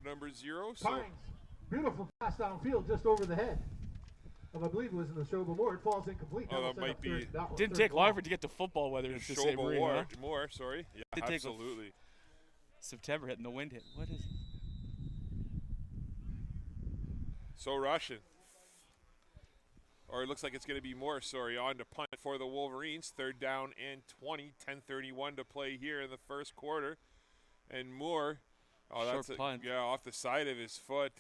number 0. So Pines, beautiful pass downfield just over the head of, I believe it was in the Shoba Moore. It falls incomplete. oh, that might be. Didn't take long for it to get to football weather in Sault Ste. Marie. More, sorry. Yeah, absolutely. September hitting the wind hit. What is it? So Russian. Or it looks like it's going to be more, on to punt for the Wolverines. 3rd down and 20. 10:31 to play here in the first quarter. And Moore, that's punt. off the side of his foot.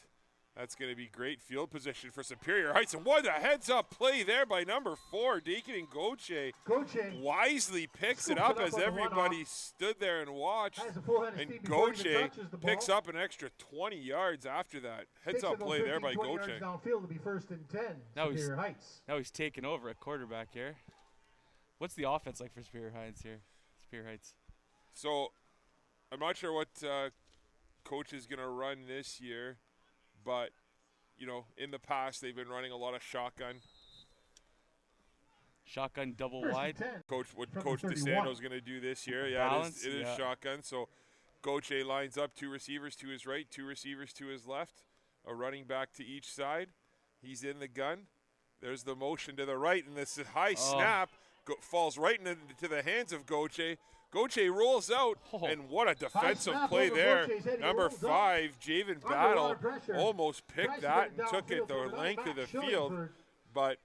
That's going to be great field position for Superior Heights. And what a heads-up play there by number 4, Deacon and Goche. Wisely picks it up as everybody stood there and watched. And Goche picks up an extra 20 yards after that. Heads-up play there by Goche. Downfield to be 1st and 10. Now he's taking over at quarterback here. What's the offense like for Superior Heights here? Superior Heights. So I'm not sure what coach is going to run this year. But, in the past, they've been running a lot of shotgun. Shotgun double wide. Coach DeSanto is going to do this year. Yeah, it is shotgun. So, Goche lines up 2 receivers to his right, 2 receivers to his left, a running back to each side. He's in the gun. There's the motion to the right, and this high snap falls right into the hands of Goche. Goche rolls out, and what a defensive play there. Number 5, Javen Battle, almost picked that and took it the length of the field. But,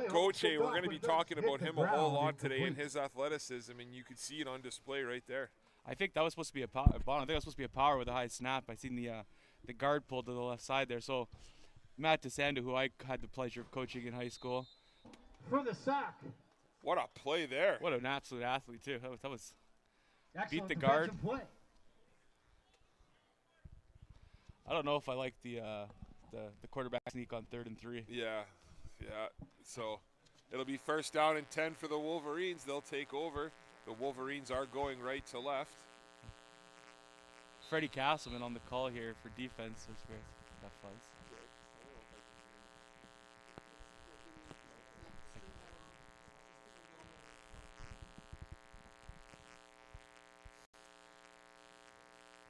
Goche, we're going to be talking about him a whole lot today and his athleticism, and you could see it on display right there. I think that was supposed to be a power. I think that was supposed to be a power with a high snap. I seen the guard pulled to the left side there. So, Matt DeSanto, who I had the pleasure of coaching in high school. For the sack. What a play there. What an absolute athlete, too. That was excellent. Beat the guard. Play. I don't know if I like the quarterback sneak on 3rd and 3. Yeah. So it'll be 1st down and 10 for the Wolverines. They'll take over. The Wolverines are going right to left. Freddie Castleman on the call here for defense. That fuzz.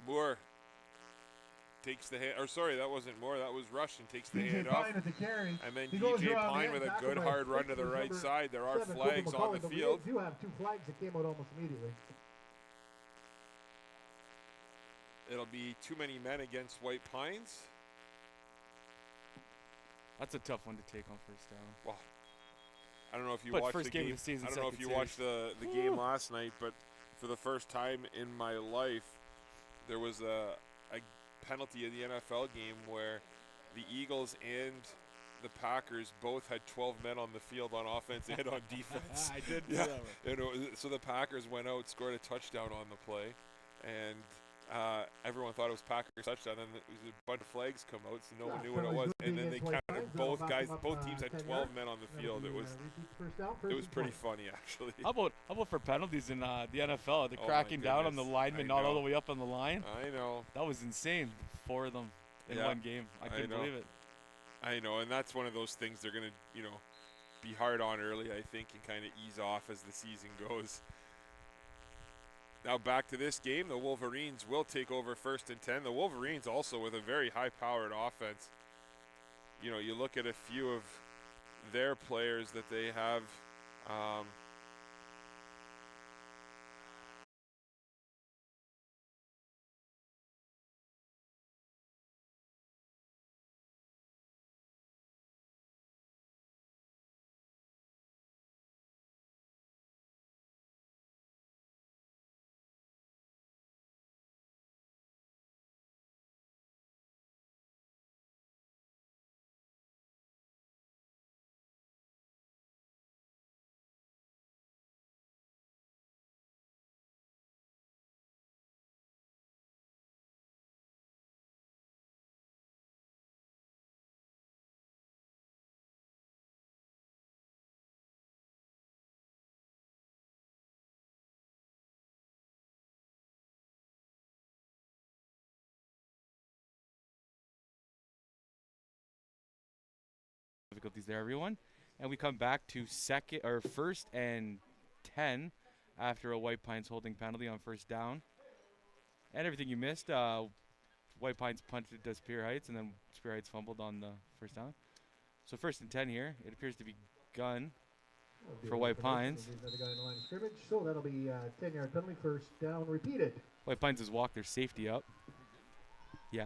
Moore takes the hand. Or sorry, that wasn't Moore. That was Russian. Takes the hand off. And then DJ Pine with a good hard run to the right side. There are flags on the field. We do have 2 flags that came out almost immediately. It'll be too many men against White Pines. That's a tough one to take on 1st down. Well, I don't know if you watched the game. I don't know if you watched the game last night, but for the first time in my life, there was a penalty in the NFL game where the Eagles and the Packers both had 12 men on the field on offense and on defense. I did do that one. So the Packers went out, scored a touchdown on the play, and everyone thought it was Packers touchdown. And there was a bunch of flags come out, so no one knew what it was. And then they counted both teams had 12 men on the field. It was pretty funny, actually. How about for penalties in the NFL? They're cracking down on the linemen, not all the way up on the line. I know. That was insane. 4 of them in one game. I couldn't believe it. I know, and that's one of those things they're going to, be hard on early, I think, and kind of ease off as the season goes. Now back to this game. The Wolverines will take over 1st and 10. The Wolverines also with a very high-powered offense. You look at a few of their players that they have. Difficulties there, everyone. And we come back to 1st and 10 after a White Pines holding penalty on 1st down. And everything you missed, White Pines punted to Superior Heights, and then Superior Heights fumbled on the first down. So 1st and 10 here. It appears to be gun for White Pines. Another guy in the line of scrimmage, so that'll be a 10-yard penalty, 1st down repeated. White Pines has walked their safety up. Yeah.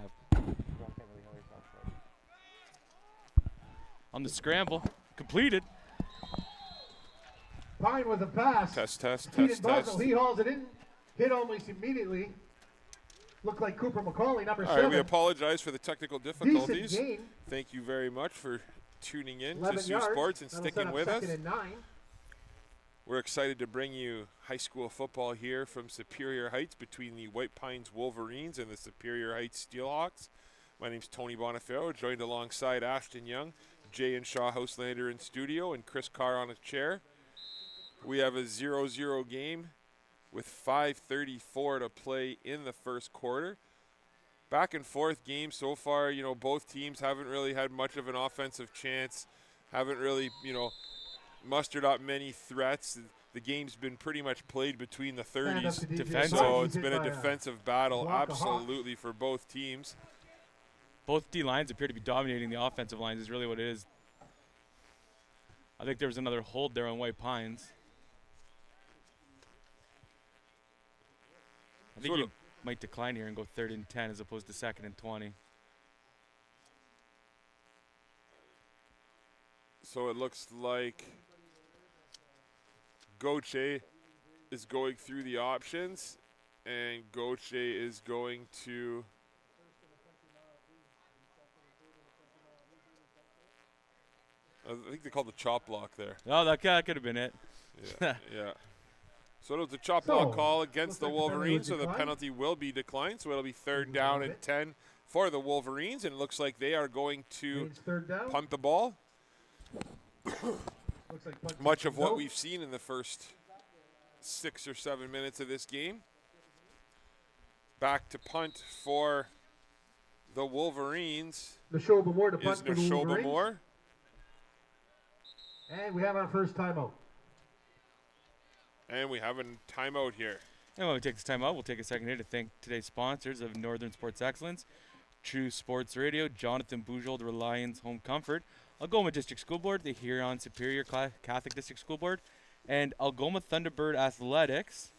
On the scramble, completed. Pine with a pass. Test. He hauls it in. Hit almost immediately. Looked like Cooper McCauley, number 7. All right, we apologize for the technical difficulties. Decent gain. Thank you very much for tuning in to 11 yards. Saultsports and sticking with us. 2nd and 9. We're excited to bring you high school football here from Superior Heights between the White Pines Wolverines and the Superior Heights Steelhawks. My name's Tony Bonifero, joined alongside Ashton Young, Jay and Shaw Houselander in studio, and Chris Carr on a chair. We have a 0-0 game with 5:34 to play in the first quarter. Back and forth game so far. You know, both teams haven't really had much of an offensive chance, haven't really, mustered up many threats. The game's been pretty much played between the 30s. So it's been a defensive battle, absolutely, for both teams. Both D lines appear to be dominating the offensive lines is really what it is. I think there was another hold there on White Pines. I think you might decline here and go 3rd and 10 as opposed to 2nd and 20. So it looks like Gauthier is going through the options, and Gauthier is going to I think they called the chop block there. Oh, that could have been it. Yeah. So it was a chop block call against the Wolverines, so the penalty will be declined. So it'll be 3rd down and 10 for the Wolverines, and it looks like they are going to punt the ball. Much of what we've seen in the first 6 or 7 minutes of this game. Back to punt for the Wolverines. Nashoba Moore to punt for the Wolverines. Moore. And we have our first timeout. And we have a timeout here. And when we take this time out, we'll take a second here to thank today's sponsors of Northern Sports Excellence, True Sports Radio, Jonathan Bujold, Reliance Home Comfort, Algoma District School Board, the Huron Superior Catholic District School Board, and Algoma Thunderbird Athletics.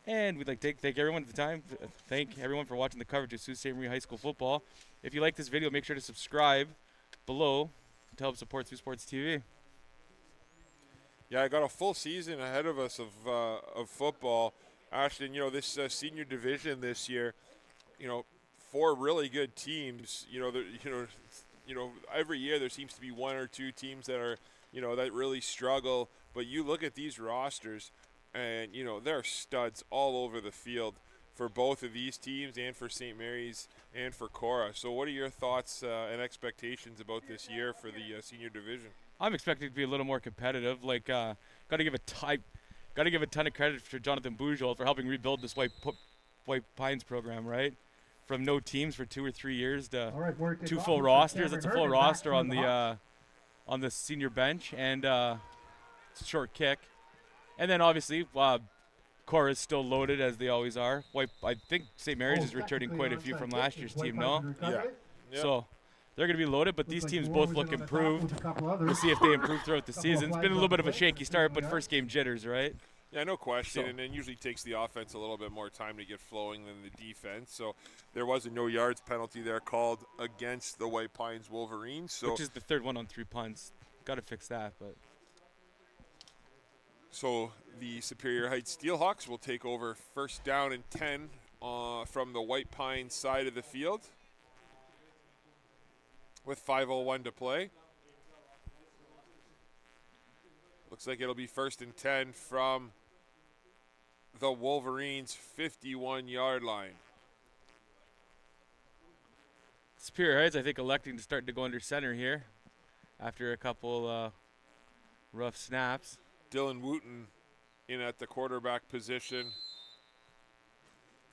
And we'd like to thank everyone at the time. Thank everyone for watching the coverage of Sault Ste. Marie High School football. If you like this video, make sure to subscribe below to help support Sault Sports TV. Yeah, I got a full season ahead of us of football. Ashton, this senior division this year, 4 really good teams. Every year there seems to be 1 or 2 teams that are, that really struggle. But you look at these rosters, and there are studs all over the field for both of these teams, and for St. Mary's and for Cora. So, what are your thoughts and expectations about this year for the senior division? I'm expecting to be a little more competitive. Got to give a ton of credit for Jonathan Bujold for helping rebuild this White Pines program, right? From no teams for 2 or 3 years to 2 full rosters. That's a full roster on the senior bench, and it's a short kick. And then obviously, Cora is still loaded as they always are. I think St. Mary's is returning quite a few from last year's team, no? Yeah. So they're going to be loaded, but these teams both look improved. We'll see if they improve throughout the season. It's been a little bit of a shaky start, but first game jitters, right? Yeah, no question, and it usually takes the offense a little bit more time to get flowing than the defense. So there was a no yards penalty there called against the White Pines Wolverines. Which is the 3rd one on 3 punts. Got to fix that, but. So the Superior Heights Steelhawks will take over 1st down and 10 from the White Pines side of the field with 5:01 to play. Looks like it'll be 1st and 10 from the Wolverines' 51-yard line. Superior Heights, I think, electing to start to go under center here after a couple rough snaps. Dylan Wooten in at the quarterback position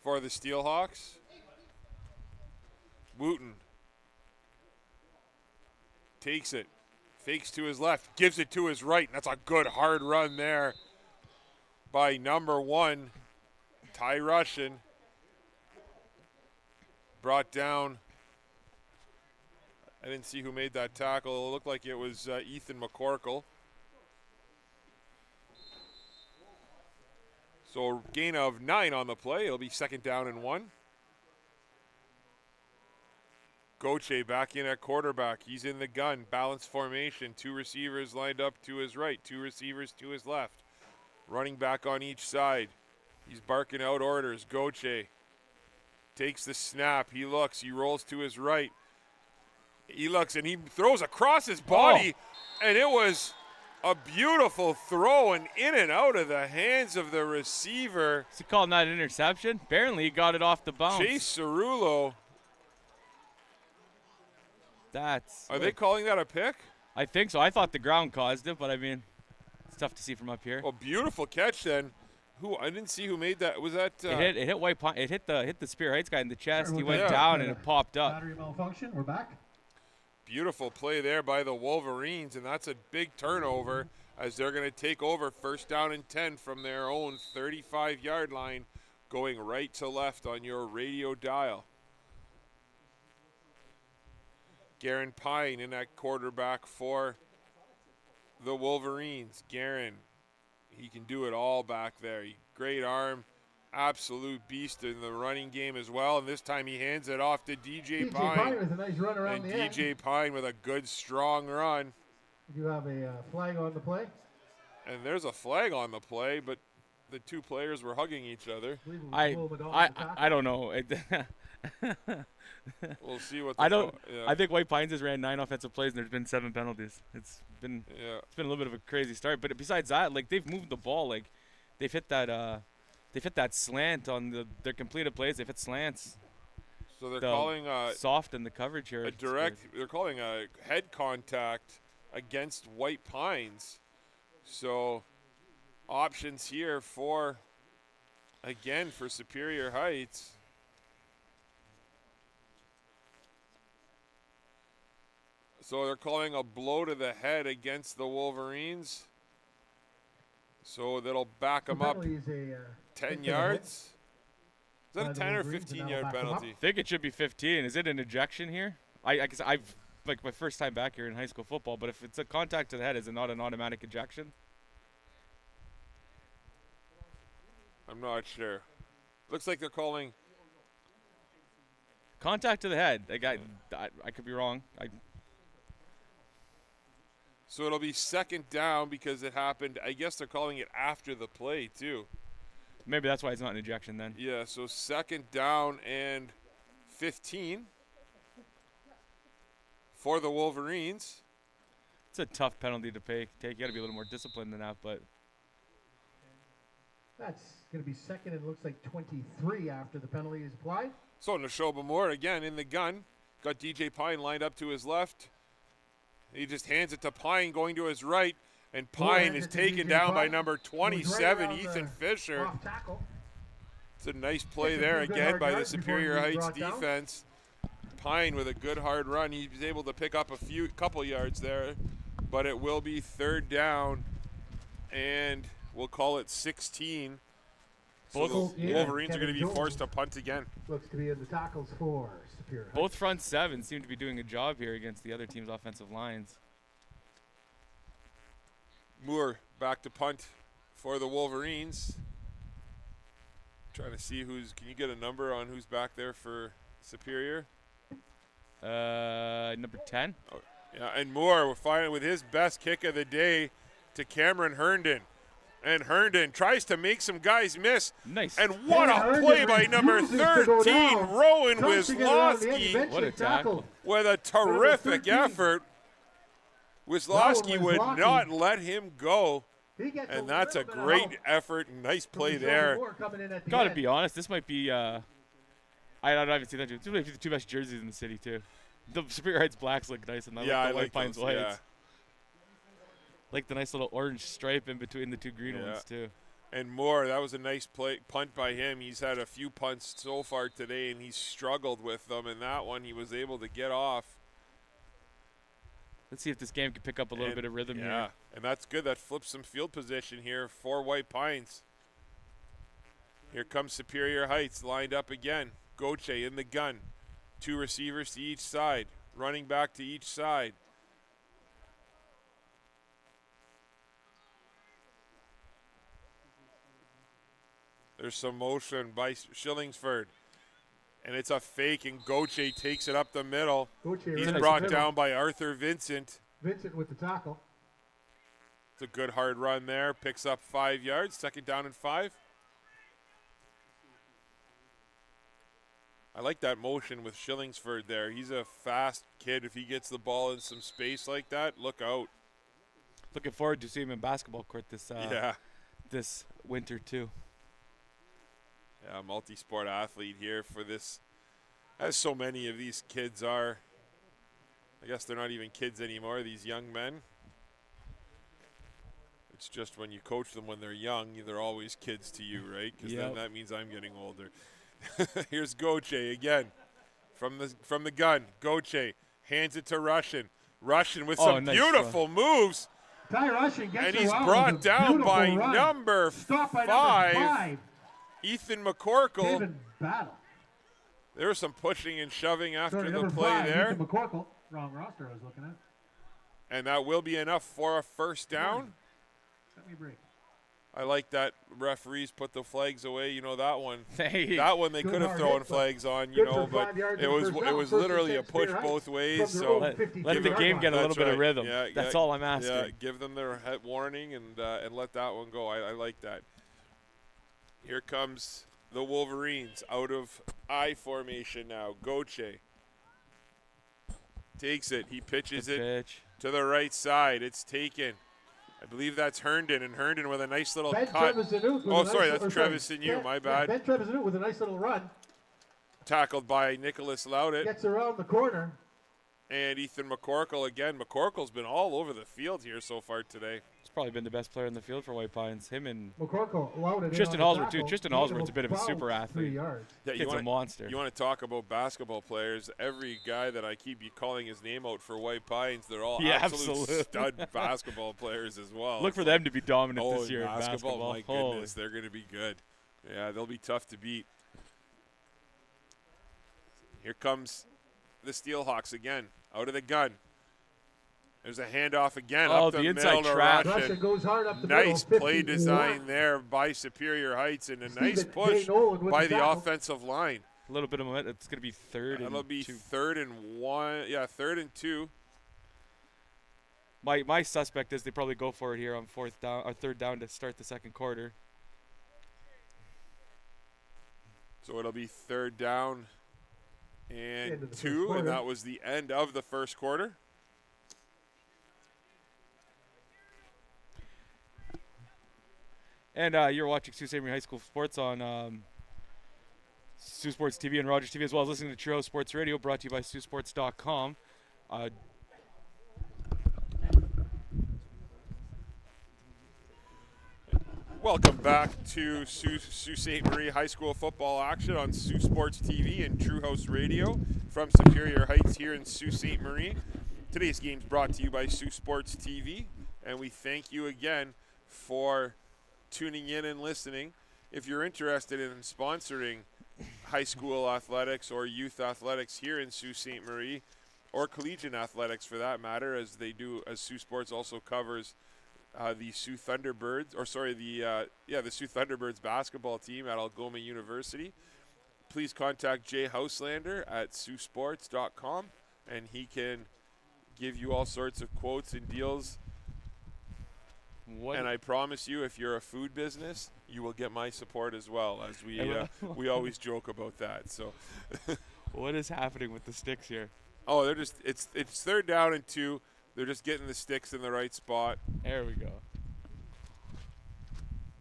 for the Steelhawks. Wooten takes it, fakes to his left, gives it to his right, and that's a good hard run there by number 1, Ty Russian. brought down. I didn't see who made that tackle. It looked like it was Ethan McCorkle. So gain of 9 on the play. It'll be 2nd down and 1. Gauthier back in at quarterback. He's in the gun. Balanced formation. 2 receivers lined up to his right. 2 receivers to his left. Running back on each side. He's barking out orders. Gauthier takes the snap. He looks. He rolls to his right. He looks and he throws across his body. And it was a beautiful throw and in and out of the hands of the receiver. Is he calling that an interception? Apparently he got it off the bounce. Chase Cerullo. Are they calling that a pick? I think so. I thought the ground caused it, but I mean, it's tough to see from up here. Well, beautiful catch then. I didn't see who made that. Was that? It hit White Pine. It hit the Spear Heights guy in the chest. He went down and it popped up. Battery malfunction. We're back. Beautiful play there by the Wolverines, and that's a big turnover as they're going to take over 1st down and 10 from their own 35-yard line, going right to left on your radio dial. Garen Pine in that quarterback for the Wolverines. Garen, he can do it all back there. Great arm, absolute beast in the running game as well. And this time he hands it off to DJ Pine. With a nice run around and the DJ end. Pine with a good, strong run. You have a flag on the play. And there's a flag on the play, but the 2 players were hugging each other. I don't know. We'll see what. I think White Pines has ran 9 offensive plays and there's been 7 penalties. It's been a little bit of a crazy start. But besides that, like they've moved the ball. Like they've hit that slant on their completed plays. They've hit slants. So they're calling soft in the coverage here. They're calling a head contact against White Pines. So options here for Superior Heights. So they're calling a blow to the head against the Wolverines. So that'll back them up 10 yards. Is that a 10 or 15-yard penalty? I think it should be 15. Is it an ejection here? I've like my first time back here in high school football, but if it's a contact to the head, is it not an automatic ejection? I'm not sure. Looks like they're calling contact to the head. I could be wrong. So it'll be 2nd down because it happened. I guess they're calling it after the play too. Maybe that's why it's not an ejection then. Yeah, so 2nd down and 15 for the Wolverines. It's a tough penalty to take. You got to be a little more disciplined than that, but that's going to be 2nd and looks like 23 after the penalty is applied. So Neshoba Moore again in the gun. Got DJ Pine lined up to his left. He just hands it to Pine going to his right, and Pine is taken down by number 27, Ethan Fisher. It's a nice play there again by the Superior Heights defense. Pine with a good hard run. He was able to pick up a couple yards there, but it will be 3rd down, and we'll call it 16. So the Wolverines are going to be forced to punt again. Looks to be in the tackles for Superior Heights. Both front 7 seem to be doing a job here against the other team's offensive lines. Moore back to punt for the Wolverines. Trying to see can you get a number on who's back there for Superior? Number 10. Oh, yeah, and Moore, we're finding with his best kick of the day to Cameron Herndon. And Herndon tries to make some guys miss. Nice. And what a play by number 13, Rowan Wisłowski. What a tackle. With a terrific effort. Wisłowski would not let him go. And that's a great effort. Nice play there. Got to be honest, this might be, I haven't seen that. This might be the 2 best jerseys in the city, too. The Superior Heights blacks look nice, and the White Pines whites. Yeah. Like the nice little orange stripe in between the 2 green ones, too. And Moore, that was a nice punt by him. He's had a few punts so far today, and he's struggled with them. And that one, he was able to get off. Let's see if this game can pick up a little bit of rhythm here. Yeah, and that's good. That flips some field position here for White Pines. Here comes Superior Heights lined up again. Gauthier in the gun. 2 receivers to each side. Running back to each side. There's some motion by Shillingsford. And it's a fake, and Gauthier takes it up the middle. He's brought down by Arthur Vincent. Vincent with the tackle. It's a good hard run there. Picks up 5 yards. 2nd down and 5. I like that motion with Shillingsford there. He's a fast kid. If he gets the ball in some space like that, look out. Looking forward to seeing him in basketball court this winter too. Yeah, multi-sport athlete here for this, as so many of these kids are. I guess they're not even kids anymore, these young men. It's just when you coach them when they're young, they're always kids to you, right? Because then that means I'm getting older. Here's Gauthier again from the gun. Gauthier hands it to Russian. Russian with some beautiful moves. Ty Russian gets and he's brought down by number 5. Ethan McCorkle. David Battle. There was some pushing and shoving after the play there. Ethan McCorkle. Wrong roster I was looking at. And that will be enough for a 1st down. Let me break. I like that referees put the flags away. You know that one. Hey. That one they could have thrown flags on, you know, but it was literally a push both ways. So let the game get a little bit of rhythm. That's all I'm asking. Yeah, give them their warning and let that one go. I like that. Here comes the Wolverines out of I formation now. Gauthier takes it. He pitches it to the right side. It's taken. I believe that's Herndon, and Herndon with a nice little cut. That's Trevisan. My bad. Ben Trevisan with a nice little run. Tackled by Nicholas Loudit. Gets around the corner. And Ethan McCorkle again. McCorkle's been all over the field here so far today. He's probably been the best player in the field for White Pines. Him and McCorkle, Tristan Hallsworth too. Tristan Hallsworth's a bit of a super athlete. Yeah, Kid's a monster. You want to talk about basketball players? Every guy that I keep calling his name out for White Pines, they're all absolute stud basketball players as well. Look for them to be dominant this year in basketball. My goodness, they're going to be good. Yeah, they'll be tough to beat. Here comes the Steelhawks again, out of the gun. There's a handoff again up the middle to Russian. Goes hard up the nice middle, play design there by Superior Heights and a nice push by the offensive line. A little bit of momentum. It's going to be 3rd and 2. It'll be 3rd and 1. Yeah, 3rd and 2. My suspect is they probably go for it here on 4th down or 3rd down to start the 2nd quarter. So it'll be 3rd down and 2, and that was the end of the 1st quarter. And you're watching Sault Ste. Marie High School Sports on Sault Sports TV and Rogers TV, as well as listening to True Sports Radio, brought to you by Saultsports.com. Welcome back to Sault Ste. Marie High School football action on Sault Sports TV and True House Radio from Superior Heights here in Sault Ste. Marie. Today's game is brought to you by Sault Sports TV, and we thank you again for tuning in and listening. If you're interested in sponsoring high school athletics or youth athletics here in Sault Ste. Marie, or collegiate athletics for that matter, as Sault Sports also covers the Sault Thunderbirds, the Sault Thunderbirds basketball team at Algoma University, please contact Jay Houselander at saultsports.com, and he can give you all sorts of quotes and deals. And I promise you, if you're a food business, you will get my support as well, as we always joke about that. So, what is happening with the sticks here? Oh, they're just it's 3rd down and 2. They're just getting the sticks in the right spot. There we go.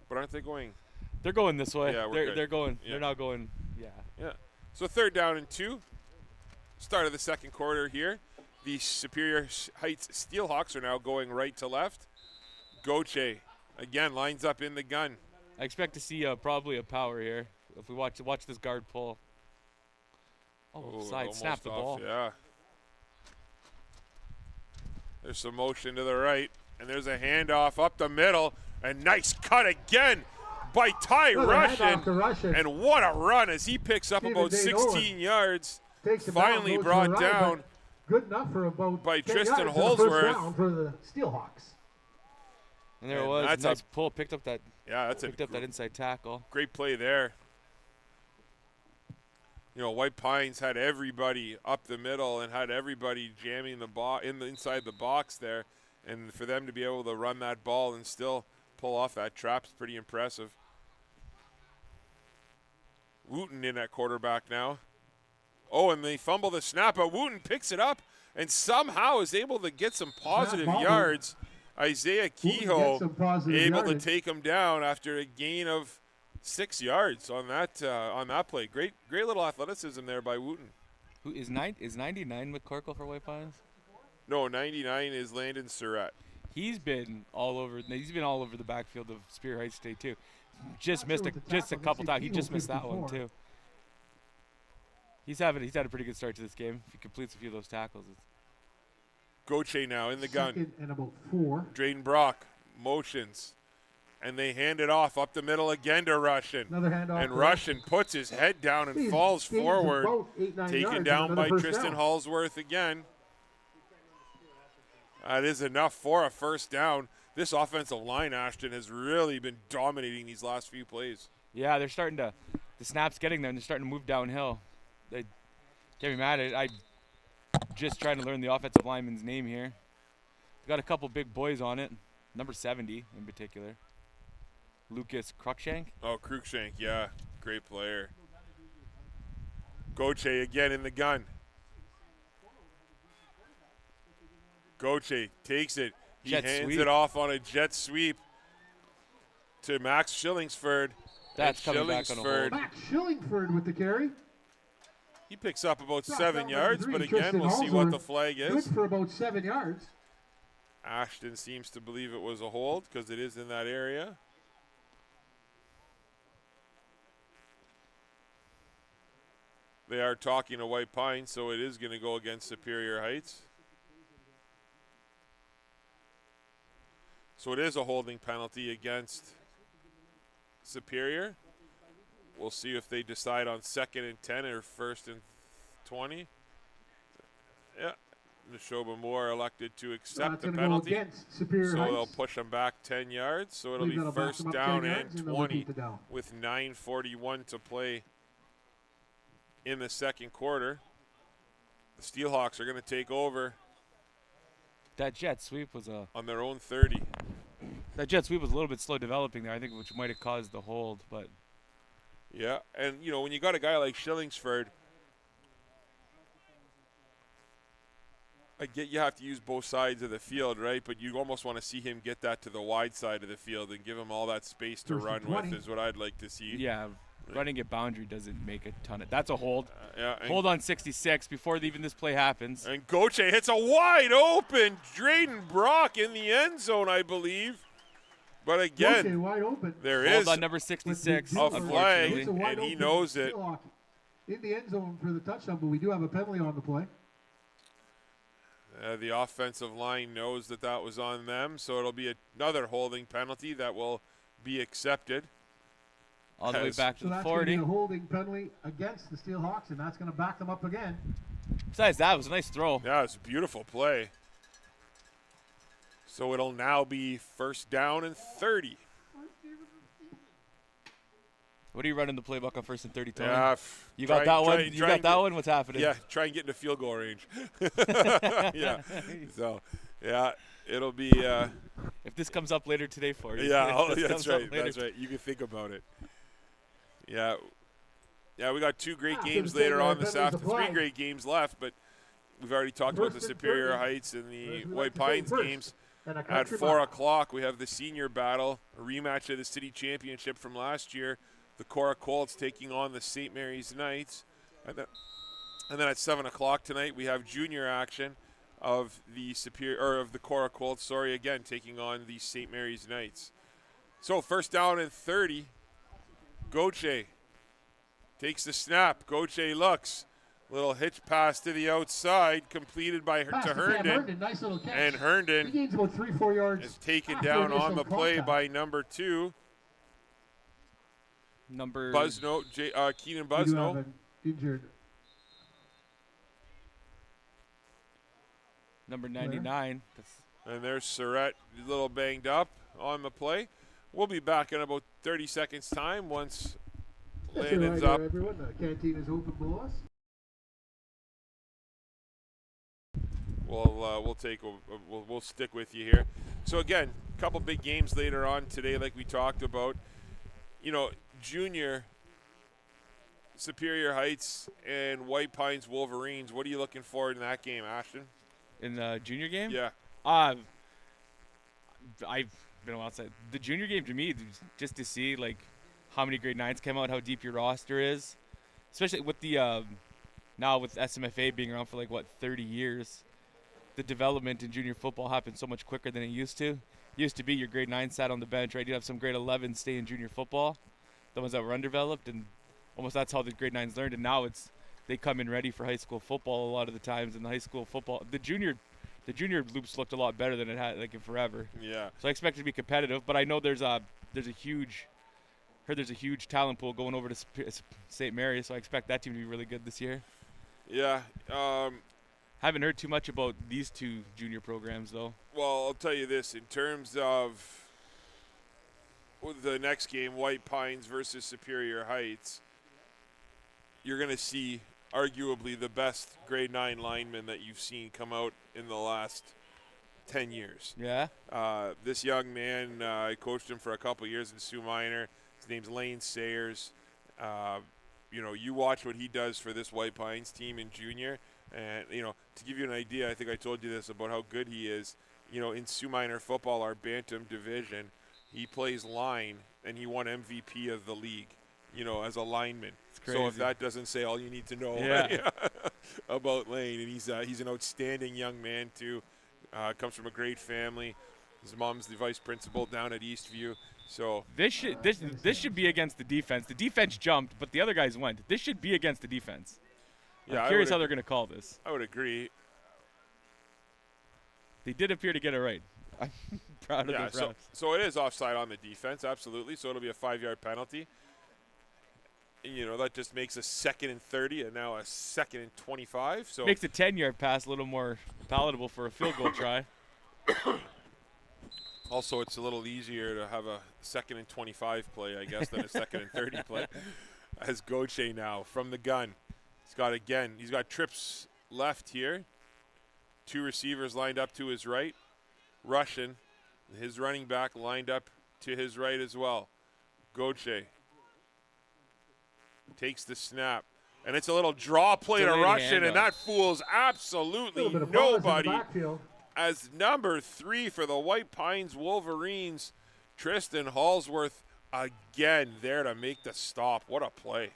But aren't they going? They're going this way. Yeah, they're going. Yeah. They're not going. Yeah. Yeah. So 3rd down and 2. Start of the 2nd quarter here. The Superior Heights Steelhawks are now going right to left. Gauthier again lines up in the gun. I expect to see probably a power here if we watch this guard pull. Side snap the ball. Yeah. There's some motion to the right, and there's a handoff up the middle, and nice cut again by Ty Russian. And what a run as he picks up about 16 yards. Takes him finally down, brought right, down good enough for about by 10 Tristan yards for the Holsworth. first down for the Steelhawks. And there it was. Nice pull. Picked up that inside tackle. Great play there. You know, White Pines had everybody up the middle and had everybody jamming the inside the box there, and for them to be able to run that ball and still pull off that trap's pretty impressive. Wooten in at quarterback now. Oh, and they fumble the snap, but Wooten picks it up and somehow is able to get some positive yards. Isaiah Kehoe able to take him down after a gain of 6 yards on that play. Great little athleticism there by Wooten. Who is 99 McCorkle for White Pines? No, 99 is Landon Surratt. He's been all over the backfield of Superior Heights State too. Just missed a couple times. He just missed that one too. He's had a pretty good start to this game. If he completes a few of those tackles. Goche now in the gun. Second and about 4. Drayden Brock motions. And they hand it off up the middle again to Russian. Another handoff. And Russian puts his head down and falls forward. Taken down by Tristan Holsworth again. That is enough for a first down. This offensive line, Ashton, has really been dominating these last few plays. Yeah, they're starting to – the snap's getting there, and they're starting to move downhill. They can't be mad at it. I'm just trying to learn the offensive lineman's name here. Got a couple big boys on it, number 70 in particular. Lucas Cruikshank. Oh, Cruikshank, yeah. Great player. Goche again in the gun. Goche takes it. He hands it off on a jet sweep to Max Shillingsford. That's coming back on a hold. Max Shillingford with the carry. He picks up about 7 yards, but again, we'll see what the flag is. Good for about 7 yards. Ashton seems to believe it was a hold because it is in that area. They are talking to White Pine, so it is going to go against Superior Heights. So it is a holding penalty against Superior. We'll see if they decide on 2nd and 10 or 1st and 20. Yeah, Neshoba Moore elected to accept the penalty. So they'll push them back 10 yards. So it'll be first down and 20 with 9:41 to play in the second quarter. The Steelhawks are going to take over. That jet sweep was on their own 30. That jet sweep was a little bit slow developing there, I think, which might have caused the hold. But yeah, and you know when you got a guy like Shillingsford, I get you have to use both sides of the field, right? But you almost want to see him get that to the wide side of the field and give him all that space to run with. Is what I'd like to see. Yeah. Running at boundary doesn't make a ton of – that's a hold. Yeah, hold on 66 before even this play happens. And Goche hits a wide open Drayden Brock in the end zone, I believe. But again, wide open. There hold is on number 66. A flag, and he knows it. In the end zone for the touchdown, but we do have a penalty on the play. The offensive line knows that that was on them, so it'll be another holding penalty that will be accepted. All the way back to the 40. So that's going to be a holding penalty against the Steelhawks, and that's going to back them up again. Besides that, it was a nice throw. Yeah, it's a beautiful play. So it'll now be first down and 30. What are you running the playbook on 1st and 30, Tony? Yeah, you got that one? You got that one? What's happening? Yeah, try and get into field goal range. Yeah. So, yeah, it'll be. If this comes up later today for you. Yeah, that's right. That's right. You can think about it. Yeah. Yeah, we got 2 great games later on this afternoon. 3 great games left, but we've already talked about the Superior Heights and the White Pines games. At 4 o'clock, we have the senior battle, a rematch of the city championship from last year. The Cora Colts taking on the St. Mary's Knights. And then at 7 o'clock tonight, we have junior action of the Cora Colts, again, taking on the St. Mary's Knights. So first down and 30. Goche takes the snap. Goche looks. Little hitch pass to the outside, completed by to Herndon. Nice little catch. And Herndon he gains about 3-4 yards is taken down on the play by number 2. Number Keenan Busno. Injured. Number 99. And there's Surratt, a little banged up on the play. We'll be back in about 30 seconds time once Landon's up. Everyone, the canteen is open below us. We'll stick with you here. So again, a couple big games later on today, like we talked about. You know, junior Superior Heights and White Pines Wolverines. What are you looking for in that game, Ashton? In the junior game? Yeah. I've been outside. The junior game to me, just to see like how many grade 9s came out, how deep your roster is, especially with the now with SMFA being around for like 30 years. The development in junior football happens so much quicker than it used to. Used to be your grade 9 sat on the bench, right? You'd have some grade 11 stay in junior football, the ones that were undeveloped, and almost that's how the grade 9s learned. And now they come in ready for high school football a lot of the times. In the high school football, the junior loops looked a lot better than it had like in forever. Yeah. So I expect it to be competitive, but I know there's a huge talent pool going over to St. Mary's, so I expect that team to be really good this year. Yeah. Haven't heard too much about these two junior programs, though. Well, I'll tell you this. In terms of the next game, White Pines versus Superior Heights, you're going to see arguably the best grade 9 lineman that you've seen come out in the last 10 years. Yeah? This young man, I coached him for a couple years in Sioux Minor. His name's Lane Sayers. You watch what he does for this White Pines team in junior. And, to give you an idea, I think I told you this about how good he is. In Sioux Minor football, our Bantam division, he plays line, and he won MVP of the league, as a lineman. So if that doesn't say all you need to know about Lane, and he's an outstanding young man, too. Comes from a great family. His mom's the vice principal down at Eastview. So this should be against the defense. The defense jumped, but the other guys went. This should be against the defense. I'm curious how they're going to call this. I would agree. They did appear to get it right. I'm proud of the refs. So it is offside on the defense, absolutely. So it'll be a 5-yard penalty. That just makes a 2nd and 30 and now a 2nd and 25. So makes a 10-yard pass a little more palatable for a field goal try. Also, it's a little easier to have a 2nd and 25 play, I guess, than a 2nd and 30 play. As Gauthier now from the gun. He's got trips left here. 2 receivers lined up to his right. Russian, his running back, lined up to his right as well. Gauthier takes the snap. And it's a little draw play to Russian, and that fools absolutely nobody. As number 3 for the White Pines Wolverines, Tristan Hallsworth again there to make the stop. What a play.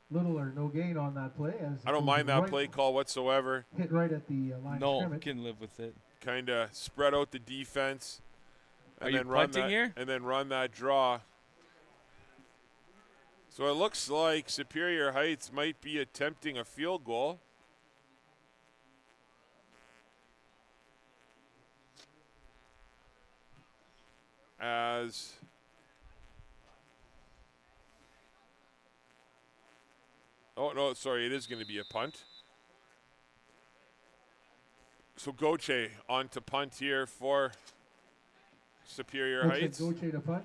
Little or no gain on that play. I don't mind that play call whatsoever. Hit right at the line of scrimmage. Can live with it. Kind of spread out the defense. And then punting here? And then run that draw. So it looks like Superior Heights might be attempting a field goal. It is going to be a punt. So Gauthier on to punt here for Superior Heights. Gauthier to punt.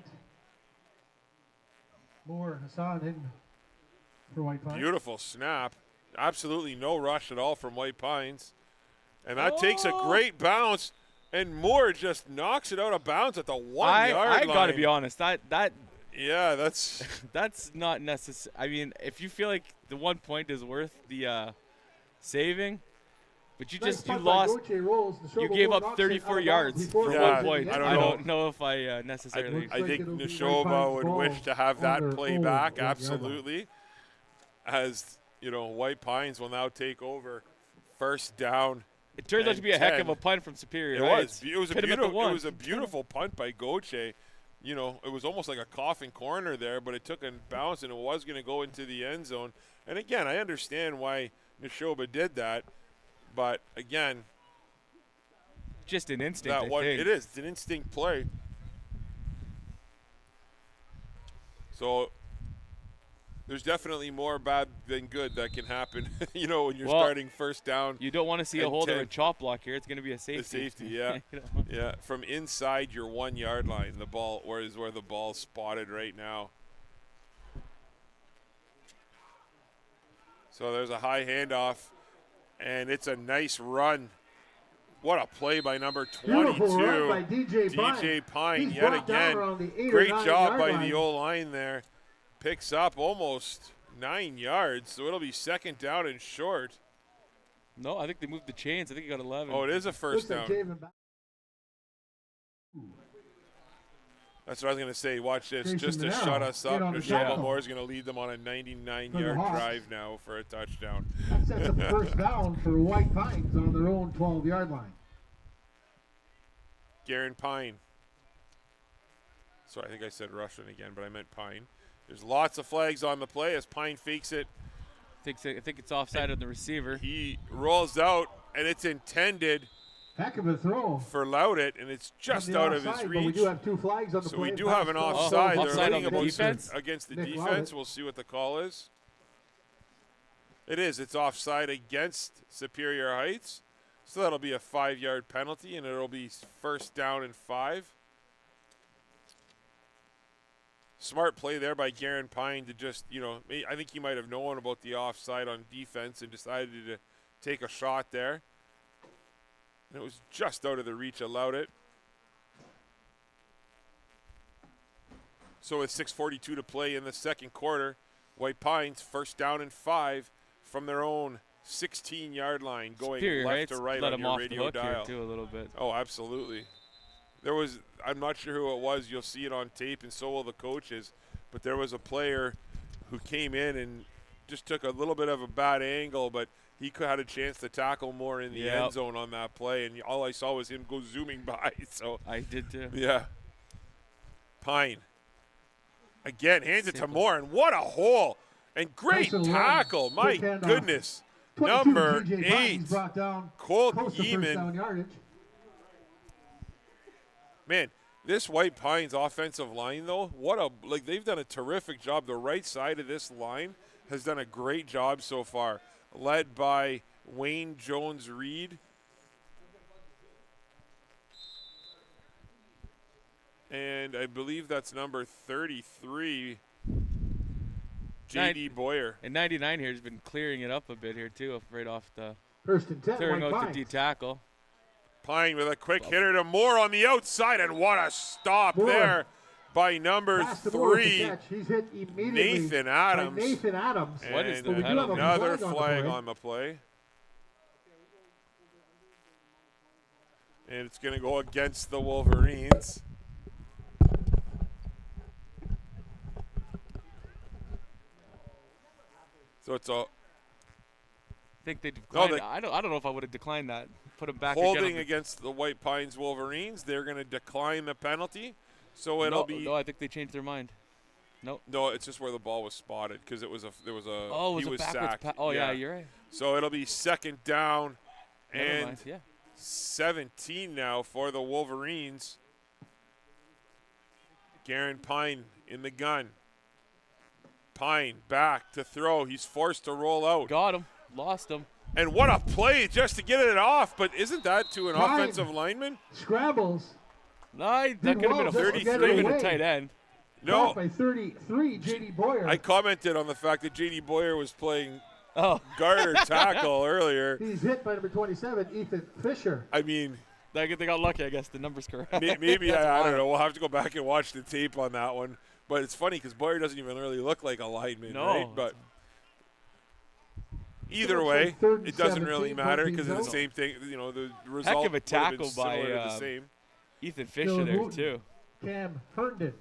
More Hassan in for White Pines. Beautiful snap. Absolutely no rush at all from White Pines. And that takes a great bounce, and Moore just knocks it out of bounds at the 1-yard line. I got to be honest. Yeah, that's that's not necessary. I mean, if you feel like the 1 point is worth the saving, but you lost. You gave up 34 yards for 1 point. I don't know if I necessarily. I think Neshoba would wish to have that play back. Absolutely. As White Pines will now take over first down. It turns out to be a heck of a punt from Superior Heights. It was a beautiful punt by Gauthier. It was almost like a coffin corner there, but it took a bounce, and it was going to go into the end zone. And, again, I understand why Neshoba did that. But, again, just an instinct, I think. It is. It's an instinct play. So there's definitely more bad than good that can happen, you know, when you're starting first down. You don't want to see a hold or a chop block here. It's going to be a safety. The safety, yeah. Yeah, from inside your 1 yard line, the ball, where the ball's spotted right now. So there's a high handoff, and it's a nice run. What a play by number 22, by DJ Pine He's yet again. Great job by the O-line there. Picks up almost 9 yards, so it'll be second down and short. No, I think they moved the chains. I think he got 11. Oh, it is a first down. That's what I was going to say. Watch this. Just to shut us up, Moore is going to lead them on a 99-yard drive now for a touchdown. That sets up first down for White Pines on their own 12-yard line. Garen Pine. Sorry, I think I said Russian again, but I meant Pine. There's lots of flags on the play as Pine fakes it. I think it's offside on the receiver. He rolls out, and it's intended. Heck of a throw for Loudet, and it's just out of his reach. But we do have 2 flags on the so play. we do have an offside. They're offside on the defense? Against the defense. We'll see what the call is. It is. It's offside against Superior Heights. So that'll be a 5-yard penalty, and it'll be first down and 5. Smart play there by Garen Pine to just, you know, I think he might have known about the offside on defense and decided to take a shot there. And it was just out of the reach, allowed it. So with 6:42 to play in the second quarter, White Pines first down and 5 from their own 16-yard line, going Superior left to right on your radio dial. Too a little bit. Oh, absolutely. There was, I'm not sure who it was. You'll see it on tape, and so will the coaches. But there was a player who came in and just took a little bit of a bad angle, but he had a chance to tackle more in the end zone on that play, and all I saw was him go zooming by. So I did too. Yeah. Pine. Again, hands it to Moore, and what a hole. And great tackle. My goodness. Number 8, Colt Yeeman. Man, this White Pines offensive line, though, they've done a terrific job. The right side of this line has done a great job so far, led by Wayne Jones-Reed. And I believe that's number 33, J.D. Boyer. And 99 here has been clearing it up a bit here, too, right off the first and 10, clearing out the D-tackle. Pine with a quick hitter to Moore on the outside, and what a stop there by number 3, He's hit Nathan Adams. And what is that? Another flag on the play. And it's going to go against the Wolverines. So it's a. I think they declined. I don't know if I would have declined that. Put him back. Holding against the White Pines Wolverines. They're going to decline the penalty. So it'll be. No, I think they changed their mind. Nope. No, it's just where the ball was spotted because there was a. Oh, he was sacked. Yeah, you're right. So it'll be second down, Never and mind. 17 now for the Wolverines. Garen Pine in the gun. Pine back to throw. He's forced to roll out. Got him. Lost him. And what a play just to get it off. But isn't that to an offensive lineman? Scrambles. No, that could have been a 33 and a tight end. No. By 33, J.D. Boyer. I commented on the fact that J.D. Boyer was playing guard or tackle earlier. He's hit by number 27, Ethan Fisher. I mean, they got lucky, I guess. The number's correct. Maybe, I don't know. We'll have to go back and watch the tape on that one. But it's funny because Boyer doesn't even really look like a lineman, right? But either way, it doesn't really matter because it's the same thing. You know, the result heck of a tackle by the same. Ethan Fisher there, too. Cam Herndon.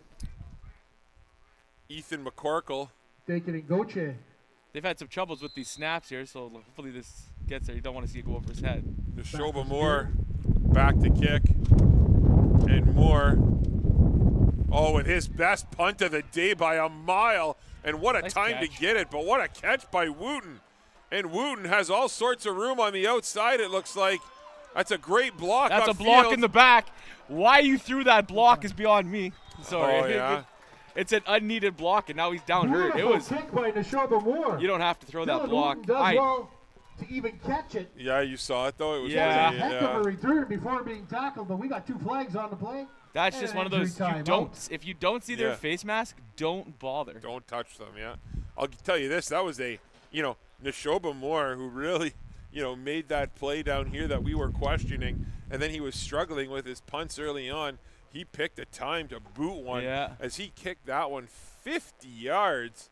Ethan McCorkle. Taking in Goche. They've had some troubles with these snaps here, so hopefully this gets there. You don't want to see it go over his head. Neshoba Moore back to kick. And Moore. Oh, and his best punt of the day by a mile. And what a nice time catch to get it, but what a catch by Wooten. And Wooten has all sorts of room on the outside, it looks like. That's a great block. That's a block in the back. Why you threw that block is beyond me. Sorry. Oh, yeah. It's an unneeded block, and now he's down hurt. It was kick by Neshoba Moore. You don't have to throw that block. Wooten does well to even catch it. Yeah, you saw it though. It was a heck of a return before being tackled, but we got 2 flags on the play. That's just one of those. If you don't see their face mask, don't bother. Don't touch them. Yeah, I'll tell you this. That was a Neshoba Moore who really made that play down here that we were questioning, and then he was struggling with his punts early on. He picked a time to boot one as he kicked that one 50 yards.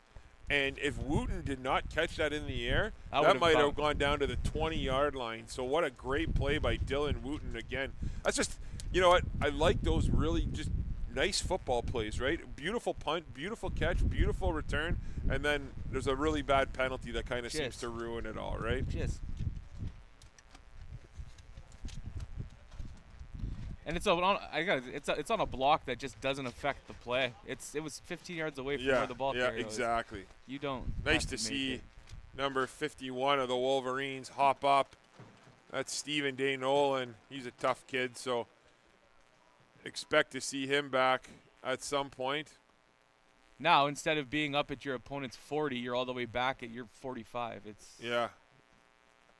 And if Wooten did not catch that in the air, that might have gone down to the 20-yard line. So what a great play by Dylan Wooten again. That's just, you know what, I like those really just nice football plays, right? Beautiful punt, beautiful catch, beautiful return, and then there's a really bad penalty that kind of seems to ruin it all, right? And it's on a block that just doesn't affect the play. It was 15 yards away from where the ball carrier was. Exactly. You don't. Nice to see number 51 of the Wolverines hop up. That's Stephen Day Nolan. He's a tough kid, so expect to see him back at some point. Now, instead of being up at your opponent's 40, you're all the way back at your 45.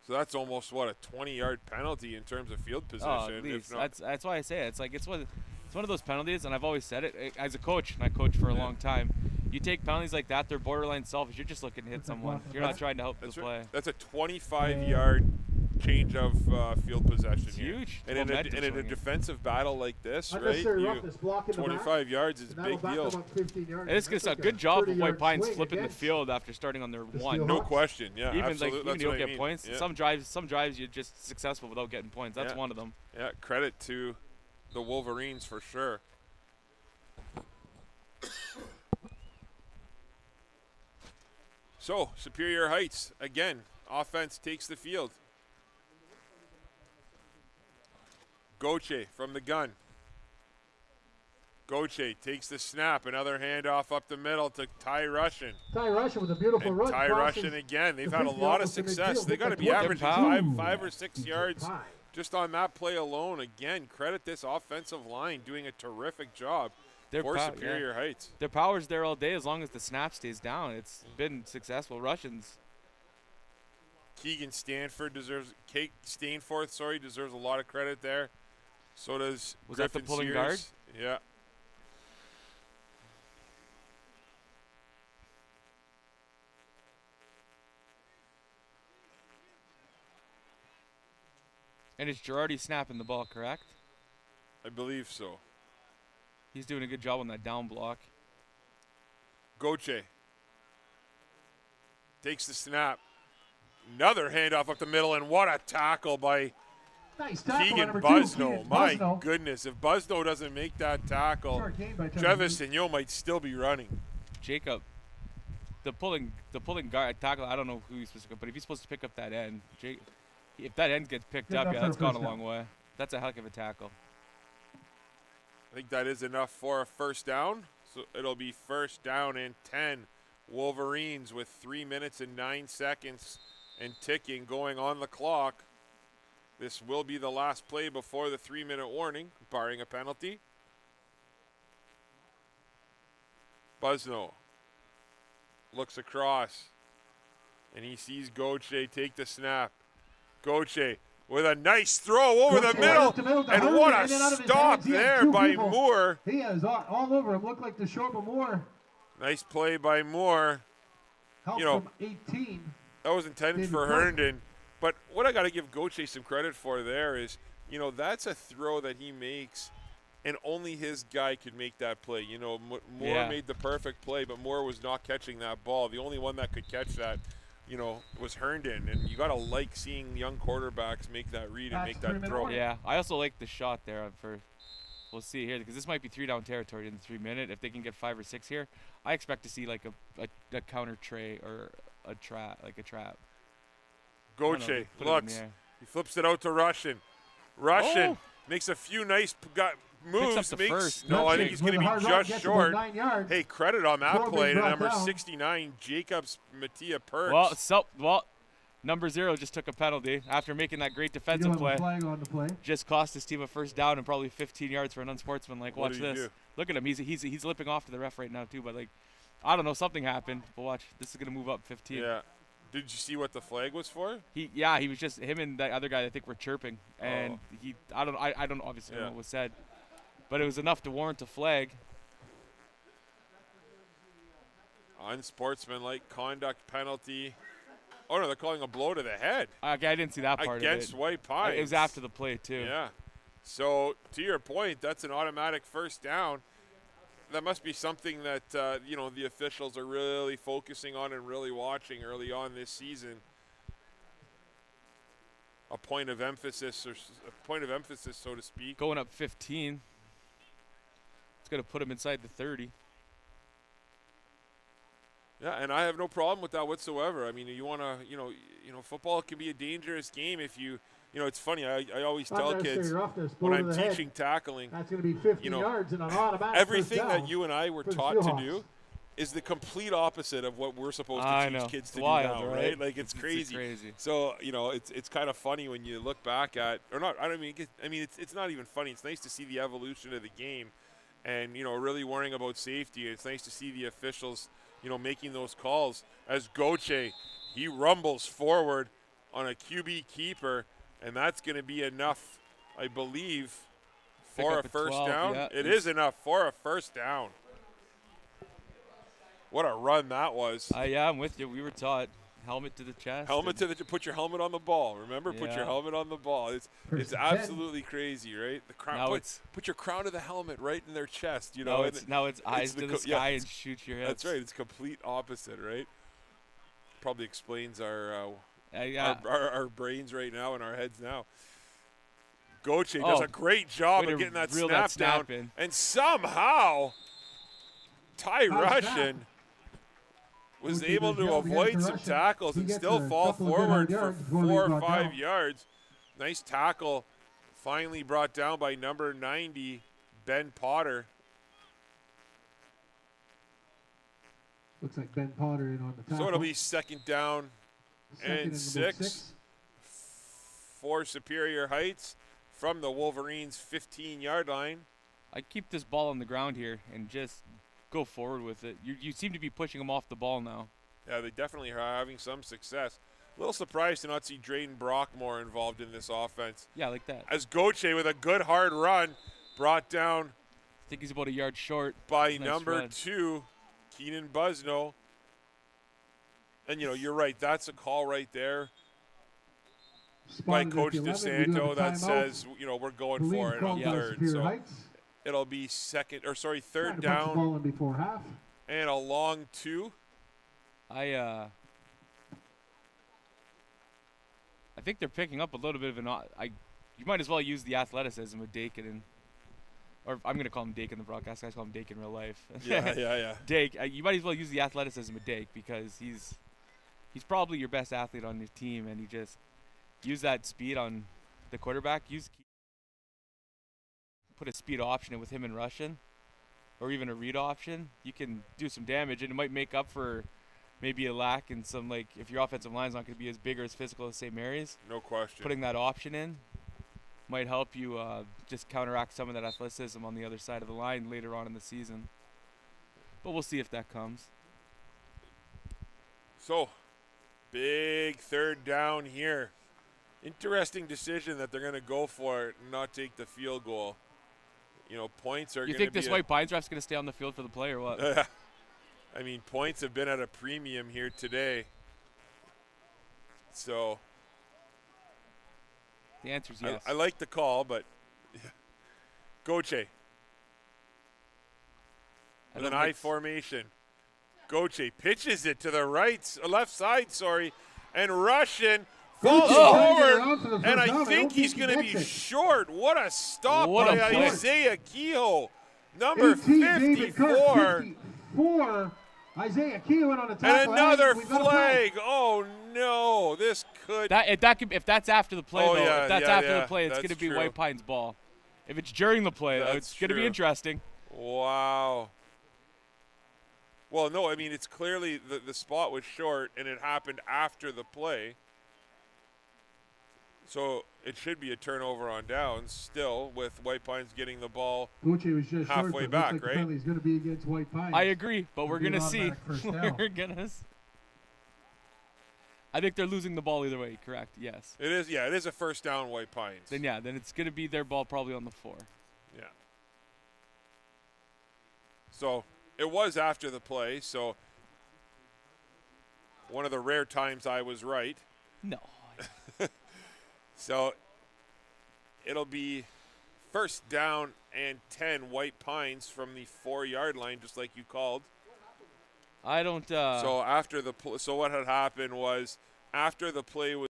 So that's almost, what, a 20-yard penalty in terms of field position. Oh, at least. That's why I say it. It's one of those penalties, and I've always said it as a coach, and I coached for a long time. You take penalties like that, they're borderline selfish. You're just looking to hit someone. You're not trying to help the play. That's a 25-yard change of field possession. It's huge. And in a defensive battle like this, right, 25 yards is a big deal. And it's a good job of White Pines flipping the field after starting on their 1. No question, yeah, even absolutely. Even you don't get points. Yeah. Some drives you're just successful without getting points. That's one of them. Yeah, credit to the Wolverines for sure. So, Superior Heights, again, offense takes the field. Goche from the gun. Goche takes the snap. Another handoff up the middle to Ty Russian. Ty Russian with a beautiful run. Ty Russian again. They've had a lot of success. They've got to be averaging 5 or 6 yards just on that play alone. Again, credit this offensive line doing a terrific job for Superior Heights. Their power's there all day as long as the snap stays down. It's been successful. Russians. Keegan Stanforth deserves a lot of credit there. So does Griffin that the pulling Sears. Guard? Yeah. And it's Girardi snapping the ball, correct? I believe so. He's doing a good job on that down block. Goche takes the snap. Another handoff up the middle, and what a tackle by Keegan Busno. My goodness, if Busno doesn't make that tackle, Travis Signeau might still be running. Jacob, the pulling guard tackle, I don't know who he's supposed to go, but if he's supposed to pick up that end, if that end gets picked up, that's gone a long way. That's a heck of a tackle. I think that is enough for a first down. So it'll be first down and 10. Wolverines with 3 minutes and 9 seconds and ticking going on the clock. This will be the last play before the 3-minute warning, barring a penalty. Busno looks across, and he sees Goche take the snap. Goche with a nice throw over the middle, and what a stop there by Moore. He is all over him. Looked like the Neshoba Moore. Nice play by Moore. Help from 18. That was intended for Herndon. But what I got to give Goche some credit for there is, that's a throw that he makes, and only his guy could make that play. Moore made the perfect play, but Moore was not catching that ball. The only one that could catch that, was Herndon. And you got to like seeing young quarterbacks make that read and make that throw. Yeah, I also like the shot there we'll see here, because this might be 3-down territory in the 3-minute. If they can get 5 or 6 here, I expect to see like a counter tray or a trap. Goche looks. He flips it out to Russian. Makes a few nice moves. No, I think he's going to be just short. Hey, credit on that play to number 69, Jacobs Mattia Perks. Well, Number 0 just took a penalty after making that great defensive play. Flag on the play. Just cost his team a first down and probably 15 yards for an unsportsmanlike. Watch this. Look at him. He's lipping off to the ref right now too. But like, I don't know, something happened. But watch, this is gonna move up 15. Yeah. Did you see what the flag was for? He was just him and that other guy. I think were chirping, and I don't obviously know what was said, but it was enough to warrant a flag. Unsportsmanlike conduct penalty. Oh, no, they're calling a blow to the head. Okay, I didn't see that part against of it. White Pines. It was after the play, too. Yeah. So, to your point, that's an automatic first down. That must be something that, the officials are really focusing on and really watching early on this season. A point of emphasis, so to speak. Going up 15. It's going to put him inside the 30. Yeah, and I have no problem with that whatsoever. I mean, you want to, football can be a dangerous game if you, it's funny. I always tell kids when I'm teaching tackling, that's going to be 50 yards and an automatic everything that you and I were taught to do is the complete opposite of what we're supposed to teach kids to do now, right? Like it's crazy. So it's kind of funny when you look back at, or not. It's not even funny. It's nice to see the evolution of the game, and really worrying about safety. It's nice to see the officials, making those calls. As Gauthier, he rumbles forward on a QB keeper, and that's going to be enough, I believe, for a first down. Yeah, it is enough for a first down. What a run that was. Yeah, I'm with you. We were taught helmet to the chest. Put your helmet on the ball. Remember, put your helmet on the ball. It's absolutely crazy, right? The crown. Put your crown of the helmet right in their chest. Now it's eyes to the sky and shoot your hips. That's right. It's complete opposite, right? Probably explains our brains right now and our heads now. Gauthier does a great job of getting that snap down, and somehow Ty Russian was able to avoid some tackles and still fall forward for 4 or 5 yards. Nice tackle, finally brought down by number 90, Ben Potter. Looks like Ben Potter in on the tackle. So it'll be second down and 6 for Superior Heights from the Wolverines' 15-yard line. I keep this ball on the ground here and just go forward with it. You seem to be pushing them off the ball now. Yeah, they definitely are having some success. A little surprised to not see Drayden Brockmore involved in this offense. Yeah, like that. As Gauthier with a good hard run, brought down. I think he's about a yard short. By number 2, Keenan Busno. And, you're right. That's a call right there by Coach DeSanto that says, we're going for it on third. So it'll be third down before half. And a long 2. I think they're picking up a little bit of you might as well use the athleticism with Dakin, or I'm going to call him Dake in the broadcast. Guys call him Dake in real life. Yeah. Dake, you might as well use the athleticism with Dake because he's probably your best athlete on your team, and you just use that speed on the quarterback. Put a speed option in with him and Russian, or even a read option. You can do some damage, and it might make up for maybe a lack in some, if your offensive line's not going to be as big or as physical as St. Mary's. No question. Putting that option in might help you just counteract some of that athleticism on the other side of the line later on in the season. But we'll see if that comes. So, big third down here. Interesting decision that they're going to go for it and not take the field goal. Points are going to be... You think this White Pines ref's going to stay on the field for the play or what? I mean, points have been at a premium here today. So... The answer's yes. I like the call, but... Gauthier. With an I formation. Gauthier pitches it to the left side, and Russian falls forward, and I think he's going to be short. What a stop by Isaiah Kehoe, number 54. Isaiah Kehoe on the tackle. And another flag. Oh, no. This could. If that's after the play, if that's after the play, it's going to be White Pines' ball. If it's during the play, it's going to be interesting. Wow. Well, no, I mean, it's clearly the spot was short, and it happened after the play. So it should be a turnover on downs still, with White Pines getting the ball Gucci was just halfway short, back, like right? The penalty's going to be against White Pines. I agree, but we're It'll be gonna an see. automatic first down. We're gonna. I think they're losing the ball either way. Correct? Yes. It is. Yeah, it is a first down, White Pines. Then it's gonna be their ball probably on the 4. Yeah. So it was after the play. So one of the rare times I was right. No. So it'll be first down and 10 White Pines from the 4-yard line, just like you called. I don't. So after the so what had happened was after the play was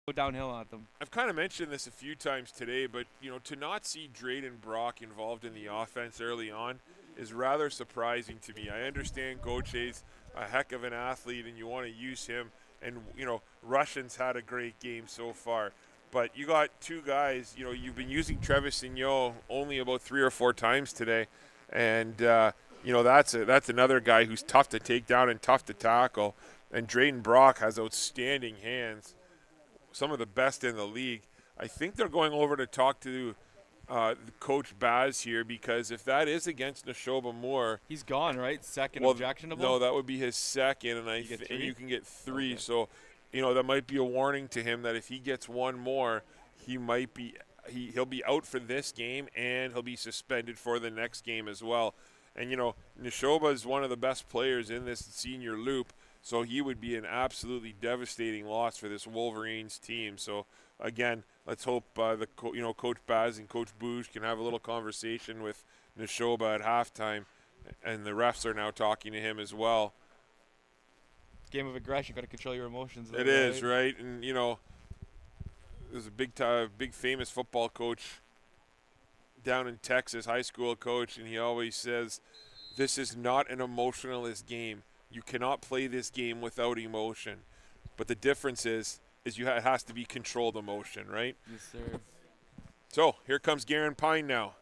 go downhill on them. I've kind of mentioned this a few times today, but to not see Drayden Brock involved in the offense early on is rather surprising to me. I understand Gautier's a heck of an athlete and you want to use him, and Russian's had a great game so far. But you got two guys, you've been using Travis Signot only about 3 or 4 times today, and that's another guy who's tough to take down and tough to tackle. And Drayden Brock has outstanding hands, some of the best in the league. I think they're going over to talk to Coach Baz here, because if that is against Neshoba Moore, he's gone, right? Second objectionable? No, that would be his second, and and you can get 3. Okay. So, that might be a warning to him that if he gets one more, he'll be out for this game and he'll be suspended for the next game as well. And Neshoba is one of the best players in this senior loop, so he would be an absolutely devastating loss for this Wolverines team. So again, let's hope Coach Baz and Coach Bouge can have a little conversation with Neshoba at halftime, and the refs are now talking to him as well. Game of aggression, got to control your emotions. It is, right? And there's a big famous football coach down in Texas, high school coach, and he always says, "This is not an emotionless game. You cannot play this game without emotion." But the difference is it has to be controlled emotion, right? Yes, sir. So here comes Garen Pine now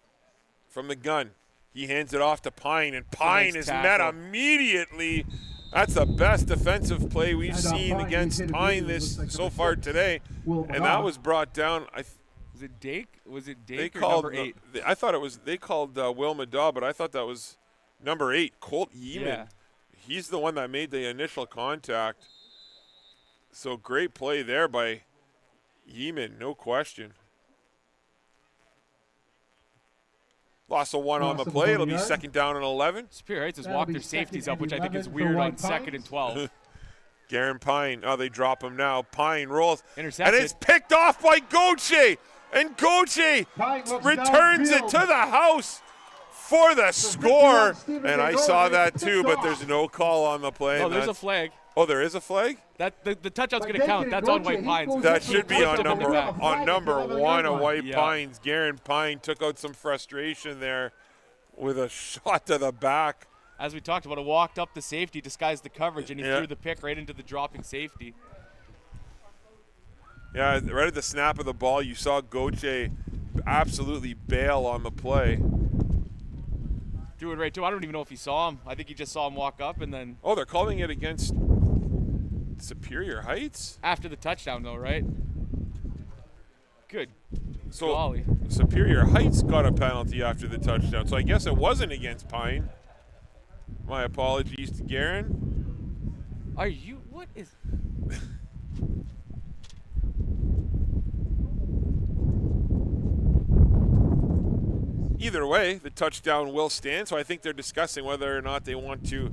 from the gun. He hands it off to Pine, and Pine is met immediately. That's the best defensive play we've seen against Pine so far today, and that was brought down. Was it Dake? Was it Dake or number 8? I thought it was. They called Will Madaw, but I thought that was number 8, Colt Yeeman. Yeah. He's the one that made the initial contact. So great play there by Yeeman, no question. Loss of 1 on the play. It'll be second down and 11. Superior Heights has walked their safeties up, which I think is weird on 2nd and 12. Garen Pine. Oh, they drop him now. Pine rolls. Intercepted. And it's picked off by Gauthier. And Gauthier returns it to the house for the score. And I saw that too, but there's no call on the play. Oh, there's a flag. Oh, there is a flag? The touchdown's going to count. That's on White Pines. That should be on number 1 of White Pines. Garen Pine took out some frustration there with a shot to the back. As we talked about, it walked up the safety, disguised the coverage, and he threw the pick right into the dropping safety. Yeah, right at the snap of the ball, you saw Gauthier absolutely bail on the play. Threw it right to him. I don't even know if he saw him. I think he just saw him walk up and then... Oh, they're calling it against Superior Heights? After the touchdown, though, right? Good. So golly. Superior Heights got a penalty after the touchdown, so I guess it wasn't against Pine. My apologies to Garen. Are you... What is... Either way, the touchdown will stand, so I think they're discussing whether or not they want to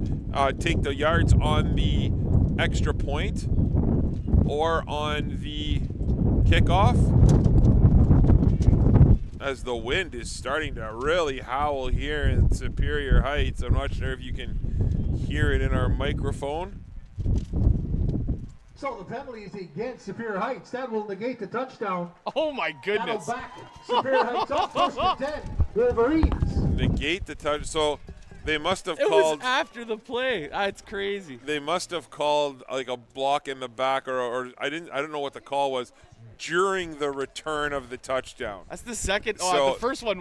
take the yards on the extra point or on the kickoff, as the wind is starting to really howl here in Superior Heights. I'm not sure if you can hear it in our microphone. So the penalty is against Superior Heights. That will negate the touchdown. Oh my goodness. That'll back Superior Heights up, first and 10. Wolverines. Negate the touch. So They must have It called was after the play. It's crazy. They must have called like a block in the back, or I don't know what the call was during the return of the touchdown. That's the second. So,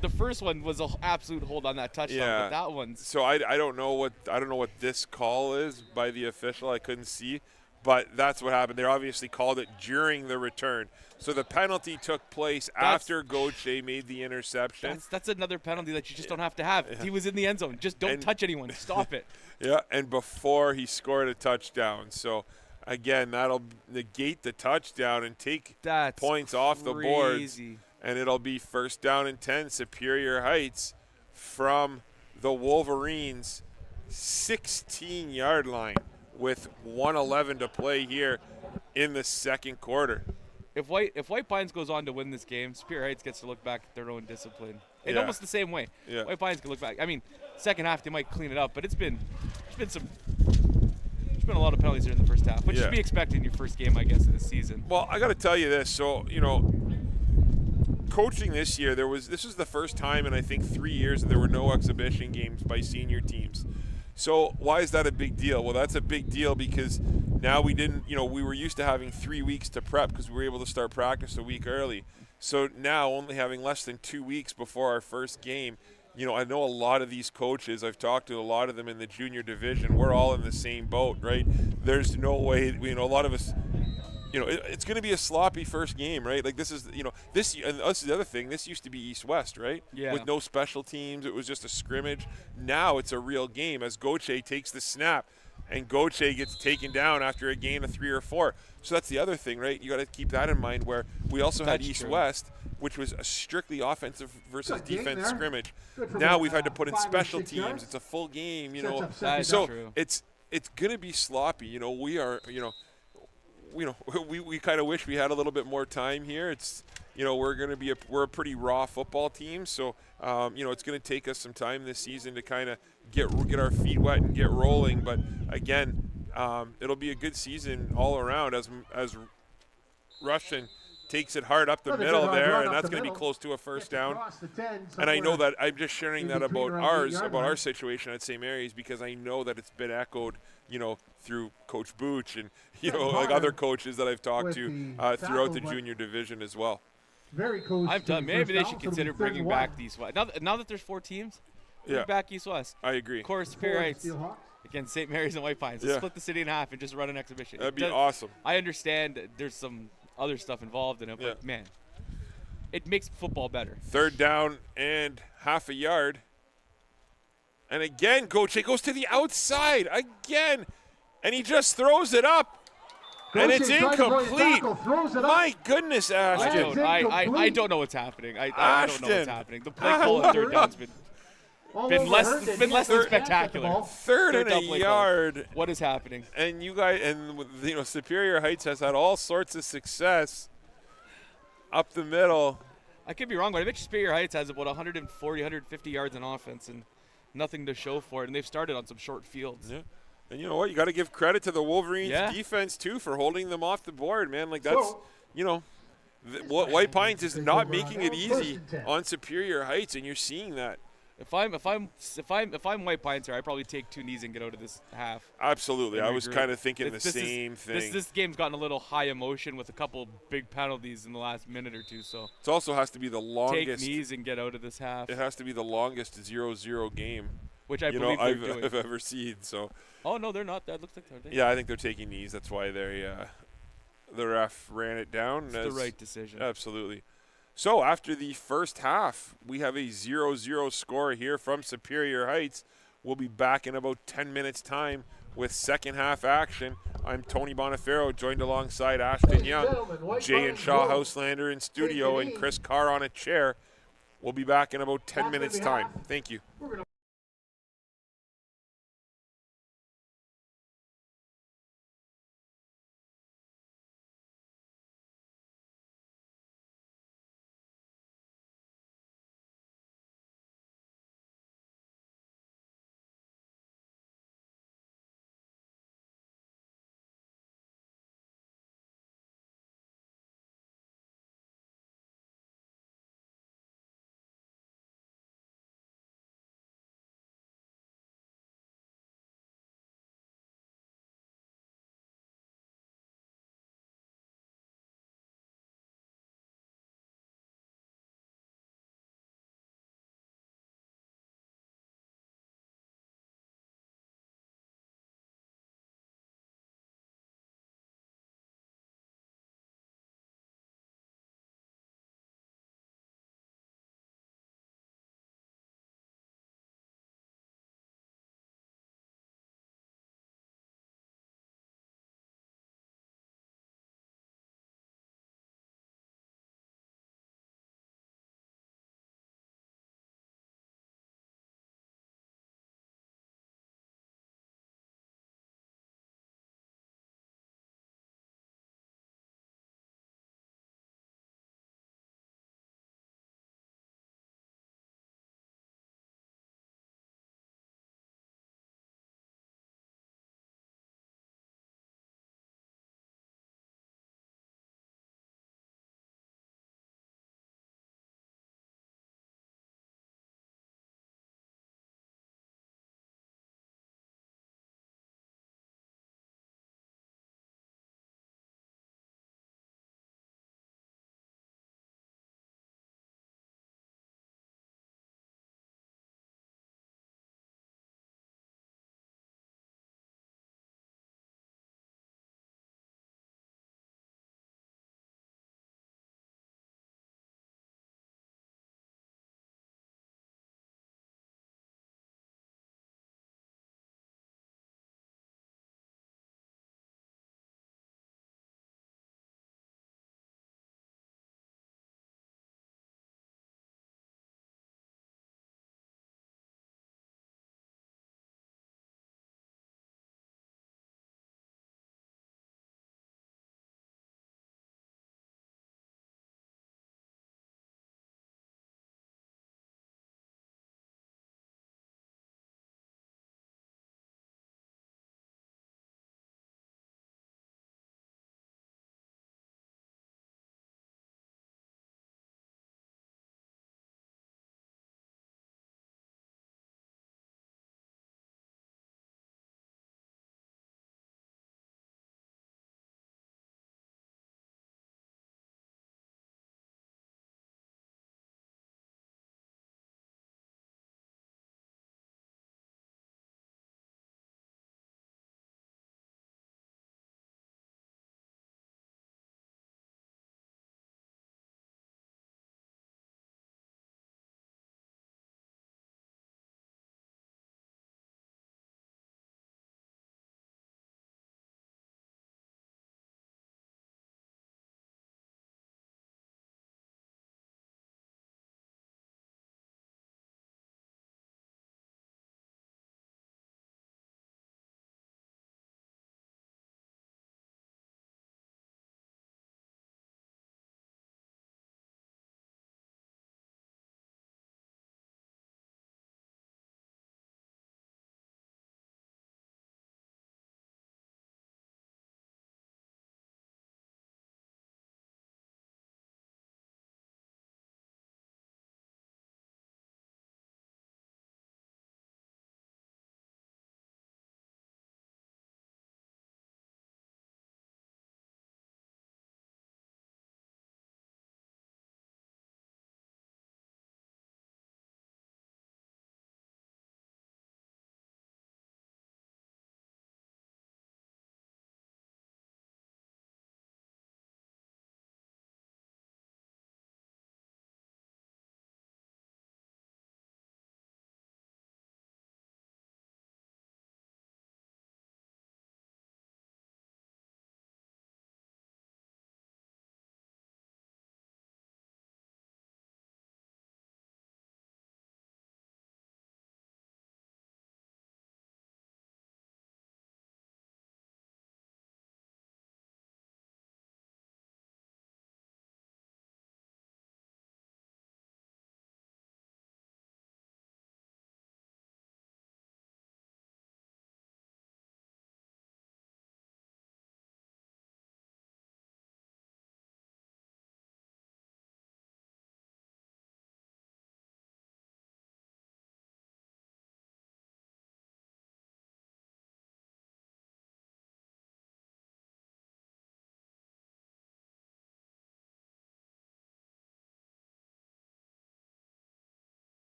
the first one was an absolute hold on that touchdown. Yeah. But that one's. So I don't know what this call is by the official. I couldn't see, but that's what happened. They obviously called it during the return. So the penalty took place after Gauthier made the interception. That's another penalty that you just don't have to have. Yeah. He was in the end zone. Just don't touch anyone. Stop it. Yeah, and before he scored a touchdown. So, again, that'll negate the touchdown and take points off the boards. And it'll be 1st down and 10, Superior Heights from the Wolverines' 16-yard line with 1:11 to play here in the second quarter. If White Pines goes on to win this game, Superior Heights gets to look back at their own discipline. In almost the same way. Yeah. White Pines can look back. I mean, second half they might clean it up, but there's been a lot of penalties here in the first half, which should be expected in your first game, I guess, of the season. Well, I got to tell you this. So, coaching this year, this was the first time in I think 3 years that there were no exhibition games by senior teams. So why is that a big deal? Well, that's a big deal because now we were used to having 3 weeks to prep because we were able to start practice a week early. So now only having less than 2 weeks before our first game, I know a lot of these coaches, I've talked to a lot of them in the junior division, we're all in the same boat, right? There's no way, a lot of us, it's going to be a sloppy first game, right? Like this is, and this is the other thing. This used to be East-West, right? Yeah. With no special teams, it was just a scrimmage. Now it's a real game as Gauthier takes the snap, and Gauthier gets taken down after a gain of 3 or 4. So that's the other thing, right? You got to keep that in mind. Where we also had East-West, which was a strictly offensive versus defense scrimmage. Now we've had to put in special teams. It's a full game, So it's going to be sloppy. We are, we kind of wish we had a little bit more time here. It's, we're a pretty raw football team, so it's going to take us some time this season to kind of get our feet wet and get rolling. But again, it'll be a good season all around as Russian takes it hard up the middle there, and that's going to be close to a first down. And I know that I'm just sharing that about our situation at St. Mary's because I know that it's been echoed, through Coach Booch and, like other coaches that I've talked to throughout the junior division as well. Very close. I've done. Maybe they should consider bringing back the East-West. Now that there's 4 teams, bring back East-West. I agree. Of course, Superior Heights against St. Mary's and White Pines. Split the city in half and just run an exhibition. That'd be awesome. I understand there's some other stuff involved in it, but man, it makes football better. 3rd down and half a yard. And again, Gauthier goes to the outside again, and he just throws it up. And it's incomplete. My goodness, Ashton. I don't know what's happening. I don't know what's happening. The play call at 3rd down's been less than spectacular. 3rd and a yard. What is happening? And you guys, Superior Heights has had all sorts of success up the middle. I could be wrong, but I bet Superior Heights has about 140, 150 yards in offense and nothing to show for it. And they've started on some short fields. Yeah. And you know what? You got to give credit to the Wolverines defense too for holding them off the board, man. Like that's, White Pines is not making it easy on Superior Heights, and you're seeing that. If I'm White Pines here, I'd probably take 2 knees and get out of this half. Absolutely. I was kind of thinking the same thing. This game's gotten a little high emotion with a couple big penalties in the last minute or two. So it also has to be the longest. Take knees and get out of this half. It has to be the longest 0-0 game. Which I believe they're doing. I've ever seen. So. Oh no, they're not. That looks like they're. Yeah, I think they're taking knees. That's why the ref ran it down. It's the right decision. Absolutely. So after the first half, we have a 0-0 score here from Superior Heights. We'll be back in about 10 minutes' time with second half action. I'm Tony Bonifero, joined alongside Ashton Young, Jay and Shaw Houselander in studio, and Chris Carr on a chair. We'll be back in about 10 minutes' time. Thank you.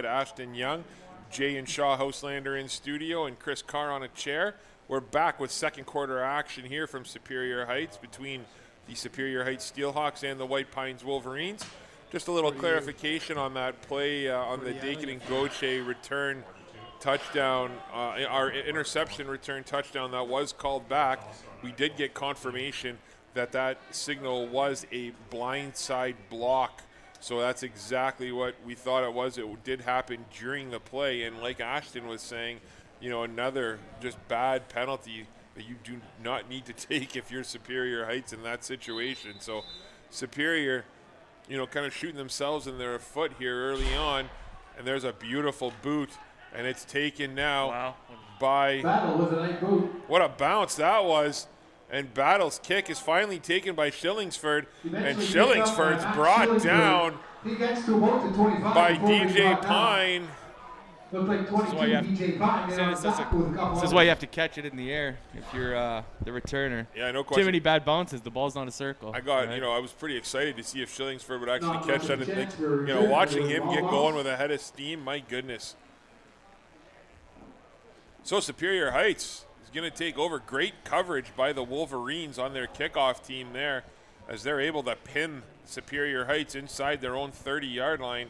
Ashton Young, Jay and Shaw Houselander in studio, and Chris Carr on a chair. We're back with second quarter action here from Superior Heights between the Superior Heights Steelhawks and the White Pines Wolverines. Just a little clarification on that play on the Dakin and Gauthier return touchdown, our interception return touchdown that was called back. We did get confirmation that that signal was a blindside block. So that's exactly what we thought it was. It did happen during the play, and like Ashton was saying, you know, another just bad penalty that you do not need to take if you're Superior Heights in that situation. So Superior, you know, kind of shooting themselves in their foot here early on, and there's a beautiful boot, and it's taken now by Battle with a nice boot. What a bounce that was. And Battle's kick is finally taken by Shillingsford, and Shillingsford's brought down he gets to about the 25 by DJ Pine. Looked like 22 DJ Pine. This is why you have to catch it in the air if you're the returner. Yeah, no question. Too many bad bounces. The ball's not a circle. I got, right? you know, I was pretty excited to see if Shillingsford would actually catch that. And think, you know, watching him get going with a head of steam, my goodness. So Superior Heights is going to take over. Great coverage by the Wolverines on their kickoff team there as they're able to pin Superior Heights inside their own 30-yard line.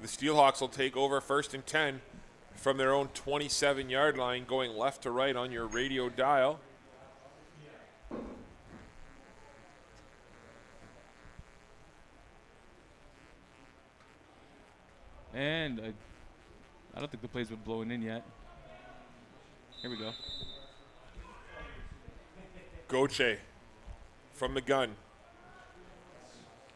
The Steelhawks will take over 1st and 10 from their own 27-yard line, going left to right on your radio dial. And I don't think the play's been blown in yet. Here we go. Gauthier from the gun.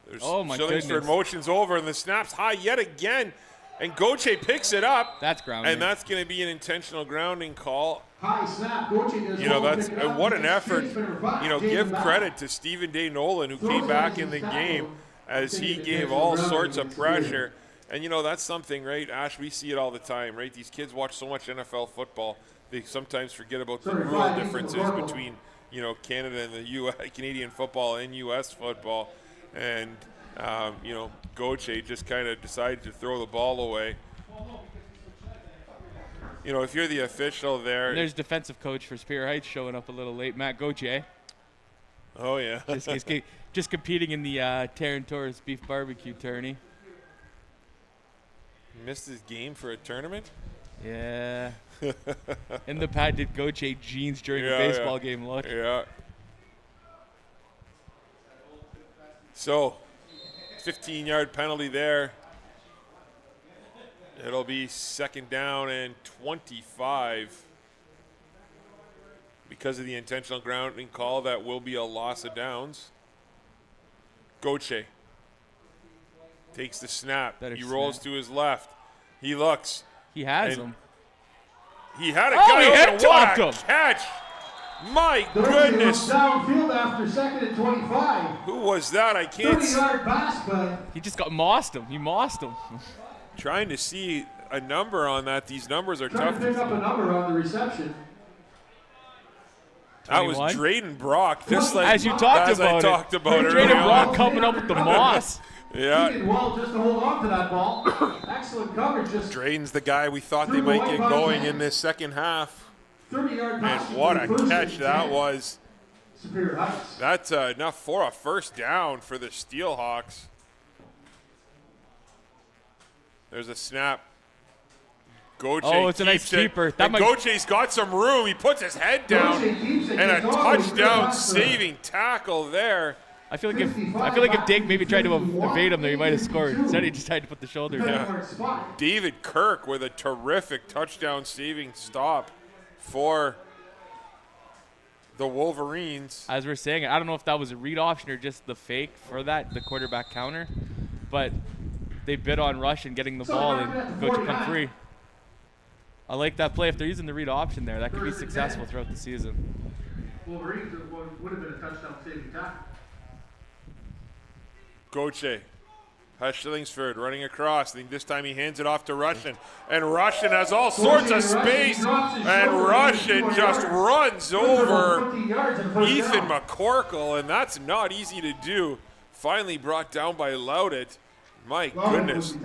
There's my Shillingsford goodness. motions over, and the snap's high yet again. And Gauthier picks it up. That's grounding. And that's going to be an intentional grounding call. High snap. Gauthier You know, that's what an effort. You know, give credit to Stephen Day Nolan, who came back in the game as he gave all sorts of pressure. And, you know, that's something, right, Ash, we see it all the time, right? These kids watch so much NFL football, they sometimes forget about the rural differences between, you know, Canada and the US, Canadian football and U.S. football. And, you know, Gauthier just kind of decided to throw the ball away. You know, if you're the official there. And there's defensive coach for Superior Heights showing up a little late, Matt Gauthier. Oh, yeah. just competing in the Terran Torres beef barbecue tourney. Missed his game for a tournament? Yeah. In the pad did Gauthier jeans during the baseball game, look. Yeah. So, 15-yard penalty there. It'll be 2nd down and 25. Because of the intentional grounding call, that will be a loss of downs. Gauthier takes the snap. He rolls to his left. He looks. He has him. He had a guy. He head-topped him. Catch. My goodness. Downfield after 2nd and 25. Who was that? I can't see. 30-yard pass, but He just got mossed him. He mossed him. Trying to see a number on that. These numbers are trying tough to pick up a number on the reception. That was 21? Drayden Brock. Just like As you talked as about I it. talked about Drayden earlier Brock on. coming up with the moss. He Yeah. did well just to hold on to that ball. Excellent coverage. Just Drayden's the guy we thought they might get going in this second half. 30-yard pass. And what a to the catch first that and was. 10. Superior Heights. That's enough for a 1st down for the Steelhawks. There's a snap. Gauthier It's a nice keeps it. keeper. And Gauthier's got some room. He puts his head down. Gauthier keeps it. And a He's always good touchdown pass for saving tackle there. I feel like if Dake maybe tried to evade him there, he might have scored. Instead, he just tried to put the shoulder down. 10-yard spot. David Kirk with a terrific touchdown saving stop for the Wolverines. As we're saying, I don't know if that was a read option or just the fake for that, the quarterback counter, but they bid on rush and getting the ball and go to come free. I like that play. If they're using the read option there, that could be successful throughout the season. Wolverines would have been a touchdown saving tackle. Gauthier has Shillingsford running across. I think this time he hands it off to Russian. And Russian has all sorts of space. And Russian just runs over Ethan McCorkle. And that's not easy to do. Finally brought down by Loudit. My goodness.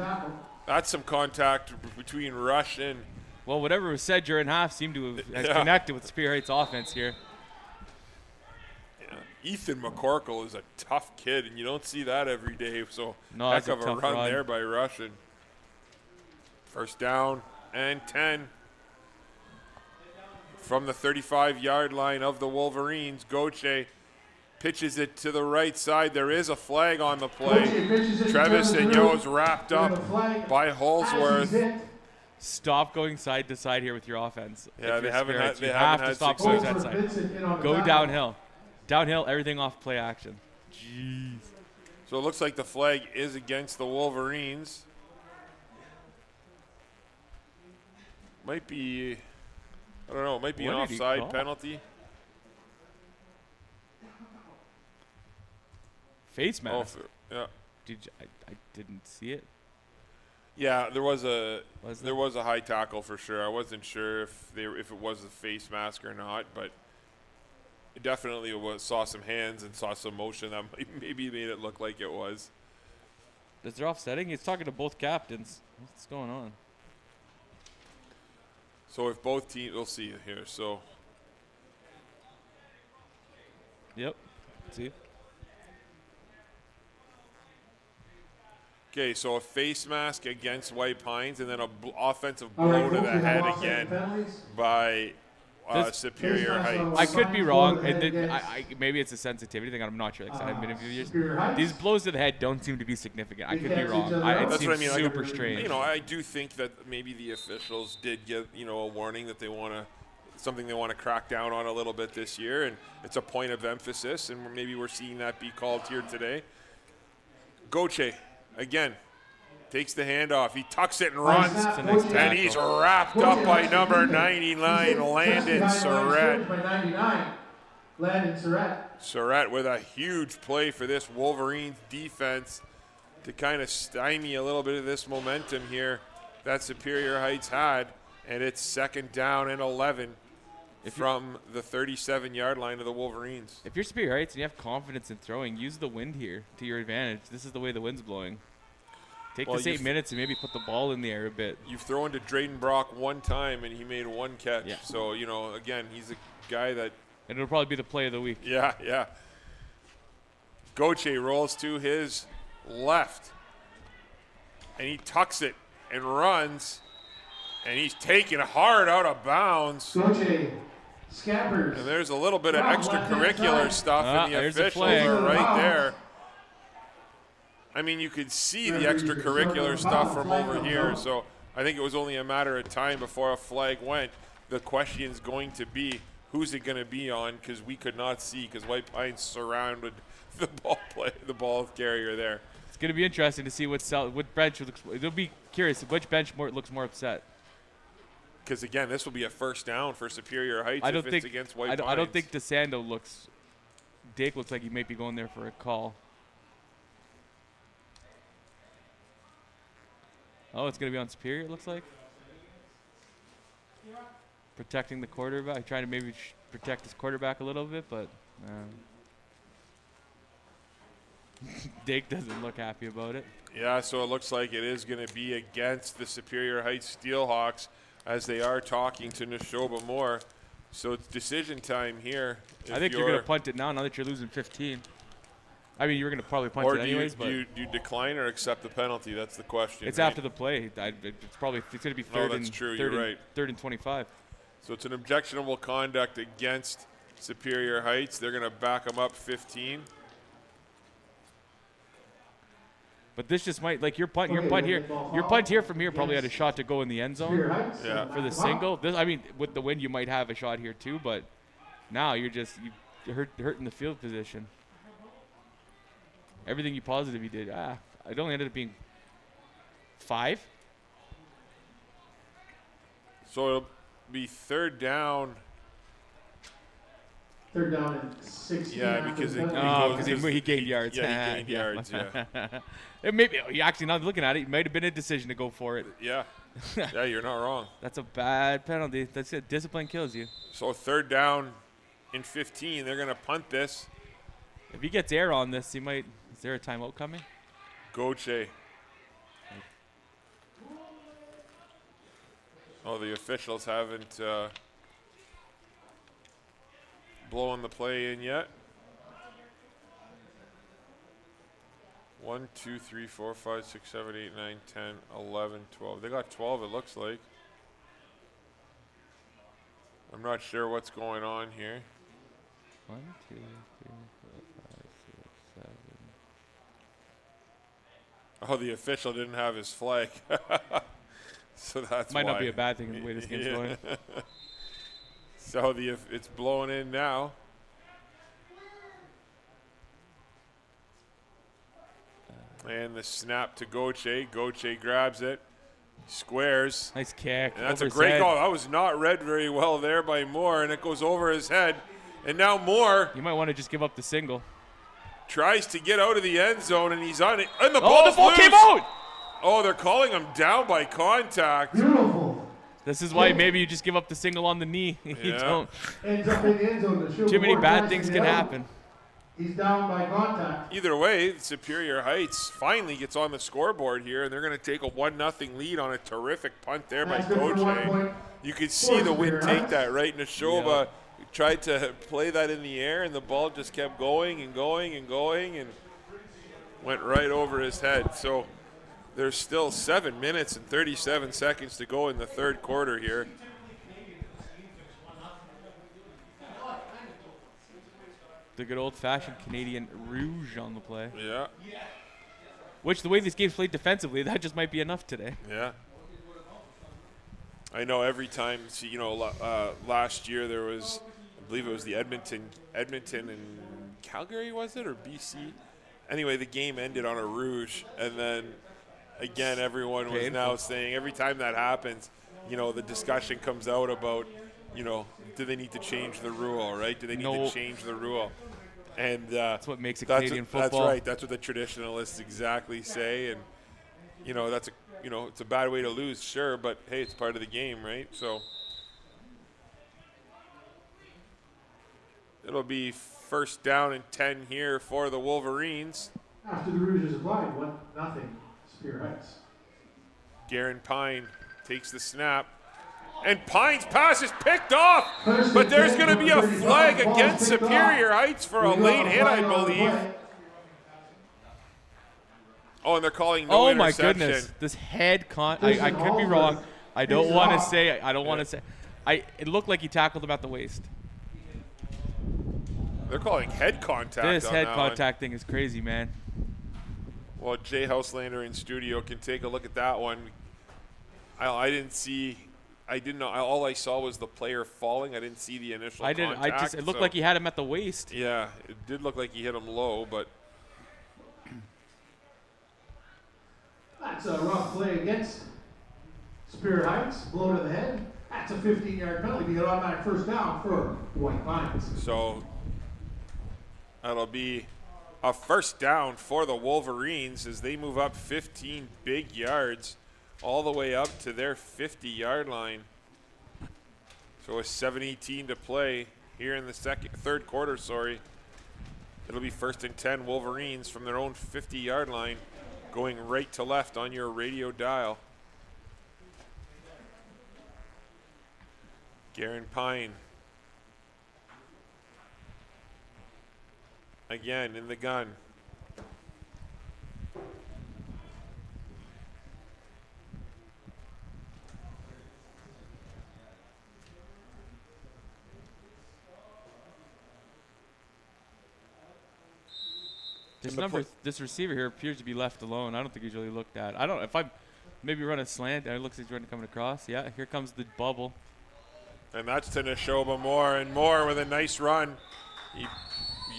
That's some contact between Rush and. Well, whatever was said during half seemed to have connected with Superior Heights offense here. Yeah. Ethan McCorkle is a tough kid, and you don't see that every day. So no, heck of a run there by Rush. And first down and 10. From the 35-yard line of the Wolverines, Goche pitches it to the right side. There is a flag on the play. Travis Vigneault's wrapped up by Holsworth. Stop going side to side here with your offense. Yeah, they haven't had to stop going side to side. Go downhill. Downhill, everything off play action. Jeez. So it looks like the flag is against the Wolverines. Might be, I don't know, it might be an offside penalty. Face mask. Oh, yeah. I didn't see it. Yeah, there was a high tackle for sure. I wasn't sure if it was a face mask or not, but it definitely saw some hands and saw some motion that maybe made it look like it was. Is there offsetting? He's talking to both captains. What's going on? So if both teams, we'll see it here. So. Yep. See. Okay, so a face mask against White Pines, and then an offensive blow to the head again by Superior Heights. I could be wrong, and maybe it's a sensitivity thing. I'm not sure. Like I haven't been in a few years. These blows to the head don't seem to be significant. I could be wrong. It seems super strange. I do think that maybe the officials did give a warning that something they want to crack down on a little bit this year, and it's a point of emphasis, and maybe we're seeing that be called here today. Goche. Again, takes the handoff. He tucks it and runs, and he's wrapped up by number 99, Landon Surratt. Surratt with a huge play for this Wolverines defense to kind of stymie a little bit of this momentum here that Superior Heights had, and it's second down and 11 from the 37-yard line of the Wolverines. If you're Superior Heights and you have confidence in throwing, use the wind here to your advantage. This is the way the wind's blowing. Take this 8 minutes and maybe put the ball in the air a bit. You've thrown to Drayden Brock one time, and he made one catch. Yeah. So, again, he's a guy that – and it'll probably be the play of the week. Yeah, yeah. Goche rolls to his left, and he tucks it and runs, and he's taken hard out of bounds. Goche. Scabbers. And there's a little bit of extracurricular stuff, and the officials are right there. I mean, you could see the extracurricular stuff from over here, so I think it was only a matter of time before a flag went. The question's going to be, who's it going to be on? Because we could not see, because White Pines surrounded the ball carrier there. It's going to be interesting to see what bench looks. It'll be curious which bench looks more upset. Because again, this will be a first down for Superior Heights if it's against White Pines. I don't think DeSando Dake looks like he might be going there for a call. Oh, it's going to be on Superior, it looks like. Protecting the quarterback, trying to maybe protect his quarterback a little bit, but Dake doesn't look happy about it. Yeah, so it looks like it is going to be against the Superior Heights Steelhawks as they are talking to Neshoba Moore. So it's decision time here. I think you're going to punt it now that you're losing 15. I mean, you're going to probably punt it anyways. Do you decline or accept the penalty? That's the question. It's after the play. It's going to be third and 25. So it's an objectionable conduct against Superior Heights. They're going to back them up 15. But this just might, like your punt here from here probably had a shot to go in the end zone for the single. With the wind, you might have a shot here too, but now you're hurting the field position. Everything you did. It only ended up being 5. So it'll be third down. Third down and 16. Yeah, because he gained yards. Yeah, he gained yards. Yeah. It maybe actually, now looking at it, it might have been a decision to go for it. Yeah. Yeah, you're not wrong. That's a bad penalty. That's it. Discipline kills you. So third down and 15. They're going to punt this. If he gets air on this, he might. Is there a timeout coming? Goche. Oh, the officials haven't blown the play in yet. 1, 2, 3, 4, 5, 6, 7, 8, 9, 10, 11, 12. They got 12, it looks like. I'm not sure what's going on here. 1, 2, 3, 4, 5, 6, 7. Oh, the official didn't have his flag. So that's might why. not be a bad thing the way this game's going. So it's blowing in now. And the snap to Gauthier. Gauthier grabs it, squares. Nice kick. And that's a great goal. That was not read very well there by Moore, and it goes over his head. And now Moore. You might want to just give up the single. Tries to get out of the end zone, and he's on it. And the ball came out. Oh, they're calling him down by contact. Beautiful. This is why maybe you just give up the single on the knee. You don't. Ends up in the end zone. Too many bad things can happen. He's down by contact. Either way, Superior Heights finally gets on the scoreboard here, and they're going to take a 1-0 lead on a terrific punt there by Gauthier. You could see the wind take that right. Neshoba tried to play that in the air, and the ball just kept going and going and going and went right over his head. So there's still 7 minutes and 37 seconds to go in the third quarter here. The good old-fashioned Canadian Rouge on the play. Yeah. Which, the way this game's played defensively, that just might be enough today. Yeah. I know every time, last year there was, I believe it was the Edmonton and Calgary, was it, or BC? Anyway, the game ended on a Rouge, and then again, everyone was now saying every time that happens, the discussion comes out about, do they need to change the rule, right? Do they need to change the rule? And that's what makes it Canadian football. That's right. That's what the traditionalists exactly say. And, it's a bad way to lose, sure, but, hey, it's part of the game, right? So it'll be first down and 10 here for the Wolverines. After the Rouge is applied, 1-0, Superior Heights. Garen Pine takes the snap. And Pine's pass is picked off, but there's going to be a flag against Superior Heights for a late hit, I believe. Oh, and they're calling no interception. Oh my goodness! This head I could be wrong. I don't want to say. I don't want to say. It looked like he tackled him at the waist. They're calling head contact. This head contact thing is crazy, man. Well, Jay Houselander in studio can take a look at that one. I didn't see. I didn't know. All I saw was the player falling. I didn't see the initial contact. It looked like he had him at the waist. Yeah, it did look like he hit him low, but. That's a rough play against Superior Heights. Blow to the head. That's a 15-yard penalty. We get automatic first down for White Pines. So that'll be a first down for the Wolverines as they move up 15 big yards all the way up to their 50-yard line. So with 7:18 to play here in the third quarter, It'll be first and 10 Wolverines from their own 50-yard line, going right to left on your radio dial. Garen Pine. Again in the gun. This receiver here appears to be left alone. I don't think he's really looked at. If I maybe run a slant, it looks like he's coming across. Yeah, here comes the bubble. And that's to Neshoba Moore, and Moore with a nice run.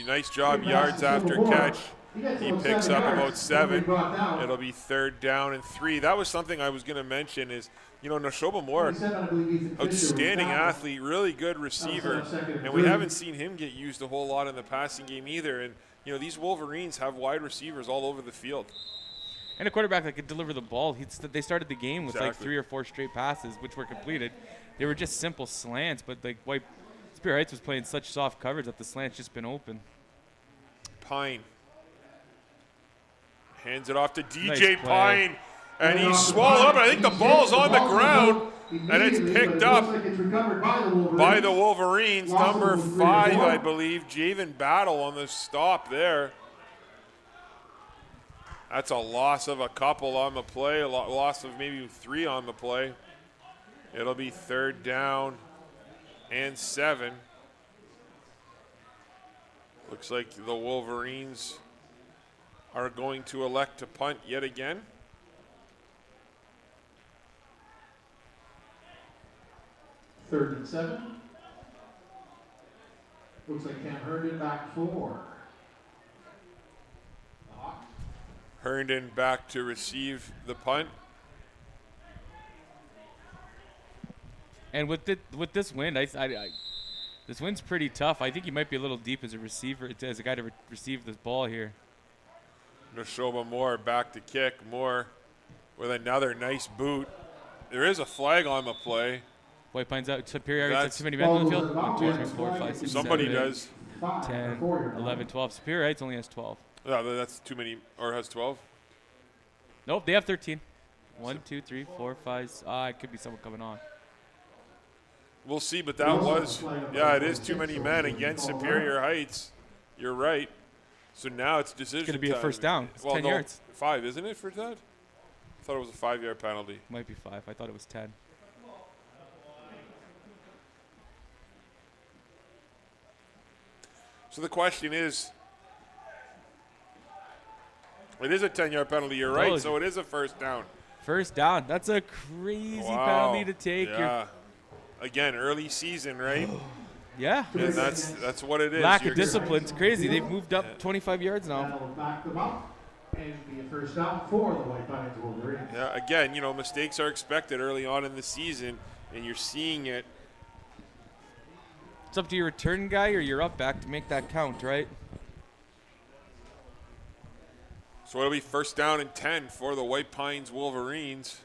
Nice job, yards after catch. He picks up about 7. It'll be third down and 3. That was something I was going to mention is, Neshoba Moore, outstanding athlete, really good receiver, and we haven't seen him get used a whole lot in the passing game either. And these Wolverines have wide receivers all over the field. And a quarterback that could deliver the ball. They started the game with like 3 or 4 straight passes, which were completed. They were just simple slants, but Superior Heights was playing such soft coverage that the slant's just been open. Pine hands it off to DJ Pine, and he's swallowed up. And I think the ball's on the ground. And it's picked up by the Wolverines. Number 5, I believe, Javen Battle on the stop there. That's a loss of a couple on the play, a loss of maybe 3 on the play. It'll be 3rd down and 7. Looks like the Wolverines are going to elect to punt yet again. Third and 7. Looks like Cam Herndon back 4. Herndon back to receive the punt. And with this wind, this wind's pretty tough. I think he might be a little deep as a receiver, as a guy to receive this ball here. Neshoba Moore back to kick. Moore with another nice boot. There is a flag on the play. White Pines out. Superior Heights too many men on the field. 1, 2, 3, 4, 5, 6, Somebody 7, 8, does. 10, 11, 12. Superior Heights only has 12. Yeah, that's too many. Or has 12? Nope, they have 13. 1, 2, 3, 4, 5. It could be someone coming on. We'll see, but that was, yeah, it is too many men against Superior Heights. You're right. So now it's decision It's going to be time. a first down. It's 10 yards. 5, isn't it, for that? I thought it was a 5-yard penalty. Might be 5. I thought it was 10. So the question is, it is a 10-yard penalty, you're right, so it is a first down. First down. That's a crazy penalty to take. Yeah. Again, early season, right? Yeah. And that's what it is. Lack of discipline. It's crazy. They've moved up 25 yards now. That'll back them up and be a first down for the White Pines Wolverines. Yeah, again, mistakes are expected early on in the season, and you're seeing it. It's up to your return guy or your up back to make that count, right? So it'll be first down and 10 for the White Pines Wolverines.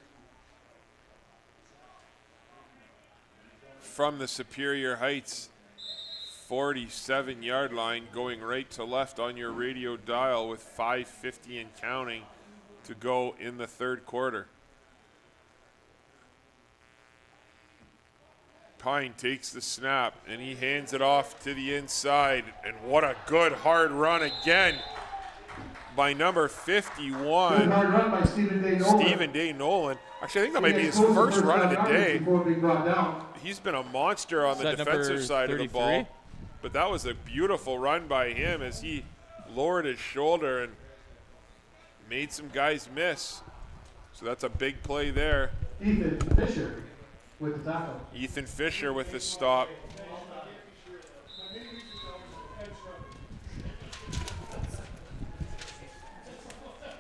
From the Superior Heights 47-yard line, going right to left on your radio dial with 5:50 and counting to go in the third quarter. Pine takes the snap, and he hands it off to the inside. And what a good hard run again by number 51. Good hard run by Stephen Day Nolan. Actually, I think that might be his first run of the day. He's been a monster on the defensive side of the ball. But that was a beautiful run by him as he lowered his shoulder and made some guys miss. So that's a big play there. Ethan Fisher with the tackle. Ethan Fisher with the stop.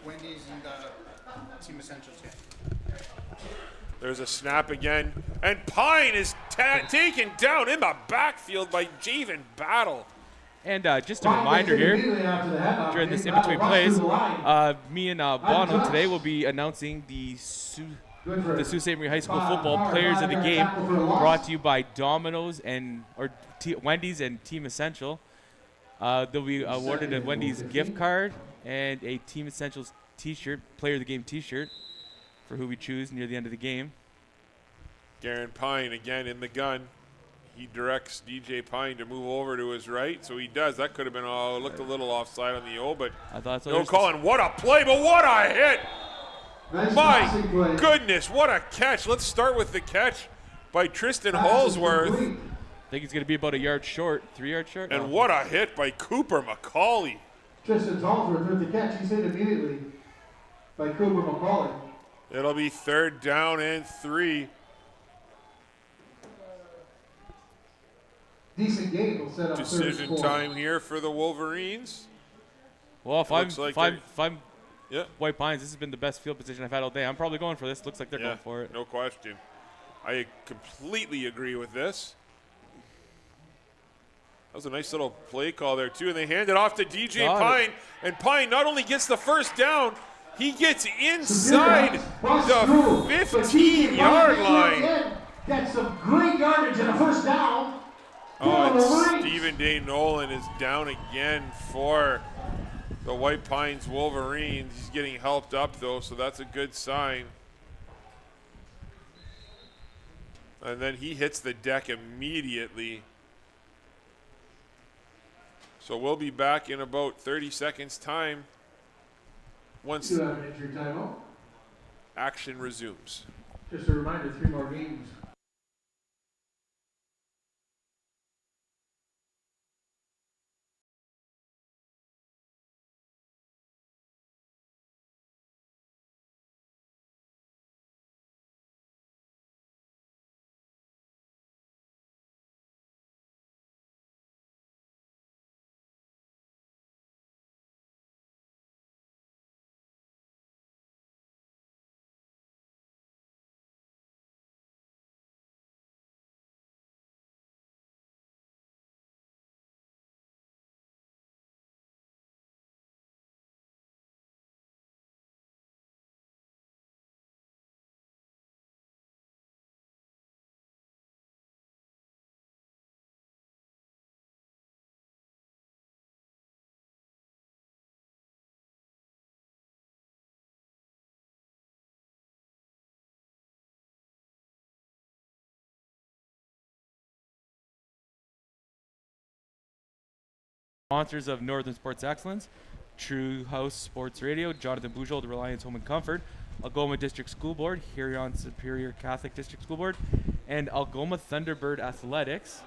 Wendy's and Team Essentials, yeah. There's a snap again. And Pine is taken down in the backfield by Javen Battle. And just a reminder here, during this in-between plays, me and Bono today will be announcing the Sault Ste. Marie High School football players of the game, brought to you by Domino's Wendy's and Team Essential. They'll be awarded a Wendy's gift card and a Team Essentials t-shirt, player of the game t-shirt, for who we choose near the end of the game. Garen Pine again in the gun. He directs DJ Pine to move over to his right, so he does. That could have been looked a little offside on the O, but I thought so. No calling. What a play, but what a hit! My goodness, what a catch! Let's start with the catch by Tristan Hallsworth. I think he's going to be about a yard short, 3 yards short. And what a hit by Cooper McCauley. Tristan Hallsworth with the catch. He's hit immediately by Cooper McCauley. It'll be third down and 3. Decent game will set up decision time here for the Wolverines. Well, if I'm yeah. White Pines, this has been the best field position I've had all day. I'm probably going for this. Looks like they're going for it. No question. I completely agree with this. That was a nice little play call there, too. And they hand it off to DJ Pine. And Pine not only gets the first down, he gets inside the 15-yard line. Gets some great yardage and a first down. And Stephen Day Nolan is down again for the White Pines Wolverines. He's getting helped up, though, so that's a good sign. And then he hits the deck immediately. So we'll be back in about 30 seconds time once action resumes. Just a reminder, 3 more games. Sponsors of Northern Sports Excellence, True House Sports Radio, Jonathan Bujold, Reliance Home and Comfort, Algoma District School Board, Huron Superior Catholic District School Board, and Algoma Thunderbird Athletics.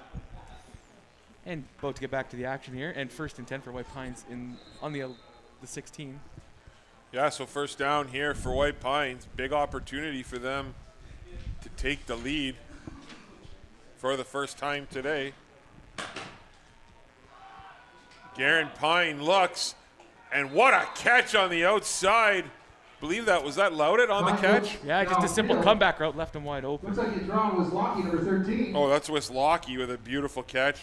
And about to get back to the action here, and 1st and 10 for White Pines on the 16. Yeah, so first down here for White Pines. Big opportunity for them to take the lead for the first time today. Garen Pine looks, and what a catch on the outside. Believe that was Loudet on the catch? Yeah, just a simple comeback route, left him wide open. Looks like your draw was Lockey, number 13. Oh, that's Wislocky with a beautiful catch.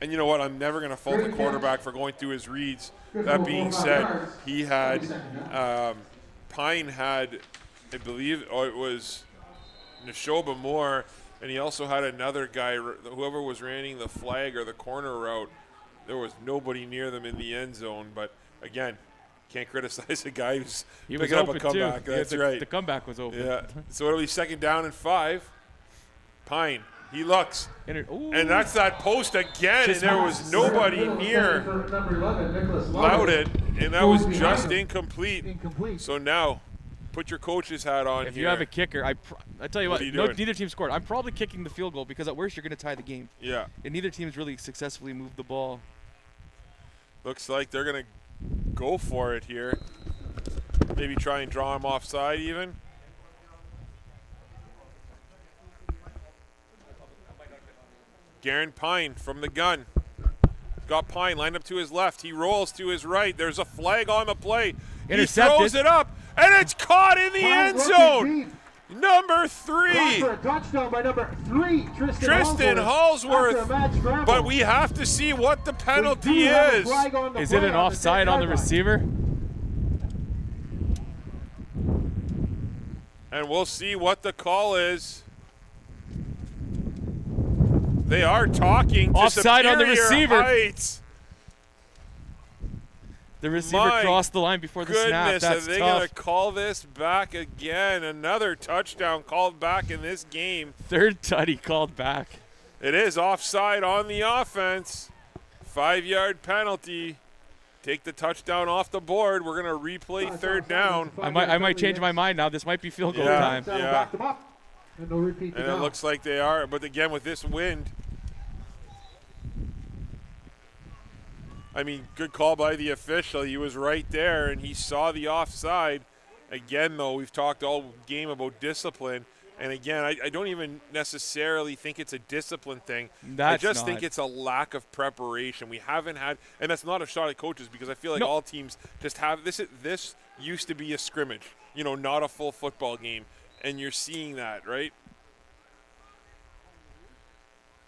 And you know what? I'm never going to fault the quarterback for going through his reads. That being said, he had Pine had, I believe, it was Neshoba Moore, and he also had another guy, whoever was running the flag or the corner route. There was nobody near them in the end zone, but again, can't criticize a guy who's picking up a comeback. Too. That's right. The comeback was open. Yeah. So it'll be 2nd down and 5. Pine, he looks, and that's that post again, and there was nobody near Loudet, and that was just incomplete. So now, put your coach's hat on. If you have a kicker, I tell you what, neither team scored. I'm probably kicking the field goal because at worst you're going to tie the game. Yeah. And neither team's really successfully moved the ball. Looks like they're going to go for it here. Maybe try and draw him offside even. Garen Pine from the gun. Got Pine lined up to his left. He rolls to his right. There's a flag on the play. Intercepted. He throws it up, and it's caught in the end zone. Number 3. For a touchdown by number 3, Tristan Hallsworth. But we have to see what the penalty is. Is it an offside on the receiver? And we'll see what the call is. They are talking to offside on the receiver. Heights. The receiver crossed the line before the snap. That's are they going to call this back again? Another touchdown called back in this game. 3rd tutty called back. It is offside on the offense. 5-yard penalty. Take the touchdown off the board. We're going to replay 3rd down. I might change my mind now. This might be field goal time. Yeah. And it looks like they are. But again, with this wind, I mean, good call by the official. He was right there, and he saw the offside. Again, though, we've talked all game about discipline. And again, I don't even necessarily think it's a discipline thing. I just think it's a lack of preparation. We haven't had, and that's not a shot at coaches because I feel like all teams just have this. This used to be a scrimmage, not a full football game, and you're seeing that, right?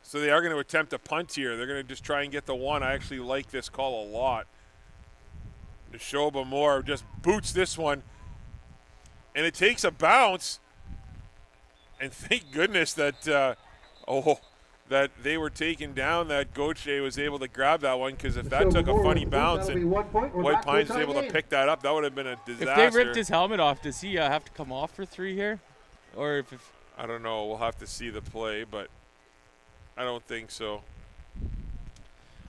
So they are going to attempt a punt here. They're going to just try and get the one. I actually like this call a lot. Neshoba Moore just boots this one, and it takes a bounce. And thank goodness that that they were taken down, that Gauthier was able to grab that one, because if that took a funny bounce and White Pines was able to pick that up, that would have been a disaster. If they ripped his helmet off, does he have to come off for 3 here? Or if I don't know. We'll have to see the play, but I don't think so.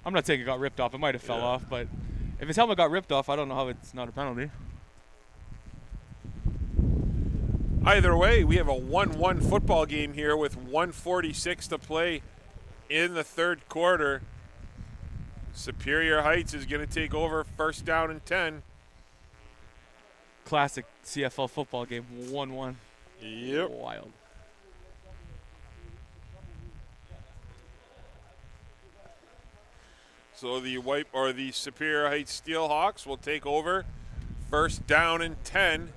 I'm not saying it got ripped off. It might have fell off, but if his helmet got ripped off, I don't know how it's not a penalty. Either way, we have a 1-1 football game here with 1:46 to play in the third quarter. Superior Heights is going to take over, first down and 10. Classic CFL football game, 1-1. Yep. Wild. So the Superior Heights Steelhawks will take over, first down and 10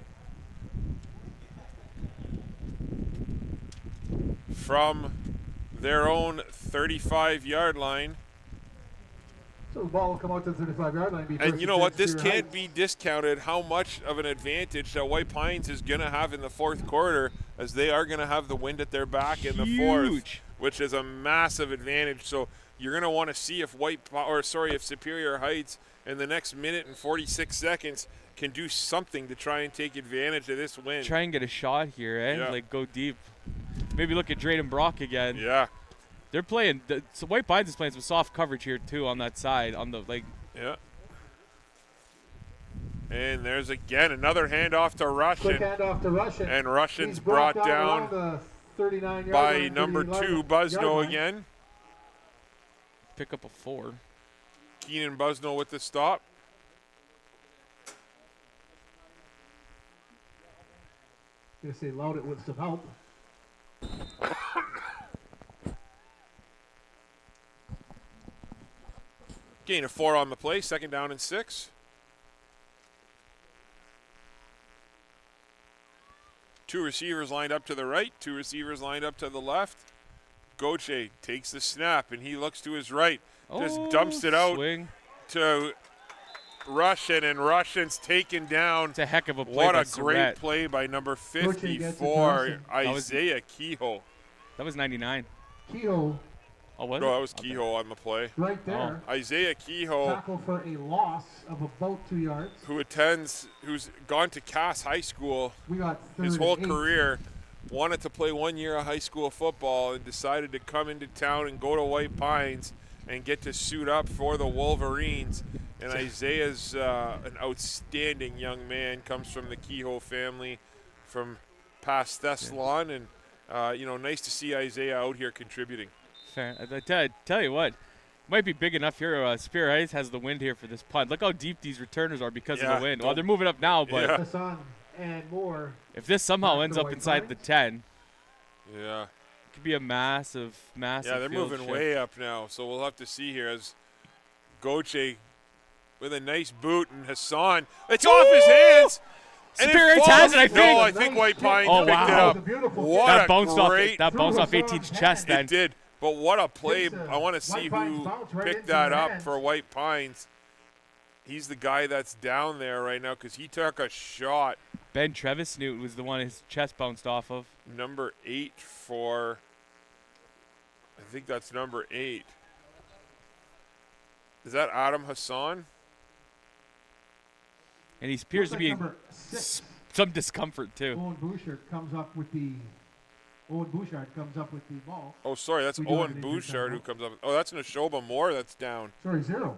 from their own 35-yard line. So the ball will come out to the 35-yard line. And you know what? This can't be discounted how much of an advantage that White Pines is going to have in the fourth quarter, as they are going to have the wind at their back in the fourth, which is a massive advantage. So you're going to want to see if if Superior Heights in the next minute and 46 seconds can do something to try and take advantage of this win. Try and get a shot here, eh? Yeah. Like, go deep. Maybe look at Drayden Brock again. Yeah. They're playing. So White Pines is playing some soft coverage here too on that side. On the Yeah. And there's again another handoff to Russian. Quick handoff to Russian. And Russian's brought down the 39-yard by line, number 2, Busno again. Pick up a 4. Keenan Busno with the stop. They say loud it with some help. Gain of 4 on the play, second down and 6. 2 receivers lined up to the right, 2 receivers lined up to the left. Goche takes the snap, and he looks to his right. Just dumps it out to Russian, and Russian's taken down. It's a heck of a play. What a great play by number 54, Isaiah Kehoe. That was 99. Kehoe. Oh, was No, that was Kehoe on the play. Right there. Isaiah Kehoe. Tackle for a loss of about 2 yards. Who's gone to Cass High School We got his whole career, wanted to play 1 year of high school football and decided to come into town and go to White Pines and get to suit up for the Wolverines. And Isaiah's an outstanding young man, comes from the Kehoe family from past Thessalon, and nice to see Isaiah out here contributing. Fair. I tell you what, might be big enough here. Superior Heights has the wind here for this punt. Look how deep these returners are because of the wind. Well, they're moving up now, but and more. If this somehow ends up inside the 10, yeah, it could be a massive. Yeah, they're moving way up now, so we'll have to see here as Goche with a nice boot, and Hassan, it's off his hands. Superior Heights has it, I think. No, I think White Pines picked it up. What that bounced off 18's chest then. It did. But what a play. I want to see who picked that up for White Pines. He's the guy that's down there right now because he took a shot. Ben Trevis Newt was the one his chest bounced off of. Number 8 for, I think that's number 8. Is that Adam Hassan? And he appears to be in some discomfort too. Owen Bouchard comes up with the ball. Oh, sorry, that's Owen Bouchard who comes up. Oh, that's Neshoba Moore that's down. Sorry, 0.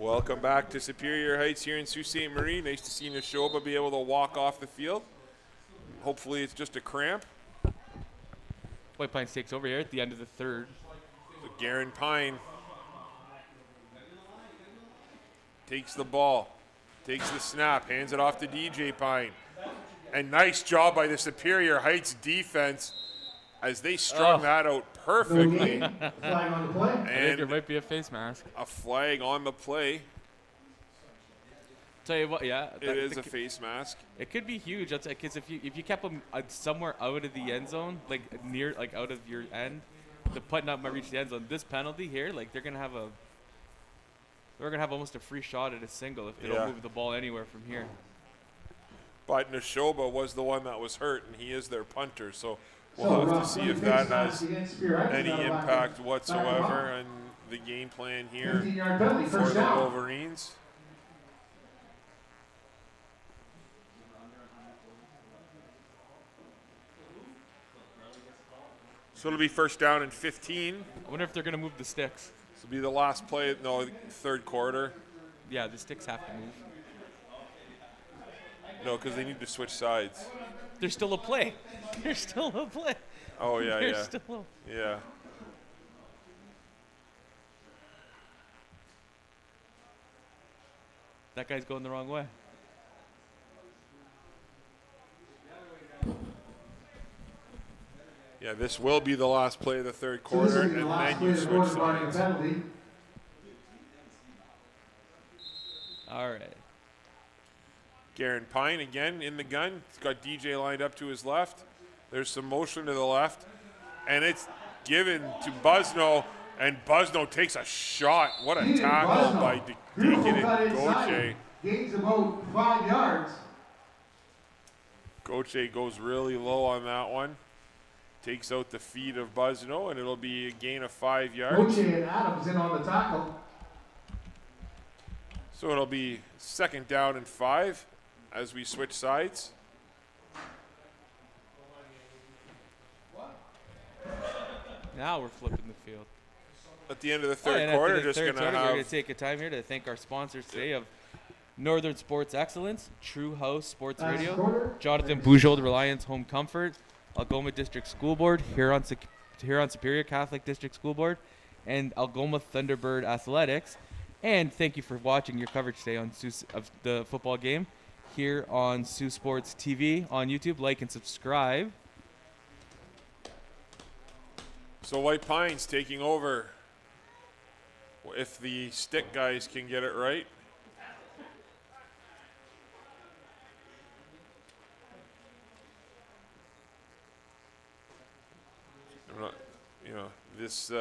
Welcome back to Superior Heights here in Sault Ste. Marie. Nice to see Neshoba be able to walk off the field. Hopefully it's just a cramp. White Pines takes over here at the end of the third. So Garen Pine takes the ball, takes the snap, hands it off to DJ Pine. And nice job by the Superior Heights defense as they strung that out perfectly. Flag on the play. I think there might be a face mask. A flag on the play. Tell you what, yeah. It is a face mask. It could be huge. That's because if you kept them somewhere out of the end zone, like near, like out of your end, the putt not might reach the end zone. This penalty here, like they're gonna have almost a free shot at a single if they don't move the ball anywhere from here. But Neshoba was the one that was hurt, and he is their punter. So we'll have to see if that has any impact whatsoever on the game plan here for the Wolverines. So it'll be first down and 15. I wonder if they're going to move the sticks. This will be the last play, no, third quarter. Yeah, the sticks have to move. No, because they need to switch sides. There's still a play. There's still a play. Oh, yeah, There's still yeah. That guy's going the wrong way. Yeah, this will be the last play of the third quarter, and then you switch sides. All right. Garen Pine again in the gun. He's got DJ lined up to his left. There's some motion to the left, and it's given to Busno, and Busno takes a shot. What a tackle by Deacon and Goche. Gains about 5 yards. Goche goes really low on that one. Takes out the feet of Busno, and it'll be a gain of 5 yards. Goche and Adams in on the tackle. So it'll be second down and 5 as we switch sides. Now we're flipping the field. At the end of the third quarter, just going to have... We're going to take a time here to thank our sponsors today of Northern Sports Excellence, True House Sports Radio, Jonathan Bujold, Reliance Home Comfort, Algoma District School Board, Huron Superior Catholic District School Board, and Algoma Thunderbird Athletics. And thank you for watching your coverage today on of the football game here on Saultsports TV on YouTube. Like and subscribe. So White Pines taking over. If the stick guys can get it right. This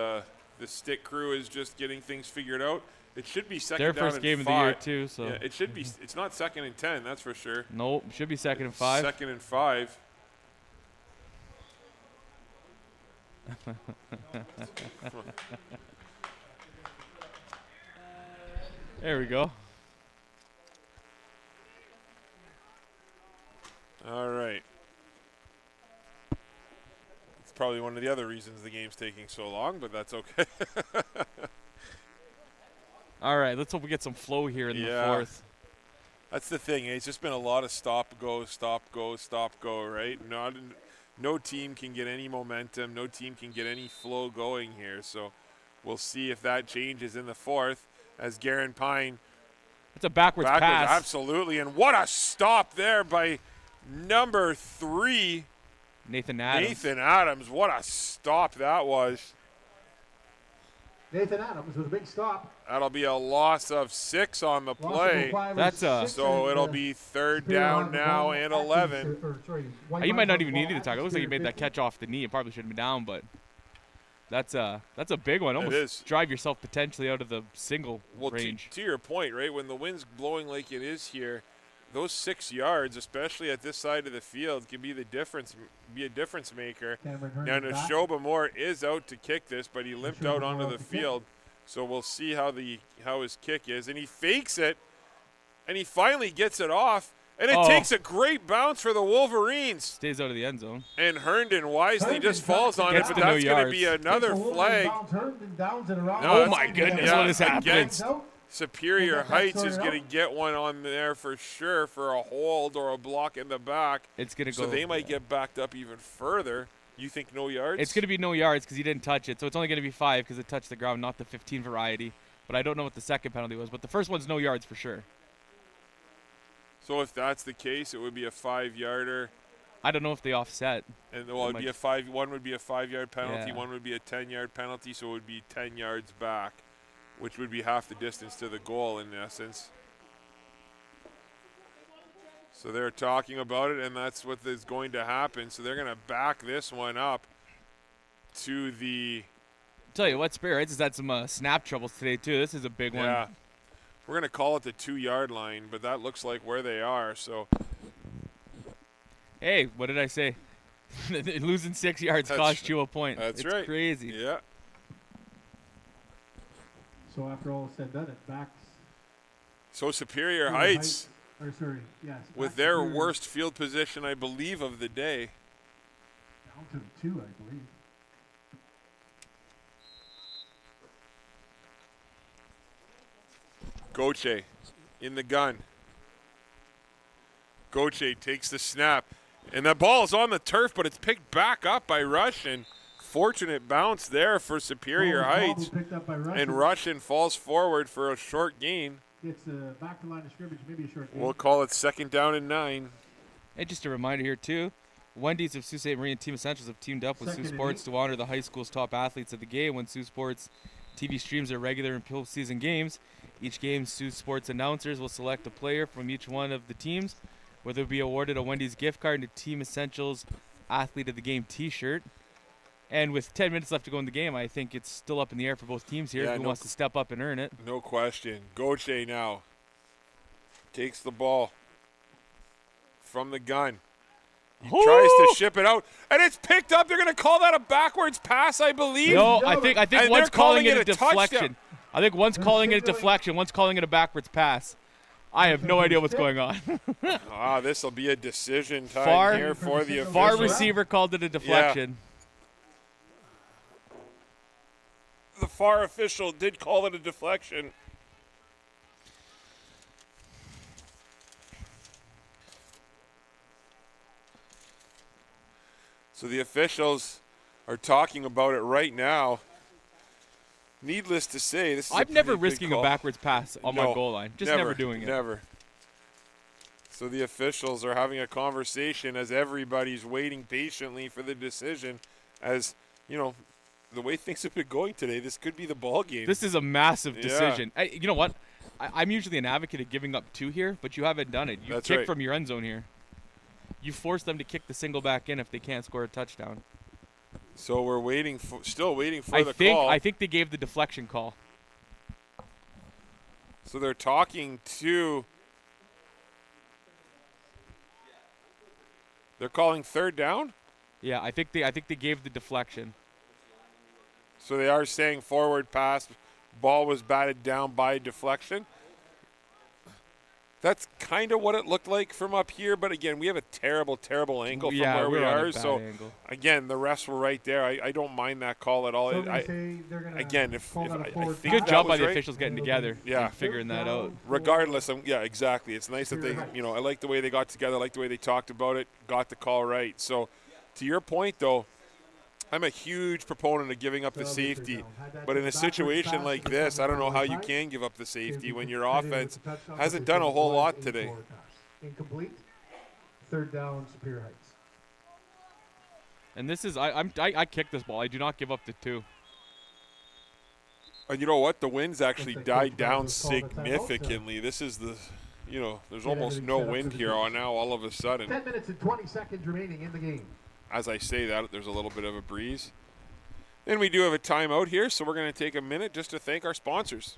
stick crew is just getting things figured out. It should be second down and 5. Their first game of the year too, so yeah, it should be. It's not second and 10, that's for sure. Nope, should be second and 5. Second and 5. There we go. All right. It's probably one of the other reasons the game's taking so long, but that's okay. All right, let's hope we get some flow here in the fourth. That's the thing. It's just been a lot of stop, go, right? No team can get any momentum. No team can get any flow going here. So we'll see if that changes in the fourth as Garen Pine. It's a backwards pass. Absolutely. And what a stop there by number 3. Nathan Adams. Nathan Adams. What a stop that was. Nathan Adams with a big stop. That'll be a loss of 6 on the play. So it'll be third down now and 11. You might not even need the tackle. It looks like he made that catch off the knee. It probably shouldn't be down, but that's a big one. Almost drive yourself potentially out of the single range. To your point, right? When the wind's blowing like it is here, those 6 yards, especially at this side of the field, can be a difference maker. Now Neshoba Moore is out to kick this, but he limped out onto the field. So we'll see how his kick is. And he fakes it, and he finally gets it off. And it takes a great bounce for the Wolverines. Stays out of the end zone. And Herndon wisely just falls on it, but that's going to be another flag. Oh, my goodness, what is happening? Superior Heights is going to get one on there for sure for a hold or a block in the back. It's going to go. So they might get backed up even further. You think no yards? It's going to be no yards because he didn't touch it. So it's only going to be 5 because it touched the ground, not the 15 variety. But I don't know what the second penalty was. But the first one's no yards for sure. So if that's the case, it would be a 5-yarder. I don't know if they offset. And well, it'd be a 5. One would be a 5-yard penalty. One would be a 10-yard penalty. So it would be 10 yards back, which would be half the distance to the goal in essence. So they're talking about it, and that's what is going to happen. So they're going to back this one up to the. Tell you what, Spirit has had some snap troubles today too. This is a big one. Yeah, we're going to call it the 2-yard line, but that looks like where they are. So. Hey, what did I say? Losing 6 yards cost you a point. That's it's right. Crazy. Yeah. So after all is said and done, it backs. So Superior Heights. Yes. With their worst field position, I believe, of the day. Down to the 2, I believe. Goche in the gun. Goche takes the snap. And that ball is on the turf, but it's picked back up by Russian. Fortunate bounce there for Superior Heights. And Russian falls forward for a short gain. It's back to line of scrimmage, maybe a short gain. We'll call it 2nd down and 9. And just a reminder here, too. Wendy's of Sault Ste. Marie and Team Essentials have teamed up with Saultsports to honor the high school's top athletes of the game when Saultsports TV streams their regular and postseason games. Each game, Saultsports announcers will select a player from each one of the teams, where they'll be awarded a Wendy's gift card and a Team Essentials Athlete of the Game T-shirt. And with 10 minutes left to go in the game, I think it's still up in the air for both teams here. Who wants to step up and earn it? No question. Goche now takes the ball from the gun. He tries to ship it out, and it's picked up. They're going to call that a backwards pass, I believe. No, I think one's calling it a deflection. I think one's calling it a deflection. One's calling it a backwards pass. I have no idea what's going on. This will be a decision time here for the official. Far receiver called it a deflection. Yeah. The far official did call it a deflection. So the officials are talking about it right now. Needless to say, this is I'm never risking a backwards pass on my goal line. Just never doing it. Never. So the officials are having a conversation as everybody's waiting patiently for the decision. As, you know, the way things have been going today, this could be the ball game. This is a massive decision. You know what? I'm usually an advocate of giving up 2 here, but you haven't done it. You kick from your end zone here. You force them to kick the single back in if they can't score a touchdown. So we're still waiting for the call. I think they gave the deflection call. So they're talking to. They're calling 3rd down? Yeah, I think they gave the deflection. So they are saying forward pass, ball was batted down by deflection. That's kind of what it looked like from up here, but again, we have a terrible, terrible angle from where we are. So angle. Again, the refs were right there. I don't mind that call at all. So I think good job by the right. officials getting together, and figuring that out. Regardless, exactly. It's nice that they, I like the way they got together, I like the way they talked about it, got the call right. So, to your point, though, I'm a huge proponent of giving up the safety, but in a situation like this, I don't know how you can give up the safety when your offense hasn't done a whole lot today. Incomplete. 3rd down, Superior Heights. And this is I kick this ball. I do not give up the 2. And you know what? The wind's actually died down significantly. This is there's almost no wind here now all of a sudden. 10 minutes and 20 seconds remaining in the game. As I say that, there's a little bit of a breeze. And we do have a timeout here, so we're going to take a minute just to thank our sponsors.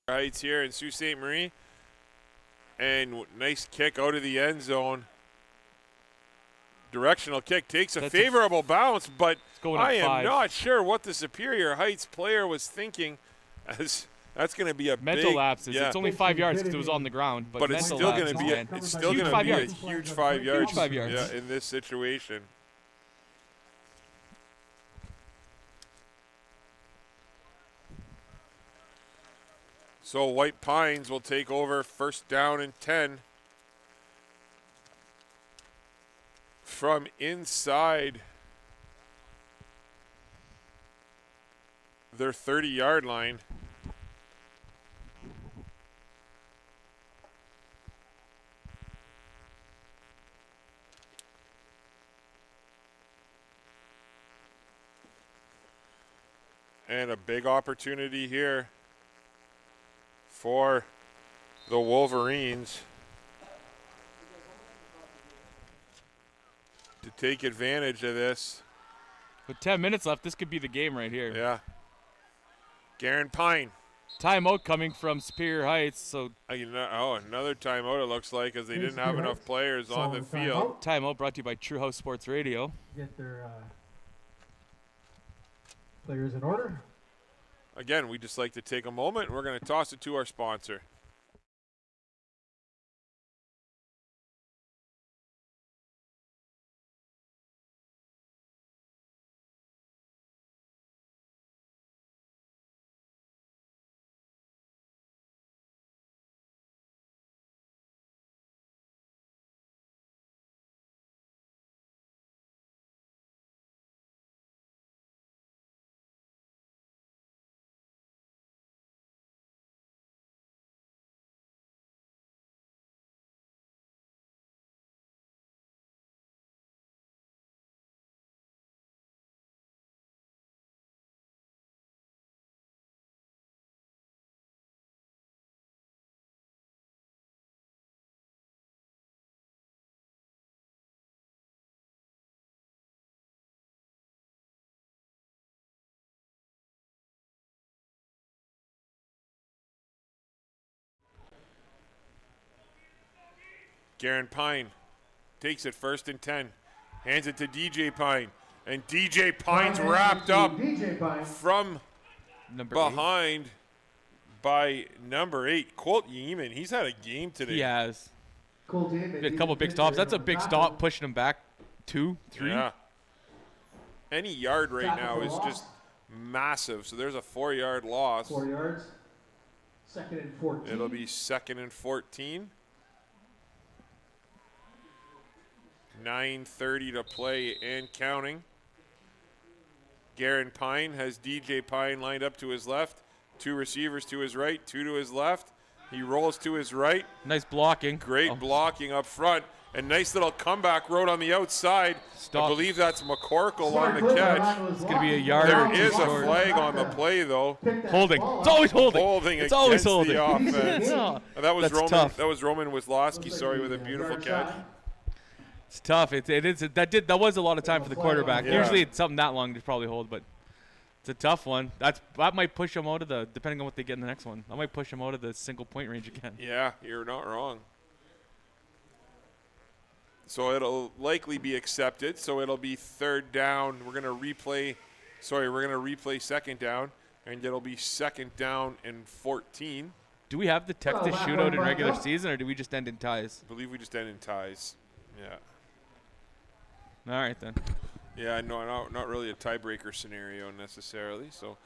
Heights here in Sault Ste. Marie. And nice kick out of the end zone. Directional kick takes a favorable bounce, but I am not sure what the Superior Heights player was thinking, as that's going to be a mental big, lapses. Yeah. It's only 5 yards because it was on the ground, but it's still going to be a huge 5 yards. Huge 5 yards. Yeah, in this situation. So White Pines will take over first down and 10 from inside their 30-yard line. And a big opportunity here for the Wolverines to take advantage of this. With 10 minutes left, this could be the game right here. Yeah. Garen Pine. Timeout coming from Superior Heights. So another timeout it looks like, as they didn't have enough players on the field. Timeout brought to you by Saultsports Radio. Get their players in order. Again, we just like to take a moment. We're going to toss it to our sponsor. Garen Pine takes it first and 10. Hands it to DJ Pine. And DJ Pine's wrapped up from behind by number 8, Colt Yeeman. He's had a game today. He has. He had a couple big stops. That's a big stop, pushing him back 2, 3. Yeah. Any yard right now is just massive. So there's a 4-yard loss. 4 yards. Second and 14. It'll be 2nd and 14. 9:30 to play and counting. Garen Pine has DJ Pine lined up to his left. 2 receivers to his right, 2 to his left. He rolls to his right. Nice blocking. Great blocking up front. And nice little comeback road on the outside. Stop. I believe that's McCorkle on the catch. It's going to be a yard. There is a flag on the play, though. Holding. It's always holding. It's always holding. The offense. No. That was That's Roman. tough. That was Roman Wisłowski, with a beautiful catch. It's tough. It is. That was a lot of time for the quarterback. Yeah. Usually it's something that long to probably hold, but it's a tough one. That might push them out of the, depending on what they get in the next one. That might push them out of the single point range again. Yeah, you're not wrong. So it'll likely be accepted. So it'll be 3rd down. We're gonna replay 2nd down, and it'll be 2nd down and 14. Do we have the Texas shootout in regular season, or do we just end in ties? I believe we just end in ties. Yeah. All right then. Yeah, no, not really a tiebreaker scenario necessarily. So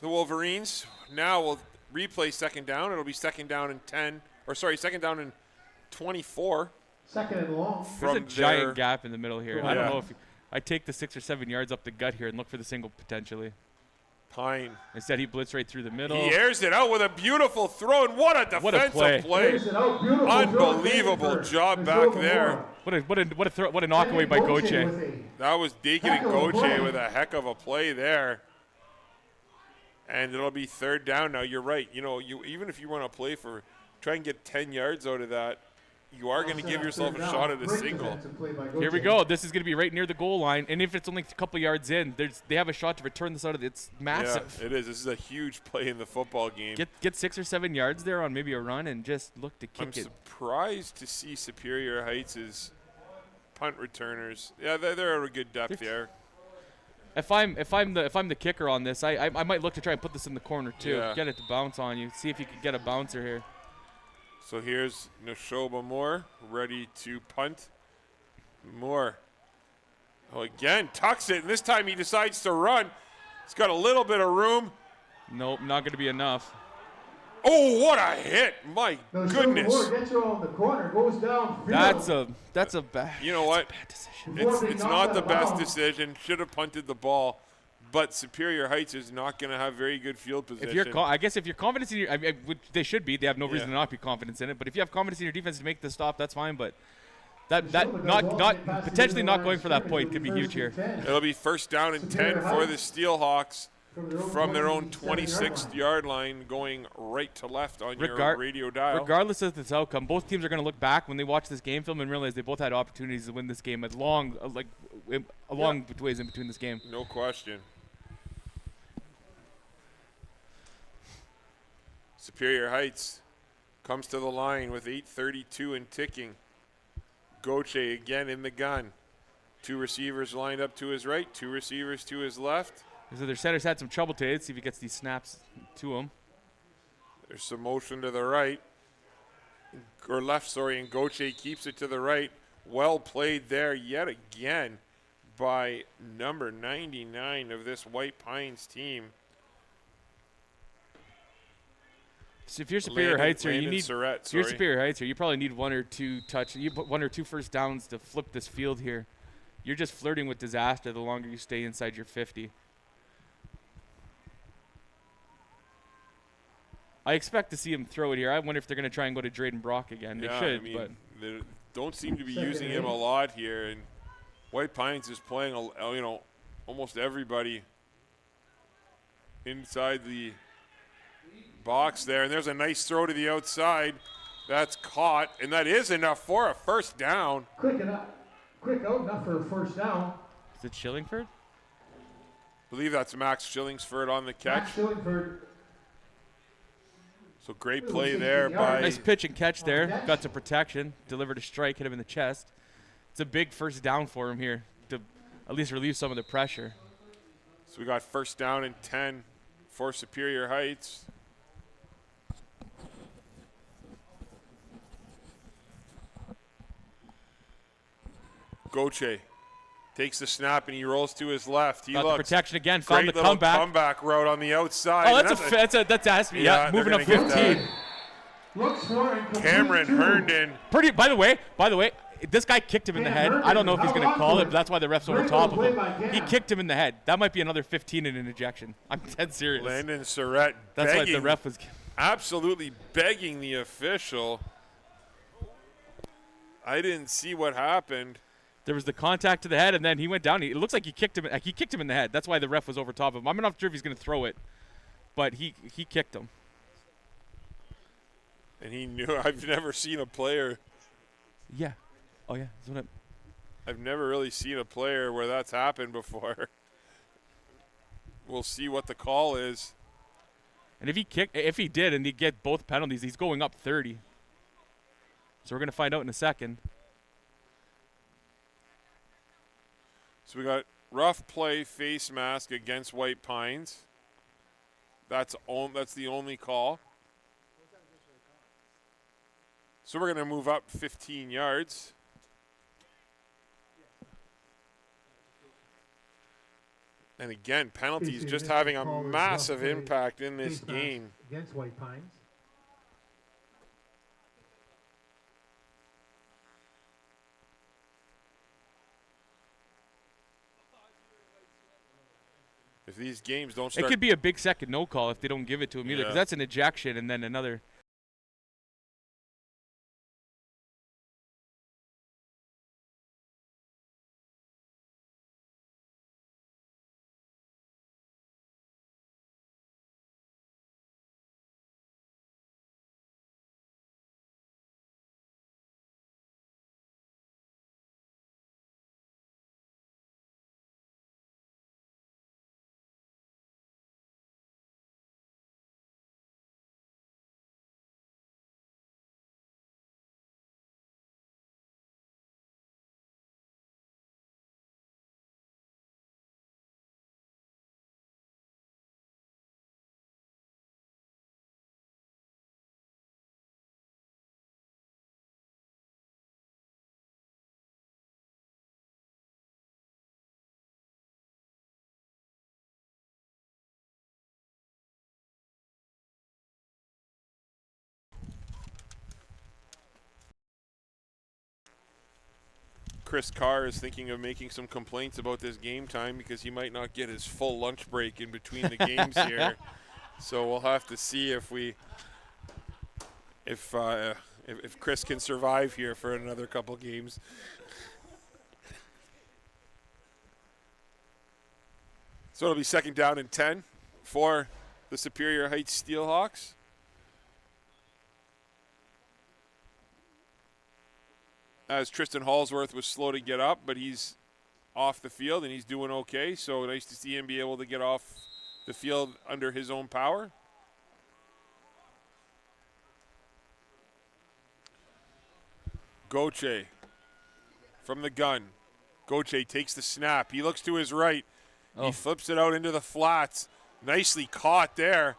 the Wolverines now will replay 2nd down. It'll be 2nd down and 2nd down and 24. 2nd and long. There's a giant gap in the middle here. I don't know if I take the 6 or 7 yards up the gut here and look for the single potentially. Pine. Instead, he blitzed right through the middle. He airs it out with a beautiful throw, and what a defensive play. Unbelievable job back there. What a knockaway by Gauthier. That was Deacon and Gauthier with a heck of a play there. And it'll be 3rd down now. You're right. Even if you want to play try and get 10 yards out of that, you are going to give yourself a shot at a single. Here we go. This is going to be right near the goal line, and if it's only a couple yards in, they have a shot to return this out of it. It's massive. Yeah, it is. This is a huge play in the football game. Get 6 or 7 yards there on maybe a run and just look to kick it. I'm surprised to see Superior Heights' punt returners. Yeah, they're a good depth there. If I'm the kicker on this, I might look to try and put this in the corner too. Yeah. Get it to bounce on you. See if you can get a bouncer here. So here's Neshoba Moore ready to punt. Moore. Oh, again, tucks it, and this time he decides to run. He's got a little bit of room. Nope, not going to be enough. Oh, what a hit! My goodness. Moore gets her on the corner, goes down. That's a bad. You know what? Bad decision. It's not the best decision. Should have punted the ball. But Superior Heights is not going to have very good field position. I guess if you're confident in your, they should be. They have no reason to not be confident in it. But if you have confidence in your defense to make the stop, that's fine. But that potentially not going for that point could be huge here. It'll be first down and 10 for the Steelhawks from their own 26th-yard line, going right to left on your radio dial. Regardless of this outcome, both teams are going to look back when they watch this game film and realize they both had opportunities to win this game. A long ways in between this game. No question. Superior Heights comes to the line with 8:32 and ticking. Goche again in the gun. 2 receivers lined up to his right, 2 receivers to his left. So their center's had some trouble today. Let's see if he gets these snaps to him. There's some motion to the right, or left, sorry, and Goche keeps it to the right. Well played there yet again by number 99 of this White Pines team. So if you're Superior Heights here, you probably need 1 or 2 1 or 2 first downs to flip this field here. You're just flirting with disaster the longer you stay inside your 50. I expect to see him throw it here. I wonder if they're going to try and go to Drayden Brock again. They should, but they don't seem to be using him a lot here. And White Pines is playing, almost everybody inside the box there, and there's a nice throw to the outside. That's caught, and that is enough for a first down. Quick out, enough for a first down. Is it Schillingford? I believe that's Max Schillingsford on the catch. Max Schillingford. So great play there by... Nice pitch and catch there. Got some protection. Delivered a strike, hit him in the chest. It's a big first down for him here to at least relieve some of the pressure. So we got first down and 10 for Superior Heights. Goche takes the snap and he rolls to his left. He got looks the protection again. Found the comeback route on the outside. Oh, that's Aspie. Yeah, moving up 15. Cameron Herndon. By the way, this guy kicked him in the head. I don't know if he's going to call it, but that's why the ref's over top of him. He kicked him in the head. That might be another 15 in an ejection. I'm dead serious. Landon Surratt That's why the ref was absolutely begging the official. I didn't see what happened. There was the contact to the head, and then he went down. It looks like he kicked him. He kicked him in the head. That's why the ref was over top of him. I'm not sure if he's going to throw it, but he kicked him. And he knew. I've never seen a player. Yeah. Oh yeah. I've never really seen a player where that's happened before. We'll see what the call is. And if he did, and he get both penalties, he's going up 30. So we're going to find out in a second. So we got rough play, face mask against White Pines. That's the only call. So we're going to move up 15 yards. And again, penalties just having a massive impact in this game. Against White Pines. If these games don't start... It could be a big second no call if they don't give it to him either, because that's an ejection and then another... Chris Carr is thinking of making some complaints about this game time because he might not get his full lunch break in between the games here. So we'll have to see if Chris can survive here for another couple games. So it'll be 2nd down and 10 for the Superior Heights Steelhawks. As Tristan Hallsworth was slow to get up, but he's off the field and he's doing okay. So nice to see him be able to get off the field under his own power. Goche from the gun. Goche takes the snap. He looks to his right. Oh. He flips it out into the flats. Nicely caught there.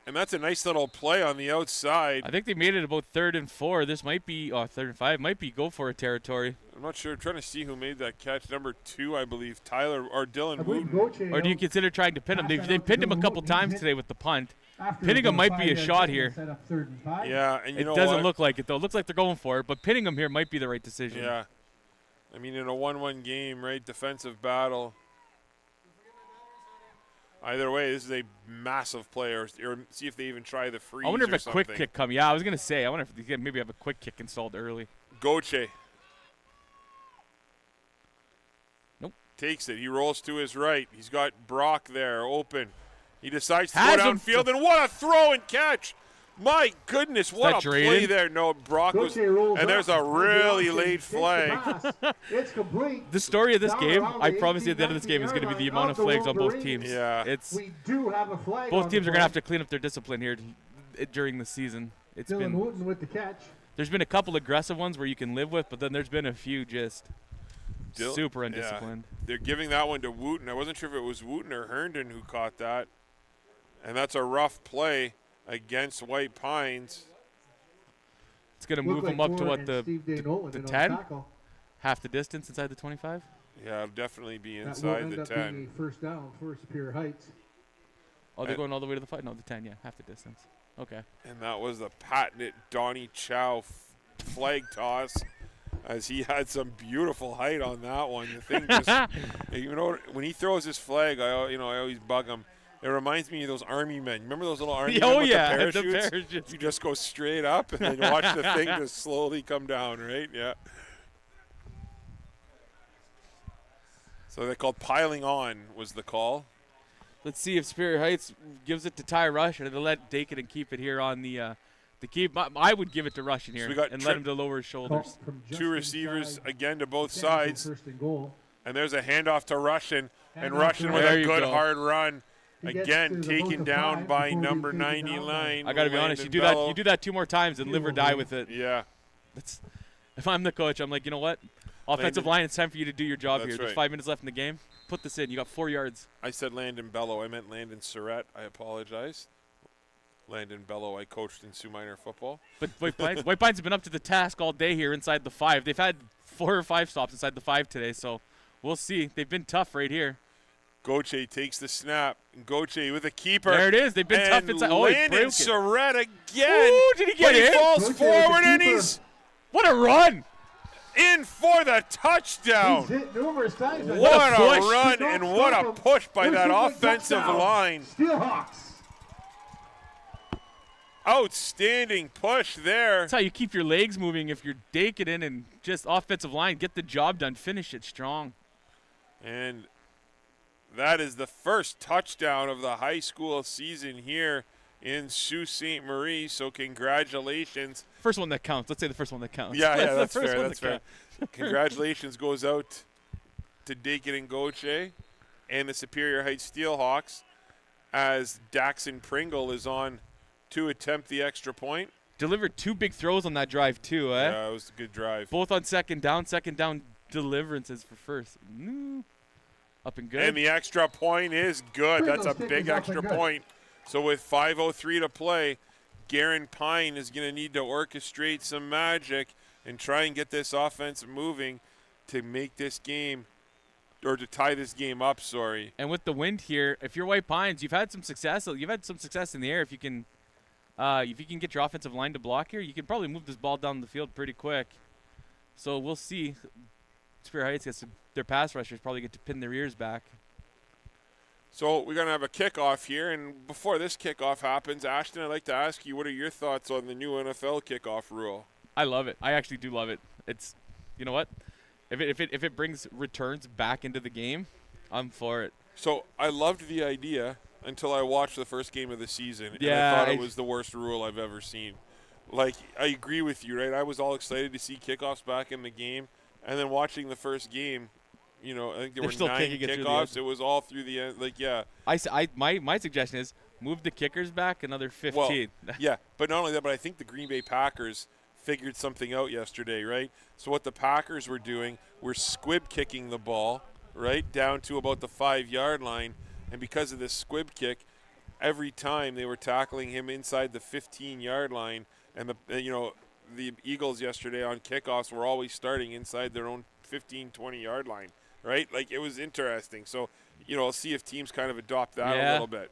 And that's a nice little play on the outside. I think they made it about 3rd and 4. This might be 3rd and 5. Might be go for it territory. I'm not sure. I'm trying to see who made that catch. Number 2, I believe, Tyler or Dylan Wooten. Or do you consider trying to pin him? They've pinned him a couple times today with the punt. Pinning him might be a shot here. Yeah, and you know it doesn't look like it though. It looks like they're going for it, but pinning him here might be the right decision. Yeah, I mean in a 1-1 game, right? Defensive battle. Either way, this is a massive play. Or see if they even try the freeze. I wonder if a quick kick come. Yeah, I was gonna say. I wonder if they maybe have a quick kick installed early. Goche. Nope. Takes it. He rolls to his right. He's got Brock there open. He decides to go downfield, and what a throw and catch! My goodness, what a play there. No, Brock was, and there's a really late flag. It's complete. The story of this game, I promise you at the end of this game, is going to be the amount of flags on both teams. Yeah. We do have a flag. Both teams are going to have to clean up their discipline here during the season. It's Dylan Wooten with the catch. There's been a couple aggressive ones where you can live with, but then there's been a few just super undisciplined. Yeah. They're giving that one to Wooten. I wasn't sure if it was Wooten or Herndon who caught that. And that's a rough play against White Pines. It's going to move them up to what, the 10? Half the distance inside the 25? Yeah, it'll definitely be inside the 10. Being a first down for Superior Heights. Oh, they're going all the way to the 5? No, the 10, yeah, half the distance. Okay. And that was the patented Donnie Chow flag toss, as he had some beautiful height on that one. The thing just, you know, when he throws his flag, I always bug him. It reminds me of those army men. Remember those little army men with the parachutes? You just go straight up and then you watch the thing just slowly come down, right? Yeah. So they're called piling on was the call. Let's see if Superior Heights gives it to Ty Rush, or they'll let Dakin keep it here on the keep. I would give it to Rush in here and let him to lower his shoulders. 2 receivers again to both sides. And there's a handoff to Russian, and Russian with a good hard run. Again, taken down by number 99. I got to be honest, you do that 2 more times and live or die with it. Yeah. If I'm the coach, I'm like, you know what? Offensive line, it's time for you to do your job here. There's 5 minutes left in the game. Put this in. You got 4 yards. I said Landon Bello. I meant Landon Surratt. I apologize. Landon Bello, I coached in Sioux Minor football. But White Pines have been up to the task all day here inside the 5. They've had 4 or 5 stops inside the 5 today, so we'll see. They've been tough right here. Goche takes the snap. Goche with a keeper. There it is. They've been tough inside. Oh, Landon Surratt again. Ooh, did he get in? He falls forward and he's... What a run. In for the touchdown. He's hit numerous times. What a run and what a push by that offensive line. Steelhawks. Outstanding push there. That's how you keep your legs moving if you're daking in and just offensive line. Get the job done. Finish it strong. And that is the first touchdown of the high school season here in Sault Ste. Marie. So congratulations. First one that counts. Let's say the first one that counts. Yeah, that's fair. That's fair. Congratulations goes out to Dakin and Goche and the Superior Heights Steelhawks as Daxon Pringle is on to attempt the extra point. Delivered 2 big throws on that drive too, eh? Yeah, it was a good drive. Both on second down deliverances for first. Up and good. And the extra point is good. That's a big extra point. So with 5:03 to play, Garen Pine is going to need to orchestrate some magic and try and get this offense moving to make this game, or to tie this game up, sorry. And with the wind here, if you're White Pines, you've had some success. You've had some success in the air. If you can get your offensive line to block here, you can probably move this ball down the field pretty quick. So we'll see. Spear Heights gets their pass rushers probably get to pin their ears back. So we're going to have a kickoff here, and before this kickoff happens, Ashton, I'd like to ask you, what are your thoughts on the new NFL kickoff rule? I love it. I actually do love it. It's, you know what? If it brings returns back into the game, I'm for it. So I loved the idea until I watched the first game of the season, Yeah, and I thought it was the worst rule I've ever seen. Like, I agree with you, right? I was all excited to see kickoffs back in the game, and then watching the first game, you know, I think there were 9 kickoffs. It was all through the end. Like, yeah. My suggestion is move the kickers back another 15. Well, yeah, but not only that, but I think the Green Bay Packers figured something out yesterday, right? So what the Packers were doing were squib kicking the ball, right, down to about the 5-yard line, and because of this squib kick, every time they were tackling him inside the 15-yard line, and the Eagles yesterday on kickoffs were always starting inside their own 15, 20-yard line. Right? Like, it was interesting. So, I'll see if teams kind of adopt that a little bit.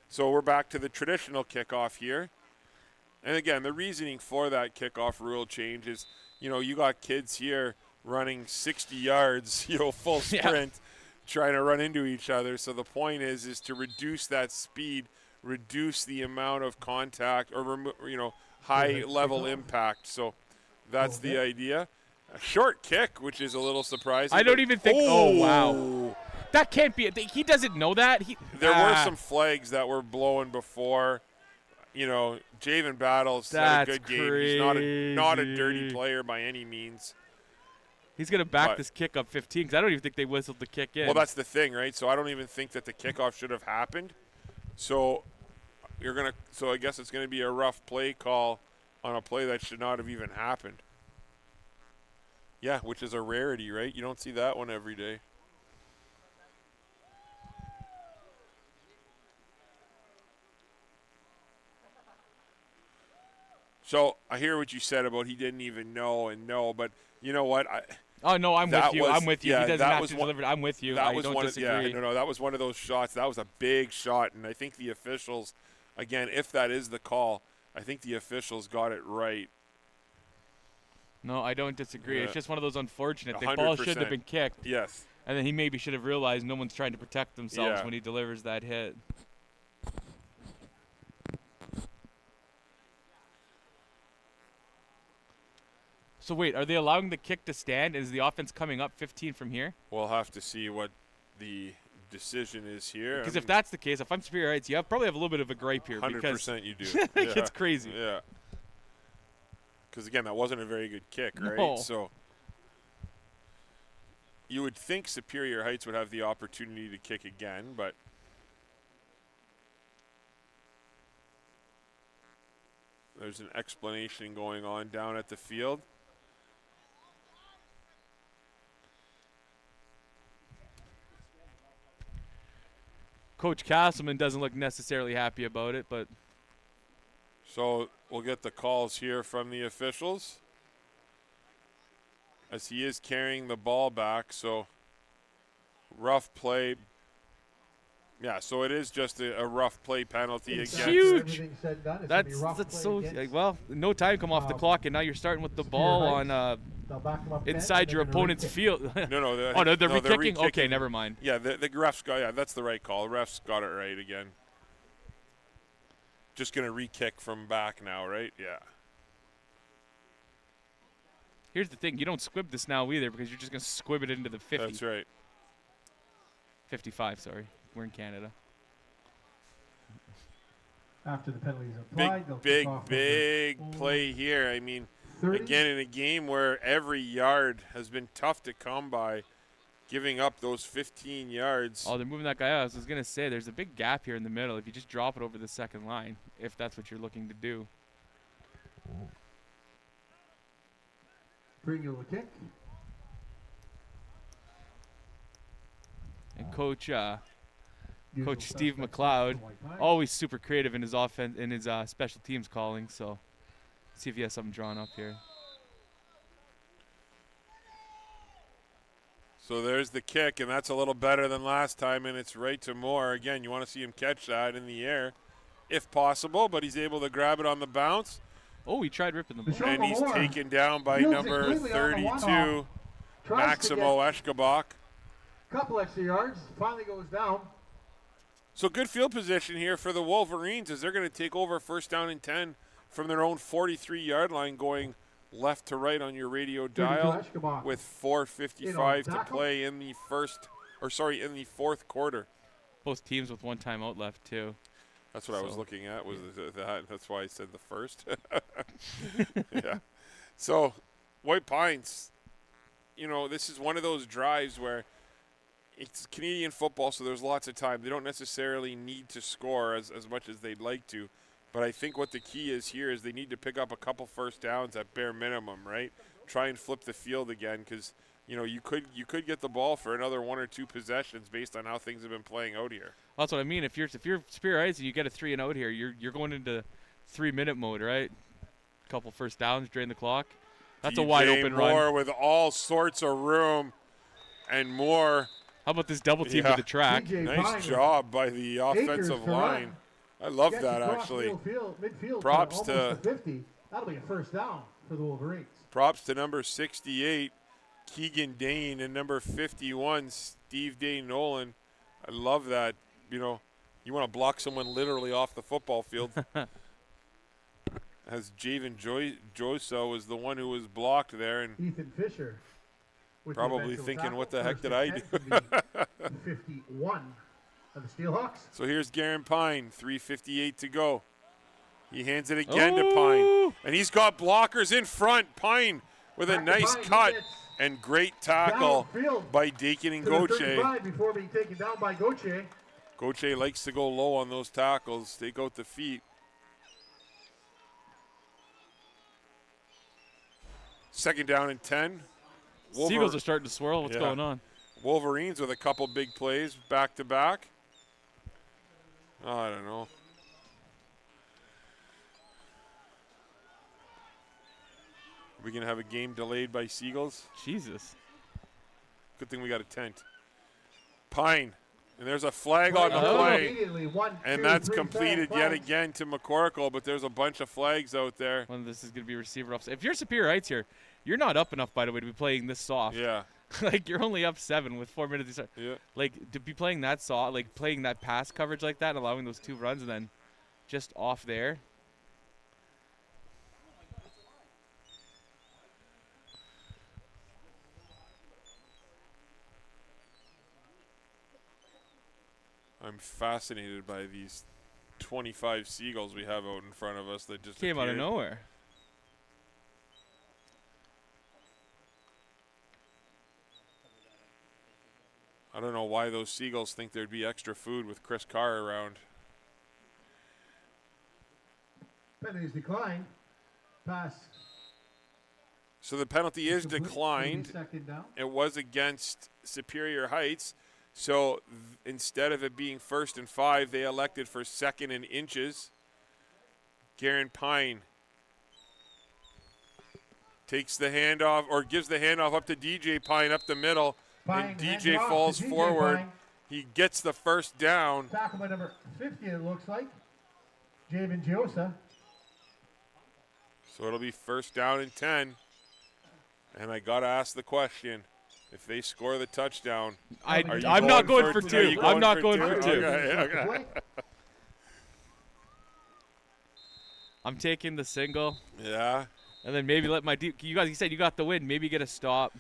So we're back to the traditional kickoff here. And, again, the reasoning for that kickoff rule change is, you got kids here running 60 yards, full sprint, trying to run into each other. So the point is to reduce that speed, reduce the amount of contact or, high-level impact. So that's the idea. A short kick, which is a little surprising. I don't even think. Oh, wow. That can't be. He doesn't know that. There were some flags that were blowing before. Javen Battles had a good game. He's not a dirty player by any means. He's going to back this kick up 15 because I don't even think they whistled the kick in. Well, that's the thing, right? So I don't even think that the kickoff should have happened. So I guess it's going to be a rough play call on a play that should not have even happened. Yeah, which is a rarity, right? You don't see that one every day. So I hear what you said about he didn't even know but you know what? I'm with you. I'm with you. Yeah, he doesn't have to deliver it. I'm with you. I don't disagree. That was one of those shots. That was a big shot, and I think the officials, again, if that is the call, I think the officials got it right. No, I don't disagree. Yeah. It's just one of those unfortunate. The 100%. ball should have been kicked. Yes. And then he maybe should have realized no one's trying to protect themselves when he delivers that hit. So wait, are they allowing the kick to stand? Is the offense coming up 15 from here? We'll have to see what the decision is here. Because if that's the case, if I'm Superior Heights, you probably have a little bit of a gripe here. 100% you do. It's crazy. Yeah. Because, again, that wasn't a very good kick, right? No. So you would think Superior Heights would have the opportunity to kick again, but there's an explanation going on down at the field. Coach Castleman doesn't look necessarily happy about it, but so we'll get the calls here from the officials as he is carrying the ball back. So rough play. Yeah, so it is just a rough play penalty it's again. Huge. That's so well. No time come off the clock, and now you're starting with the ball on inside your opponent's field. No. They're re-kicking? Okay, never mind. Yeah, the refs got. Yeah, that's the right call. The refs got it right again. Just gonna re-kick from back now, right? Yeah. Here's the thing: you don't squib this now either because you're just gonna squib it into the 50. That's right. 55. Sorry, we're in Canada. After the penalty is applied, big play here. I mean, 30. Again, in a game where every yard has been tough to come by, giving up those 15 yards. Oh, they're moving that guy out. I was going to say, there's a big gap here in the middle. If you just drop it over the second line, if that's what you're looking to do. Bring you a kick. And Coach Steve McLeod, always super creative in his offense, in his special teams calling. So, see if he has something drawn up here. So there's the kick, and that's a little better than last time, and it's right to Moore. Again, you want to see him catch that in the air, if possible, but he's able to grab it on the bounce. Oh, he tried ripping the ball. And he's taken down by number 32, Maximo Eshkabach. Couple extra yards, finally goes down. So good field position here for the Wolverines as they're going to take over first down and 10 from their own 43-yard line, going left to right on your radio dial with 4:55 to play in the fourth quarter. Both teams with one timeout left too. That's what I was looking at. Was that? That's why I said the first. Yeah. So, White Pines. This is one of those drives where it's Canadian football, so there's lots of time. They don't necessarily need to score as much as they'd like to. But I think what the key is here is they need to pick up a couple first downs at bare minimum, right? Try and flip the field again because, you could get the ball for another 1 or 2 possessions based on how things have been playing out here. That's what I mean. If you're Spirit Heights and you get a 3 and out here, you're going into 3-minute mode, right? Couple first downs, drain the clock. That's a wide open run. Moore with all sorts of room and more. How about this double team to the track? Nice job by the offensive line. I love that, actually. Midfield Props to 50. That'll be a first down for the Wolverines. Props to number 68, Keegan Dane, and number 51, Steve Dane Nolan. I love that. You want to block someone literally off the football field. As Javen Josa was the one who was blocked there. And Ethan Fisher. Probably thinking, what the heck did I do? 51 of the Steelhawks. So here's Garen Pine, 3:58 to go. He hands it again to Pine. And he's got blockers in front. Pine with a nice cut and great tackle by Dakin and Gauthier. Before being taken down by Gauthier. Gauthier likes to go low on those tackles, take out the feet. Second down and 10. Seagulls are starting to swirl. What's going on? Wolverines with a couple big plays back to back. Oh, I don't know. Are we going to have a game delayed by Seagulls? Jesus. Good thing we got a tent. Pine. And there's a flag on the play. And that's completed yet again to McCorkle, but there's a bunch of flags out there. Well, this is going to be receiver offside. If you're Superior Heights here, you're not up enough, by the way, to be playing this soft. Yeah. Like, you're only up 7 with 4 minutes. Yeah. Like, to be playing that soft, like playing that pass coverage like that and allowing those 2 runs and then just off there. I'm fascinated by these 25 Seagulls we have out in front of us that just came out of nowhere. I don't know why those Seagulls think there'd be extra food with Chris Carr around. Penalties declined. Pass. So the penalty is declined. Second down. It was against Superior Heights. So instead of it being 1st and 5, they elected for 2nd and inches. Garen Pine takes the handoff, or gives the handoff up to DJ Pine up the middle. And DJ falls forward. He gets the first down. Tackle by number 50, it looks like. Javen Josa. So it'll be first down and 10. And I got to ask the question. If they score the touchdown, I'm not going for 2. I'm not going for 2. Okay. I'm taking the single. Yeah. And then maybe let my you guys, you said you got the win. Maybe get a stop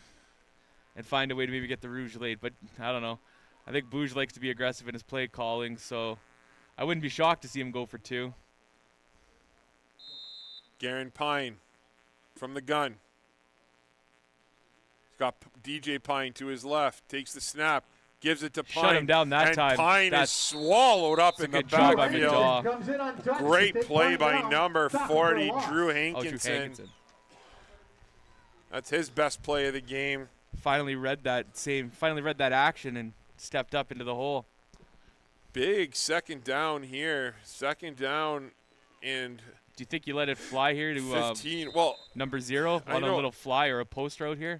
and find a way to maybe get the Rouge late. But I don't know. I think Bouge likes to be aggressive in his play calling, so I wouldn't be shocked to see him go for 2. Garen Pine from the gun. Got DJ Pine to his left, takes the snap, gives it to Pine. Shut him down that time. Pine is swallowed up in the backfield. Great play by number 40, Drew Hankinson. That's his best play of the game. Finally read that action and stepped up into the hole. Big second down here. Second down and do you think you let it fly here to 15? Well, number 0 on a little fly or a post route here?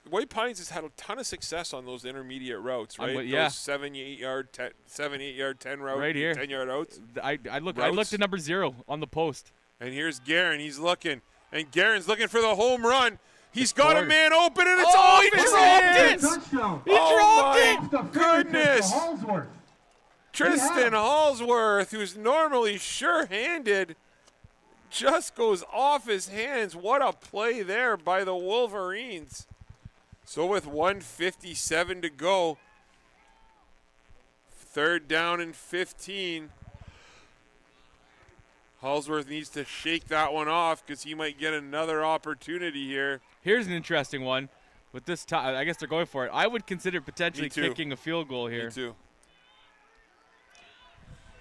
White Pines has had a ton of success on those intermediate routes, right? Yeah. Those 7-8 yard 10 routes, right here. 10-yard outs. I looked at number 0 on the post. And here's Guerin. He's looking. And Guerin's looking for the home run. He's got a man open, and it's off he his dropped hands. it! Touchdown. He dropped it! Off the Goodness. fingertips of Hallsworth. Tristan Hallsworth, who's normally sure-handed, just goes off his hands. What a play there by the Wolverines. So with 1:57 to go, 3rd down and 15. Hallsworth needs to shake that one off because he might get another opportunity here. Here's an interesting one. With this time, I guess they're going for it. I would consider potentially kicking a field goal here. Me too.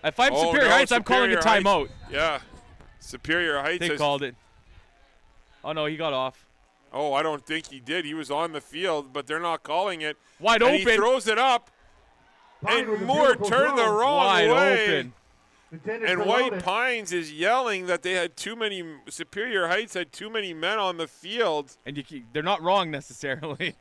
If I'm Superior Heights, I'm calling a timeout. Yeah. Superior Heights. They called it. Oh, no, he got off. Oh, I don't think he did. He was on the field, but they're not calling it. Wide and open. He throws it up, and Moore turned the wrong way. Wide open. Intended And for White loaded. Pines is yelling that they had too many, Superior Heights had too many men on the field. And they're not wrong necessarily.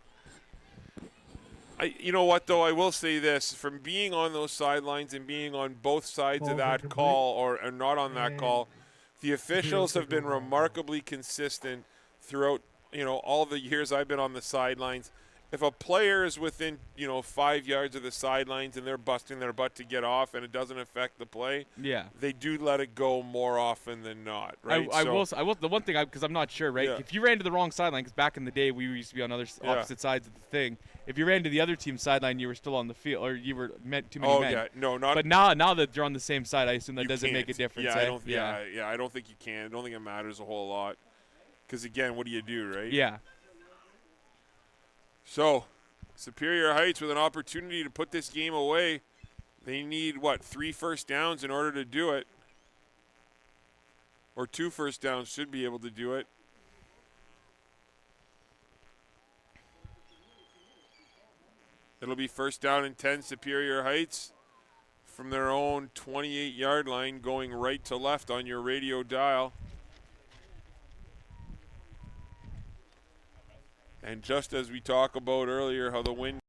You know what, though? I will say this. From being on those sidelines and being on both sides of that call or not on that call, the officials have been remarkably consistent throughout, all the years I've been on the sidelines. If a player is within, 5 yards of the sidelines and they're busting their butt to get off and it doesn't affect the play, they do let it go more often than not, right? I will. The one thing, because I'm not sure, right? Yeah. If you ran to the wrong sideline, because back in the day we used to be on opposite sides of the thing. If you ran to the other team's sideline, you were still on the field, or you were meant too many men. Yeah, no, not. But now that they're on the same side, I assume that doesn't make a difference. Yeah, eh? I don't think you can. I don't think it matters a whole lot. Because again, what do you do, right? Yeah. So, Superior Heights with an opportunity to put this game away. They need, 3 first downs in order to do it. Or 2 first downs should be able to do it. It'll be 1st down and 10, Superior Heights, from their own 28-yard line, going right to left on your radio dial. And just as we talked about earlier, how the wind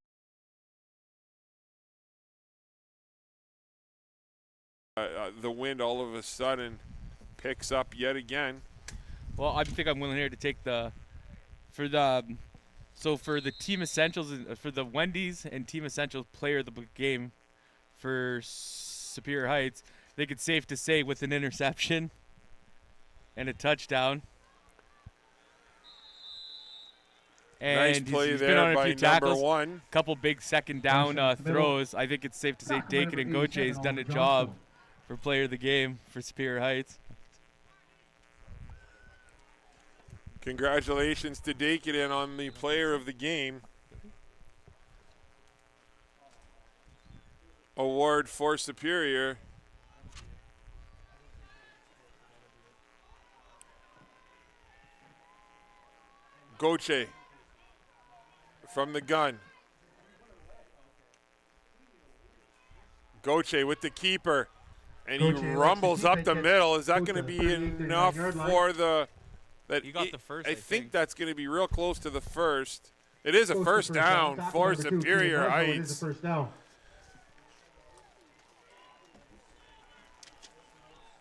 all of a sudden picks up yet again. Well, I think I'm willing here to take for the team essentials, for the Wendy's and team essentials player of the game for Superior Heights, I think it's safe to say with an interception and a touchdown. And nice play he's there been on a by few tackles, number 1. couple big 2nd down throws. I think it's safe to say Dakin and Goche has done a job for player of the game for Superior Heights. Congratulations to Dakin on the player of the game award for Superior. Goche from the gun. Goche with the keeper, and he rumbles up the middle. Is that going to be enough for the? You got the first. I think that's going to be real close to the first. It is a first down for Superior Heights. It is a first down.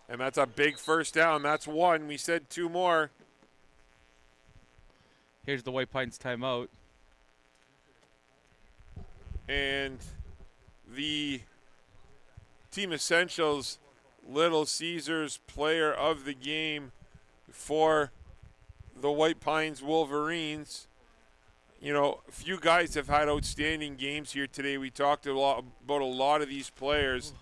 And that's a big first down. That's 1. We said 2 more. Here's the White Pines timeout. And the Team Essentials Little Caesars player of the game for the White Pines Wolverines. A few guys have had outstanding games here today. We talked about a lot of these players,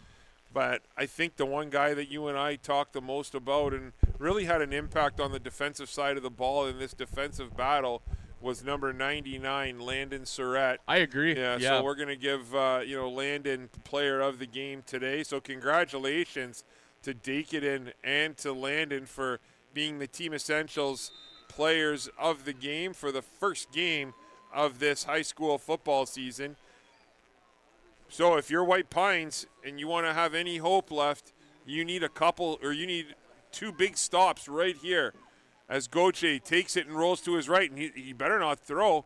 but I think the one guy that you and I talked the most about and really had an impact on the defensive side of the ball in this defensive battle was number 99, Landon Surratt. I agree. Yeah, so we're going to give, Landon player of the game today. So congratulations to Dakin and to Landon for being the Team Essentials players of the game for the first game of this high school football season. So if you're White Pines and you want to have any hope left, you need 2 big stops right here as Goche takes it and rolls to his right, and he better not throw.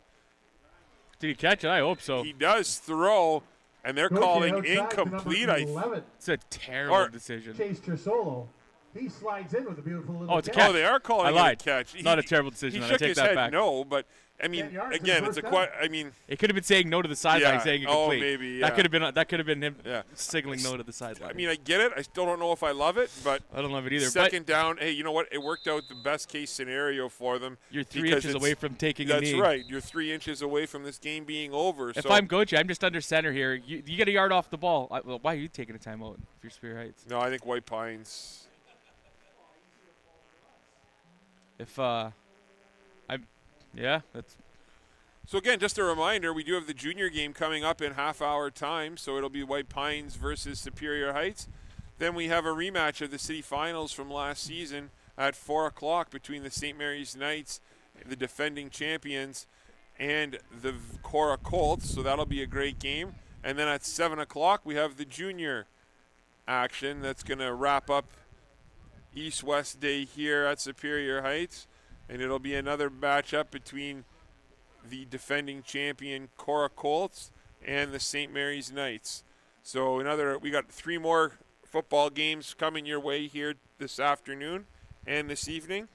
Did he catch it? I hope so. He does throw, and they're calling incomplete. It's a terrible decision. Chase Trisolo. He slides in with a beautiful little Oh, it's a catch. Oh, they are calling it a catch. Not a terrible decision. He I shook take his that head back. no, but I mean, again, it's it could have been saying no to the sideline, saying it complete. Maybe, yeah. That could have been him signaling no to the sideline. I mean, I get it. I still don't know if I love it, but I don't love it either. Second down, hey, you know what? It worked out the best case scenario for them. You're 3 inches away from taking a knee. That's right. You're 3 inches away from this game being over. If I'm Goche, I'm just under center here. You get a yard off the ball. Why are you taking a timeout if you're Spear Heights? No, I think White Pines. That's. So again, just a reminder, we do have the junior game coming up in half-hour time, so it'll be White Pines versus Superior Heights. Then we have a rematch of the city finals from last season at 4 o'clock between the St. Mary's Knights, the defending champions, and the Cora Colts, so that'll be a great game. And then at 7 o'clock, we have the junior action that's going to wrap up East-West Day here at Superior Heights, and it'll be another matchup between the defending champion Cora Colts and the St. Mary's Knights. So we got 3 more football games coming your way here this afternoon and this evening.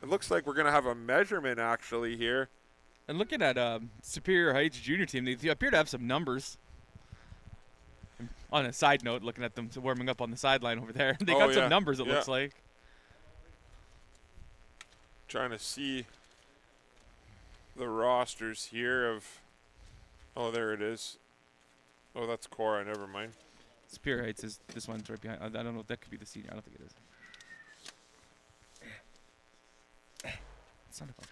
It looks like we're going to have a measurement actually here. And looking at Superior Heights junior team, they appear to have some numbers. On a side note, looking at them warming up on the sideline over there, they got some numbers, it looks like. Trying to see the rosters here of, oh, there it is. Oh, that's Cora, never mind. Superior Heights is, this one's right behind. I don't know if that could be the senior. I don't think it is. Son of a.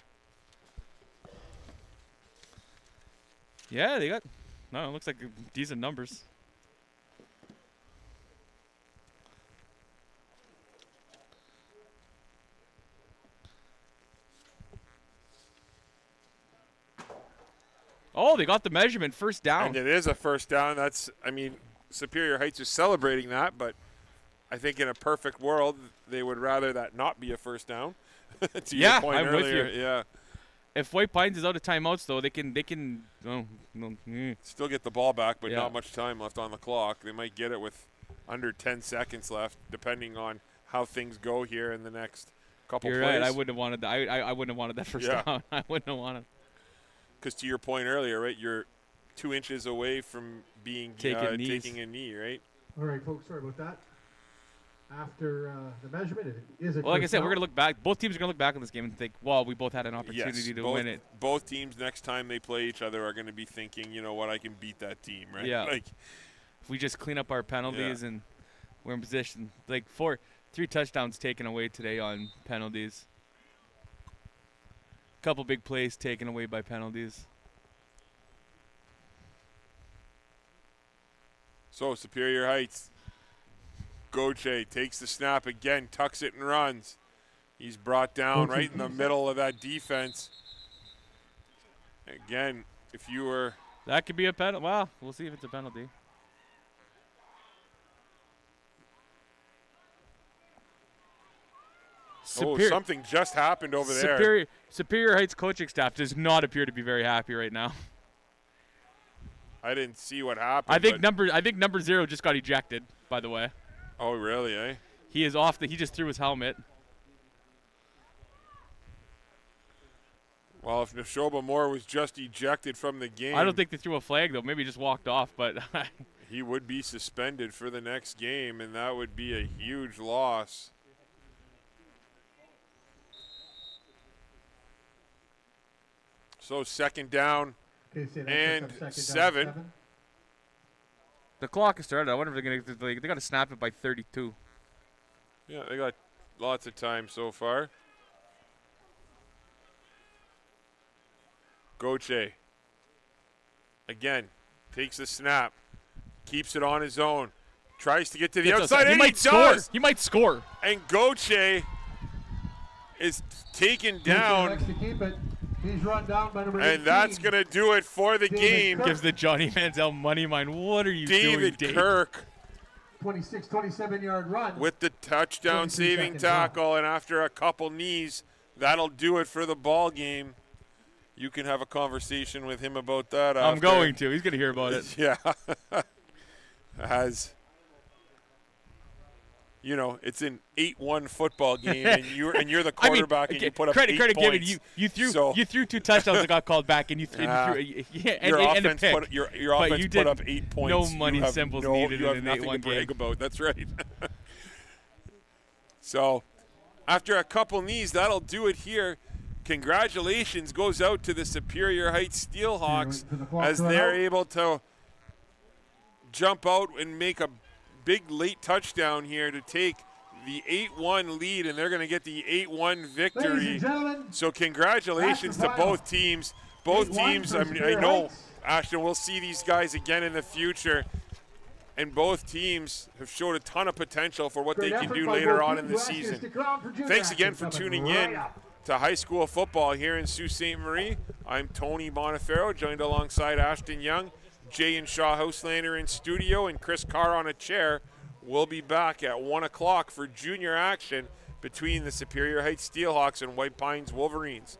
Yeah, they got, no, it looks like decent numbers. Oh, they got the measurement, first down. And it is a first down. That's, I mean, Superior Heights is celebrating that, but I think in a perfect world, they would rather that not be a first down. To your point I'm earlier. with you. Yeah. If White Pines is out of timeouts, though, they can still get the ball back, but not much time left on the clock. They might get it with under 10 seconds left, depending on how things go here in the next couple plays. You're right. I wouldn't have wanted that. I wouldn't have wanted that first down. I wouldn't have wanted. Because to your point earlier, right, you're 2 inches away from being taking a knee, right? All right, folks, sorry about that. After the measurement, it is a well, like I said, we're going to look back. Both teams are going to look back on this game and think, well, we both had an opportunity to win it. Both teams, next time they play each other, are going to be thinking, you know what, I can beat that team, right? Yeah. Like, if we just clean up our penalties and we're in position. Like, 3 touchdowns taken away today on penalties. Couple big plays taken away by penalties. So Superior Heights, Goche takes the snap again, tucks it and runs. He's brought down right in the middle of that defense. Again, if you were... That could be a penalty. Well, we'll see if it's a penalty. Something just happened over there. Superior Heights coaching staff does not appear to be very happy right now. I didn't see what happened. I think number 0 just got ejected, by the way. Oh, really, eh? He is off. He just threw his helmet. Well, if Neshoba Moore was just ejected from the game. I don't think they threw a flag, though. Maybe he just walked off, but... he would be suspended for the next game, and that would be a huge loss. So second down and 7. The clock has started. I wonder if they're going to. They got to snap it by 32. Yeah, they got lots of time so far. Goche again takes the snap, keeps it on his own, tries to get to the outside. He might score. He might score. And Goche is taken down. He's run down by number 18. And that's going to do it for the game. Gives the Johnny Manziel money line. What are you doing, Dave? David Kirk. 26, 27-yard run. With the touchdown saving tackle, and after a couple knees, that'll do it for the ball game. You can have a conversation with him about that. I'm going to. He's going to hear about it. Yeah. As you know, it's an 8-1 football game, and you're the quarterback, and you put up 8 credit points. given. You threw 2 touchdowns that got called back, and you threw your offense put up 8 points. No money symbols needed you have in an nothing 8-1 to brag game. about. That's right. So, after a couple knees, that'll do it here. Congratulations goes out to the Superior Heights Steelhawks as they're able to jump out and make a big late touchdown here to take the 8-1 lead, and they're going to get the 8-1 victory. So congratulations to both teams. Both teams, I know, Ashton, we'll see these guys again in the future, and both teams have showed a ton of potential for what they can do later on in the season. Thanks again for tuning in to high school football here in Sault Ste. Marie. I'm Tony Bonifero, joined alongside Ashton Young, Jay and Shaw Houselander in studio, and Chris Carr on a chair. We'll be back at 1 o'clock for junior action between the Superior Heights Steelhawks and White Pines Wolverines.